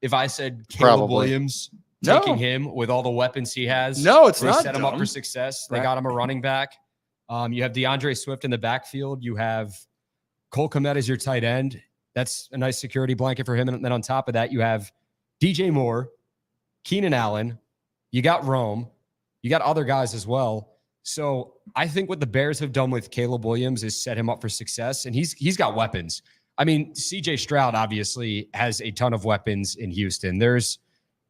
If I said Caleb Probably. Williams No. taking him with all the weapons he has, No, it's they not set him up dumb. for success. They Right. got him a running back. You have DeAndre Swift in the backfield. You have Cole Kmet as your tight end. That's a nice security blanket for him. And then on top of that, you have DJ Moore, Keenan Allen. You got Rome. You got other guys as well. So I think what the Bears have done with Caleb Williams is set him up for success. And he's got weapons. I mean, CJ Stroud obviously has a ton of weapons in Houston.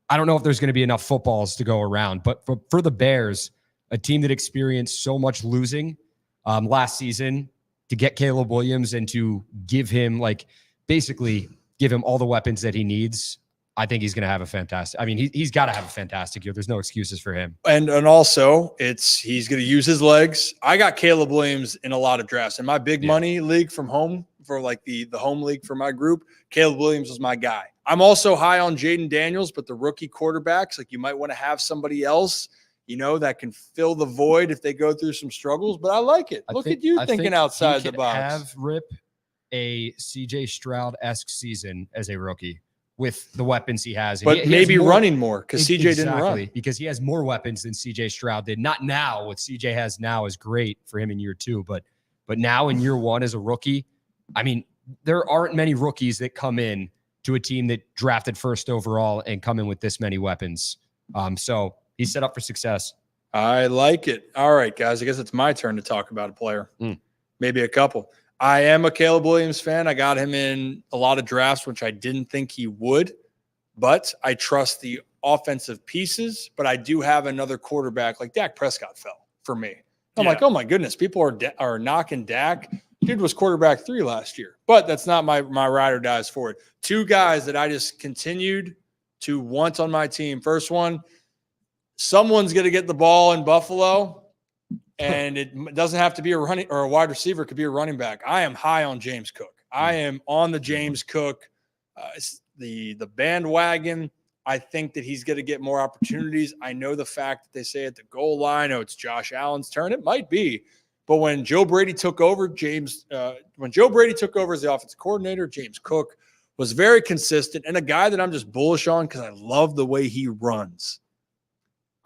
I don't know if there's going to be enough footballs to go around, but for the Bears, a team that experienced so much losing last season, to get Caleb Williams and to give him give him all the weapons that he needs, I think he's going to have a fantastic. I mean, he's got to have a fantastic year. There's no excuses for him. And also, he's going to use his legs. I got Caleb Williams in a lot of drafts. In my big money league from home, for like the home league for my group, Caleb Williams was my guy. I'm also high on Jaden Daniels, but the rookie quarterbacks, like you might want to have somebody else, that can fill the void if they go through some struggles. But I like it. Look at you thinking outside the box. Have Rip a CJ Stroud-esque season as a rookie with the weapons he has. And But he has maybe more- running more because CJ didn't Exactly, run. because he has more weapons than CJ Stroud did. Not now. What CJ has now is great for him in year 2, but now in year 1 as a rookie, I mean, there aren't many rookies that come in to a team that drafted first overall and come in with this many weapons. So he's set up for success. I like it. All right, guys. I guess it's my turn to talk about a player. Maybe a couple. I am a Caleb Williams fan. I got him in a lot of drafts, which I didn't think he would, but I trust the offensive pieces. But I do have another quarterback like Dak Prescott fell for me. I'm like, oh my goodness, people are knocking Dak. Dude was quarterback 3 last year, but that's not my ride or dies for it. 2 guys that I just continued to want on my team. First one, someone's going to get the ball in Buffalo. And it doesn't have to be a running or a wide receiver. It could be a running back. I am high on James Cook. I am on the James Cook, the bandwagon. I think that he's going to get more opportunities. I know the fact that they say at the goal line, oh, it's Josh Allen's turn. It might be. But when Joe Brady took over, as the offensive coordinator, James Cook was very consistent and a guy that I'm just bullish on because I love the way he runs.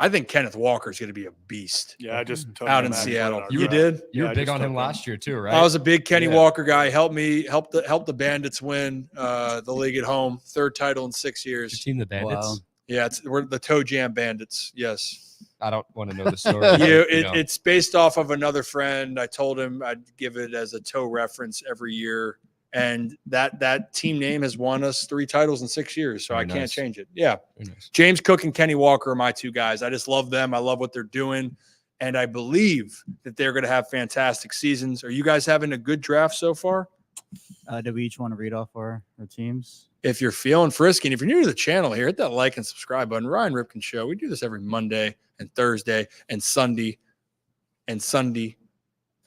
I think Kenneth Walker is going to be a beast. Yeah, I just took out him in actually Seattle. in our You draft. did? You were I big just on took him last year too, right? I was a big Kenny Yeah. Walker guy. Help the Bandits win the league at home. 3rd title in 6 Your years. team, the Bandits. Wow. Yeah, we're the Toe Jam Bandits. Yes. I don't want to know the story. It's based off of another friend. I told him I'd give it as a toe reference every year. And that team name has won us 3 titles in 6 years. So Very I can't nice. change it. Yeah. Very nice. James Cook and Kenny Walker are my 2 guys. I just love them. I love what they're doing. And I believe that they're going to have fantastic seasons. Are you guys having a good draft so far? Do we each want to read off our teams? If you're feeling frisky, and if you're new to the channel here, hit that like and subscribe button. Ryan Ripken Show. We do this every Monday and Thursday and Sunday. Sunday.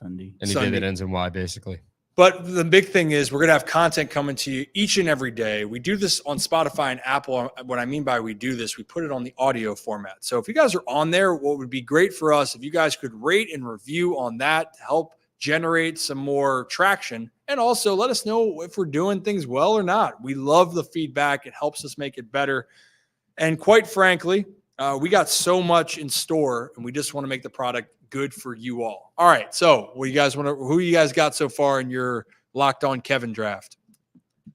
Any Sunday. dividends and why, basically. But the big thing is we're going to have content coming to you each and every day. We do this on Spotify and Apple. What I mean by we do this, we put it on the audio format. So if you guys are on there, what would be great for us if you guys could rate and review on that to help generate some more traction. And also let us know if we're doing things well or not. We love the feedback. It helps us make it better. And quite frankly, we got so much in store and we just want to make the product good for you all. All right. So who you guys got so far in your Locked On Kevin draft?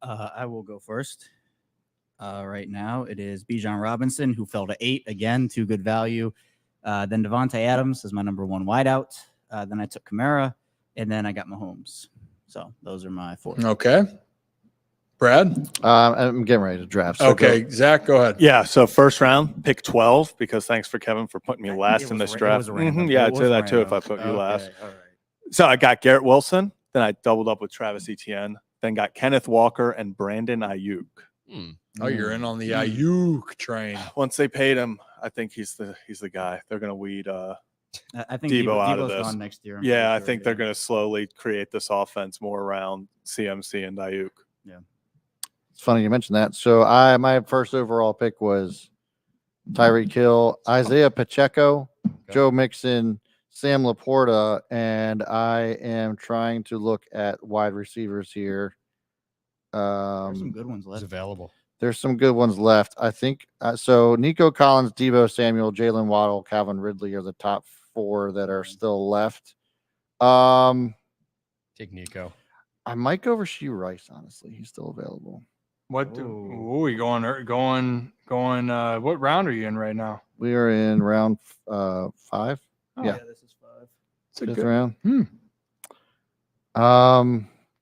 I will go first. Right now, it is Bijan Robinson, who fell to 8 again, 2 good value. Then Devontae Adams is my number 1 wideout. Then I took Kamara, and then I got Mahomes. So those are my 4. Okay. Brad? I'm getting ready to draft. So Okay. Zach, go ahead. Yeah, so first round, pick 12, because thanks for Kevin for putting me last It in was this it draft. was random. Yeah, It I'd was say that too if I random. put you last. All right. So I got Garrett Wilson, then I doubled up with Travis Etienne, then got Kenneth Walker and Brandon Ayuk. Oh, you're in on the Ayuk train. Once they paid him, I think he's the guy. They're going to weed I think Debo out of Debo's this. gone next year. I'm yeah, I pretty think sure, they're going to slowly create this offense more around CMC and Ayuk. It's funny you mentioned that. So my first overall pick was Tyreek Hill, Isaiah Pacheco, Joe Mixon, Sam Laporta, and I am trying to look at wide receivers here. There's some good ones It's left. available. There's some good ones left. I think so. Nico Collins, Debo Samuel, Jalen Waddle, Calvin Ridley are the top 4 that are still left. Take Nico. I might go Rasheed Rice, honestly. He's still available. What? Ooh. You going? What round are you in right now? We are in round 5. Yeah. This is 5. It's a Fifth good round.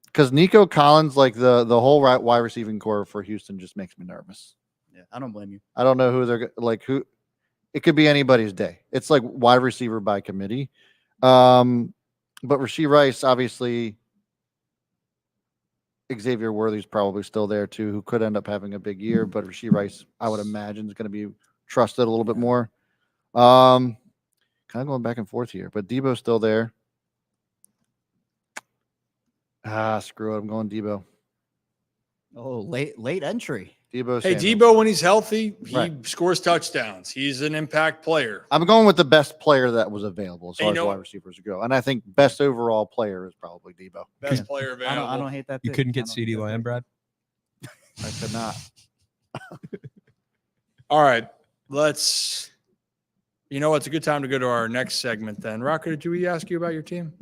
Because Nico Collins, like the whole wide receiving core for Houston, just makes me nervous. Yeah, I don't blame you. I don't know who they're like. Who it could be anybody's day. It's like wide receiver by committee. But Rasheed Rice, obviously, Xavier Worthy's probably still there too, who could end up having a big year. But Rasheed Rice, I would imagine, is going to be trusted a little bit more. Kind of going back and forth here, but Debo's still there. Screw it. I'm going Debo. Oh, late entry. Debo Hey, Samuel. Debo, when he's healthy, he Right. scores touchdowns. He's an impact player. I'm going with the best player that was available as Hey, far you as know- wide receivers go. And I think best overall player is probably Debo. Best player available. I don't hate that. You pick. couldn't I get don't hate CD that Lamb, pick. Brad? I could not. All right, let's. You know, it's a good time to go to our next segment. Then, Rocco, did we ask you about your team?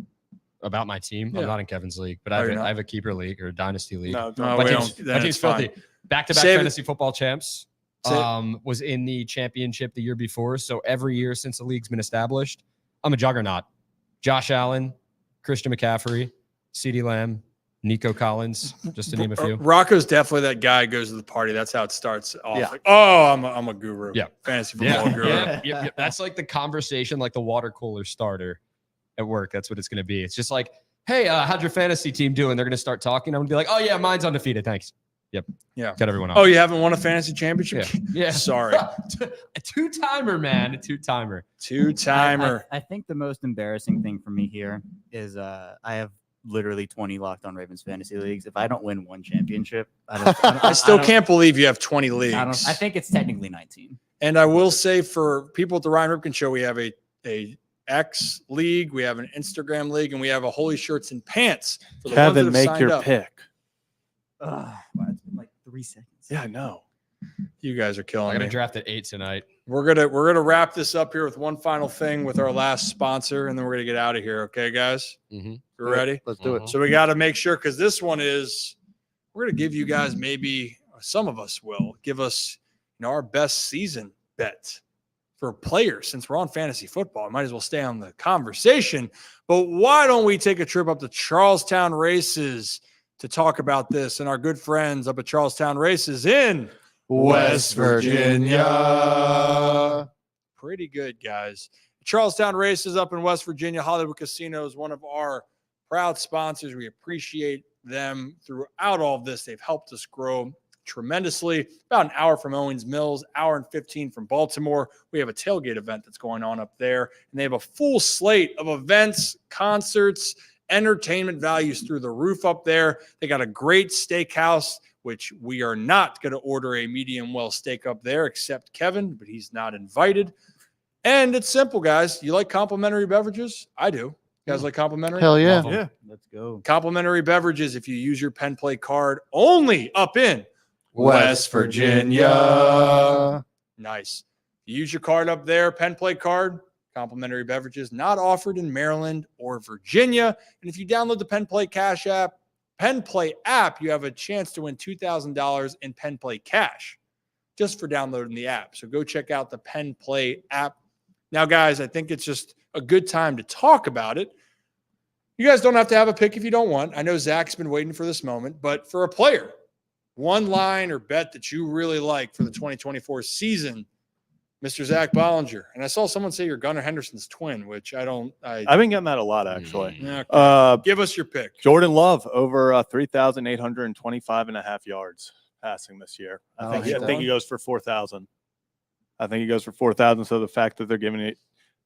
About my team? Yeah. I'm not in Kevin's league, but Oh, you're not? I have a keeper league or a dynasty league. No, No, my we team's, don't. my Then team's it's fine. filthy. Back-to-back Save it. fantasy football champs. Save- Was in the championship the year before. So every year since the league's been established, I'm a juggernaut. Josh Allen, Christian McCaffrey, CeeDee Lamb, Nico Collins, just to name a few. Rocco's definitely that guy who goes to the party. That's how it starts off. Yeah. Like, oh, I'm a guru. Yeah. Fantasy football guru. Yeah. That's like the conversation, like the water cooler starter at work. That's what it's going to be. It's just like, hey, how'd your fantasy team do? And they're going to start talking. I'm going to be like, oh, yeah, mine's undefeated. Thanks. Yep. Yeah. Cut everyone off. Oh, you haven't won a fantasy championship? Yeah. Sorry. A two-timer, man. A two-timer. Two-timer. I think the most embarrassing thing for me here is I have literally 20 Locked On Ravens fantasy leagues. If I don't win one championship, I still can't believe you have 20 leagues. I think it's technically 19. And I will say for people at the Ryan Ripken Show, we have a X league, we have an Instagram league, and we have a Holy Shirts and Pants. For the ones that Kevin, have make signed your up. pick. Wow, it's been like 3 seconds. Yeah, I know. You guys are I killing got to me. draft at 8 tonight. We're gonna wrap this up here with one final thing with our last sponsor, and then we're gonna get out of here. Okay, guys, Mm-hmm. you ready? Let's do it. Mhm. So we got to make sure because this one is we're gonna give you guys maybe some of us will give us our best season bet for players since we're on fantasy football. Might as well stay on the conversation. But why don't we take a trip up to Charlestown Races to talk about this and our good friends up at Charlestown Races in West Virginia. Pretty good, guys. Charlestown Races up in West Virginia. Hollywood Casino is one of our proud sponsors. We appreciate them throughout all of this. They've helped us grow tremendously. About an hour from Owings Mills, hour and 15 from Baltimore. We have a tailgate event that's going on up there, and they have a full slate of events, concerts, entertainment values through the roof up there. They got a great steakhouse, which we are not going to order a medium well steak up there, except Kevin, but he's not invited. And it's simple, guys. You like complimentary beverages? I do. You guys like complimentary? Hell yeah. Love 'em. Yeah. Let's go. Complimentary beverages if you use your Penn Play card only up in West Virginia. Nice. You use your card up there, Penn Play card, complimentary beverages not offered in Maryland or Virginia. And if you download the Penn Play Cash app, Penn Play app, you have a chance to win $2,000 in Penn Play cash just for downloading the app. So go check out the Penn Play app. Now, guys, I think it's just a good time to talk about it. You guys don't have to have a pick if you don't want. I know Zach's been waiting for this moment, but for a player, one line or bet that you really like for the 2024 season, Mr. Zach Bollinger. And I saw someone say you're Gunnar Henderson's twin, which I've been getting that a lot, actually. Okay. Give us your pick. Jordan Love over 3,825.5 yards passing this year. I think he goes for 4,000. I think he goes for 4,000. So the fact that they're giving it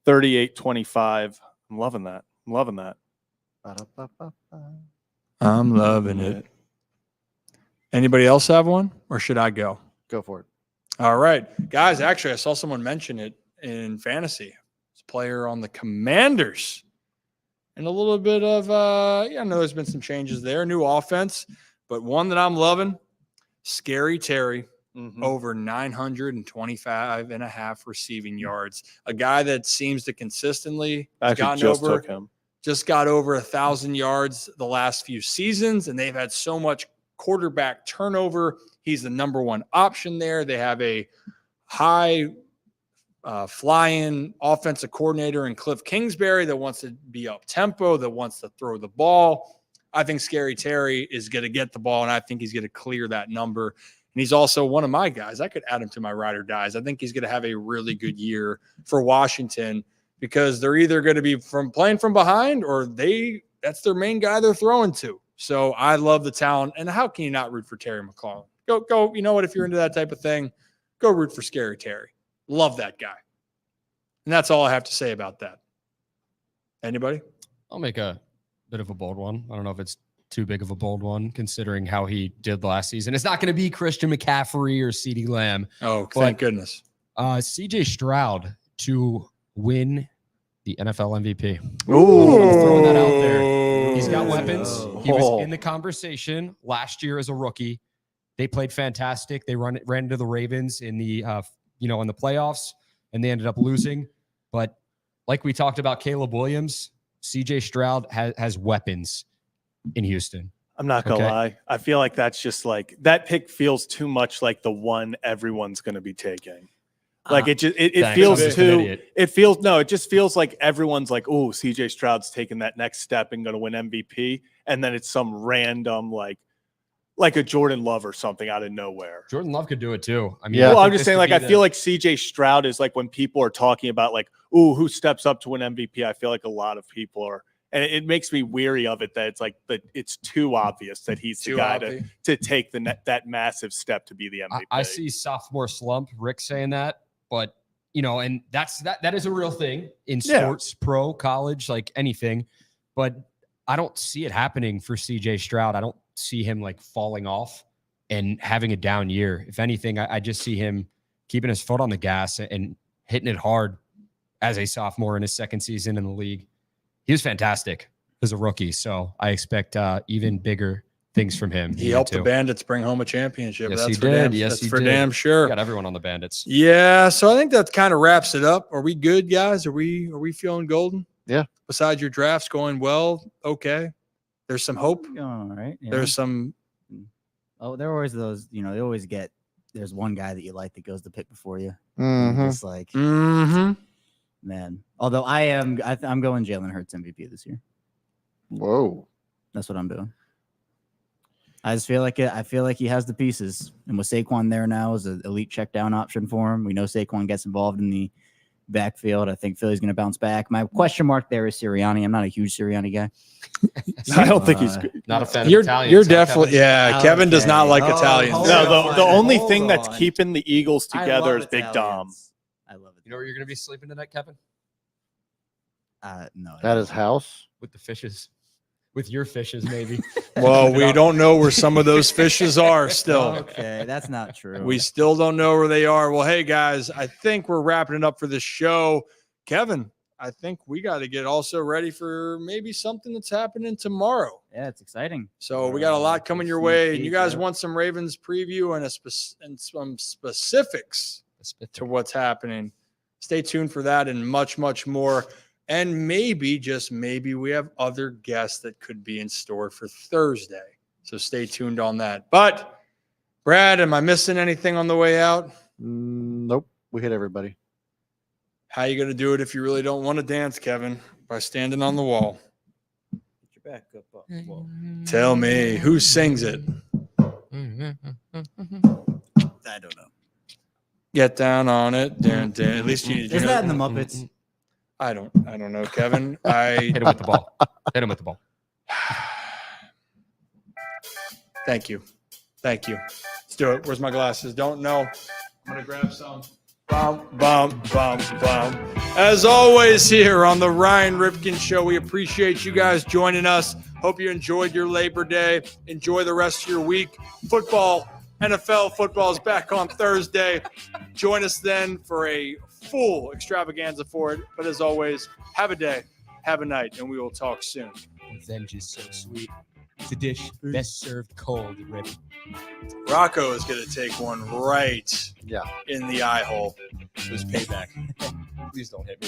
38.25, I'm loving that. I'm loving that. I'm loving it. Anybody else have one, or should I go? Go for it. All right, guys. Actually, I saw someone mention it in fantasy. It's a player on the Commanders, and a little bit of I know there's been some changes there, new offense, but one that I'm loving, Scary Terry, over 925 and a half receiving yards. A guy that seems to consistently Actually, took him. just got over 1,000 yards the last few seasons, and they've had so much quarterback turnover. He's the number one option there. They have a high fly-in offensive coordinator in Cliff Kingsbury that wants to be up tempo, that wants to throw the ball. I think Scary Terry is going to get the ball, and I think he's going to clear that number. And he's also one of my guys. I could add him to my ride or dies. I think he's going to have a really good year for Washington because they're either going to be playing from behind or that's their main guy they're throwing to. So I love the talent. And how can you not root for Terry McLaurin? Go. You know what? If you're into that type of thing, go root for Scary Terry. Love that guy. And that's all I have to say about that. Anybody? I'll make a bit of a bold one. I don't know if it's too big of a bold one considering how he did last season. It's not going to be Christian McCaffrey or CeeDee Lamb. Oh, thank goodness. CJ Stroud to win the NFL MVP. Ooh. I'm throwing that out there. He's got weapons. He was Oh. in the conversation last year as a rookie. They played fantastic. They ran into the Ravens in the in the playoffs, and they ended up losing. But like we talked about Caleb Williams, CJ Stroud has weapons in Houston. I'm not gonna lie. I feel like that's just like that pick feels too much like the one everyone's gonna be taking. Like it feels it just feels like everyone's like, oh, CJ Stroud's taking that next step and gonna win MVP, and then it's some random like a Jordan Love or something out of nowhere. Jordan Love could do it too. I mean, well, I'm just saying, like, I feel like CJ Stroud is like when people are talking about like, ooh, who steps up to win MVP? I feel like a lot of people are, and it makes me weary of it that it's like that it's too obvious that he's the guy to take that massive step to be the MVP. I see sophomore slump, Rick saying that, but and that is a real thing in sports, pro, college, like anything. But I don't see it happening for CJ Stroud. I don't see him like falling off and having a down year. If anything, I just see him keeping his foot on the gas and hitting it hard as a sophomore in his second season in the league. He was fantastic as a rookie, so I expect even bigger things from him. He helped the Bandits bring home a championship. Yes, That's he for did. damn, Yes, that's he for did. damn sure. Got everyone on the Bandits. Yeah, so I think that kind of wraps it up. Are we good, guys? Are we feeling golden? Yeah. Besides your drafts going well, okay. There's some hope. All right. Yeah. There's some. Oh, there are always those. They always get. There's one guy that you like that goes to pick before you. Mhm. It's like, Mm-hmm. man. Although I'm going Jalen Hurts MVP this year. Whoa. That's what I'm doing. I just feel like it. I feel like he has the pieces, and with Saquon there now as an elite check down option for him, we know Saquon gets involved in the backfield. I think Philly's going to bounce back. My question mark there is Sirianni. I'm not a huge Sirianni guy. I don't think he's good. Not a fan of You're Italians. definitely Kevin does not like Okay. Italians. Hold No, on. the only Hold thing that's on. keeping the Eagles I together love is Big Dom. Italians. I love it. You know where you're going to be sleeping tonight, Kevin? No. I At don't. his house. With the fishes. With your fishes, maybe. Well, we don't know where some of those fishes are still. Okay, that's not true. We still don't know where they are. Well, hey, guys, I think we're wrapping it up for this show. Kevin, I think we got to get also ready for maybe something that's happening tomorrow. Yeah, it's exciting. So we got a lot coming your way. And you guys want some Ravens preview and some specifics to what's happening. Stay tuned for that and much, much more. And maybe, just maybe, we have other guests that could be in store for Thursday. So stay tuned on that. But, Brad, am I missing anything on the way out? Nope. We hit everybody. How you going to do it if you really don't want to dance, Kevin? By standing on the wall. Get your back up. Whoa. Tell me, who sings it? I don't know. Get down on it. Dun, dun. At least you need to Is know. that in the Muppets? I don't know, Kevin. Hit him with the ball. Hit him with the ball. Thank you. Let's do it. Where's my glasses? Don't know. I'm going to grab some. Bum, bum, bum, bum. As always here on the Ryan Ripken Show, we appreciate you guys joining us. Hope you enjoyed your Labor Day. Enjoy the rest of your week. Football, NFL football is back on Thursday. Join us then for a full extravaganza for it. But as always, have a day, have a night, and we will talk soon. Revenge is so sweet. It's a dish best served cold, ready. Rocco is going to take one right Yeah. in the eye hole. It was payback. Please don't hit me.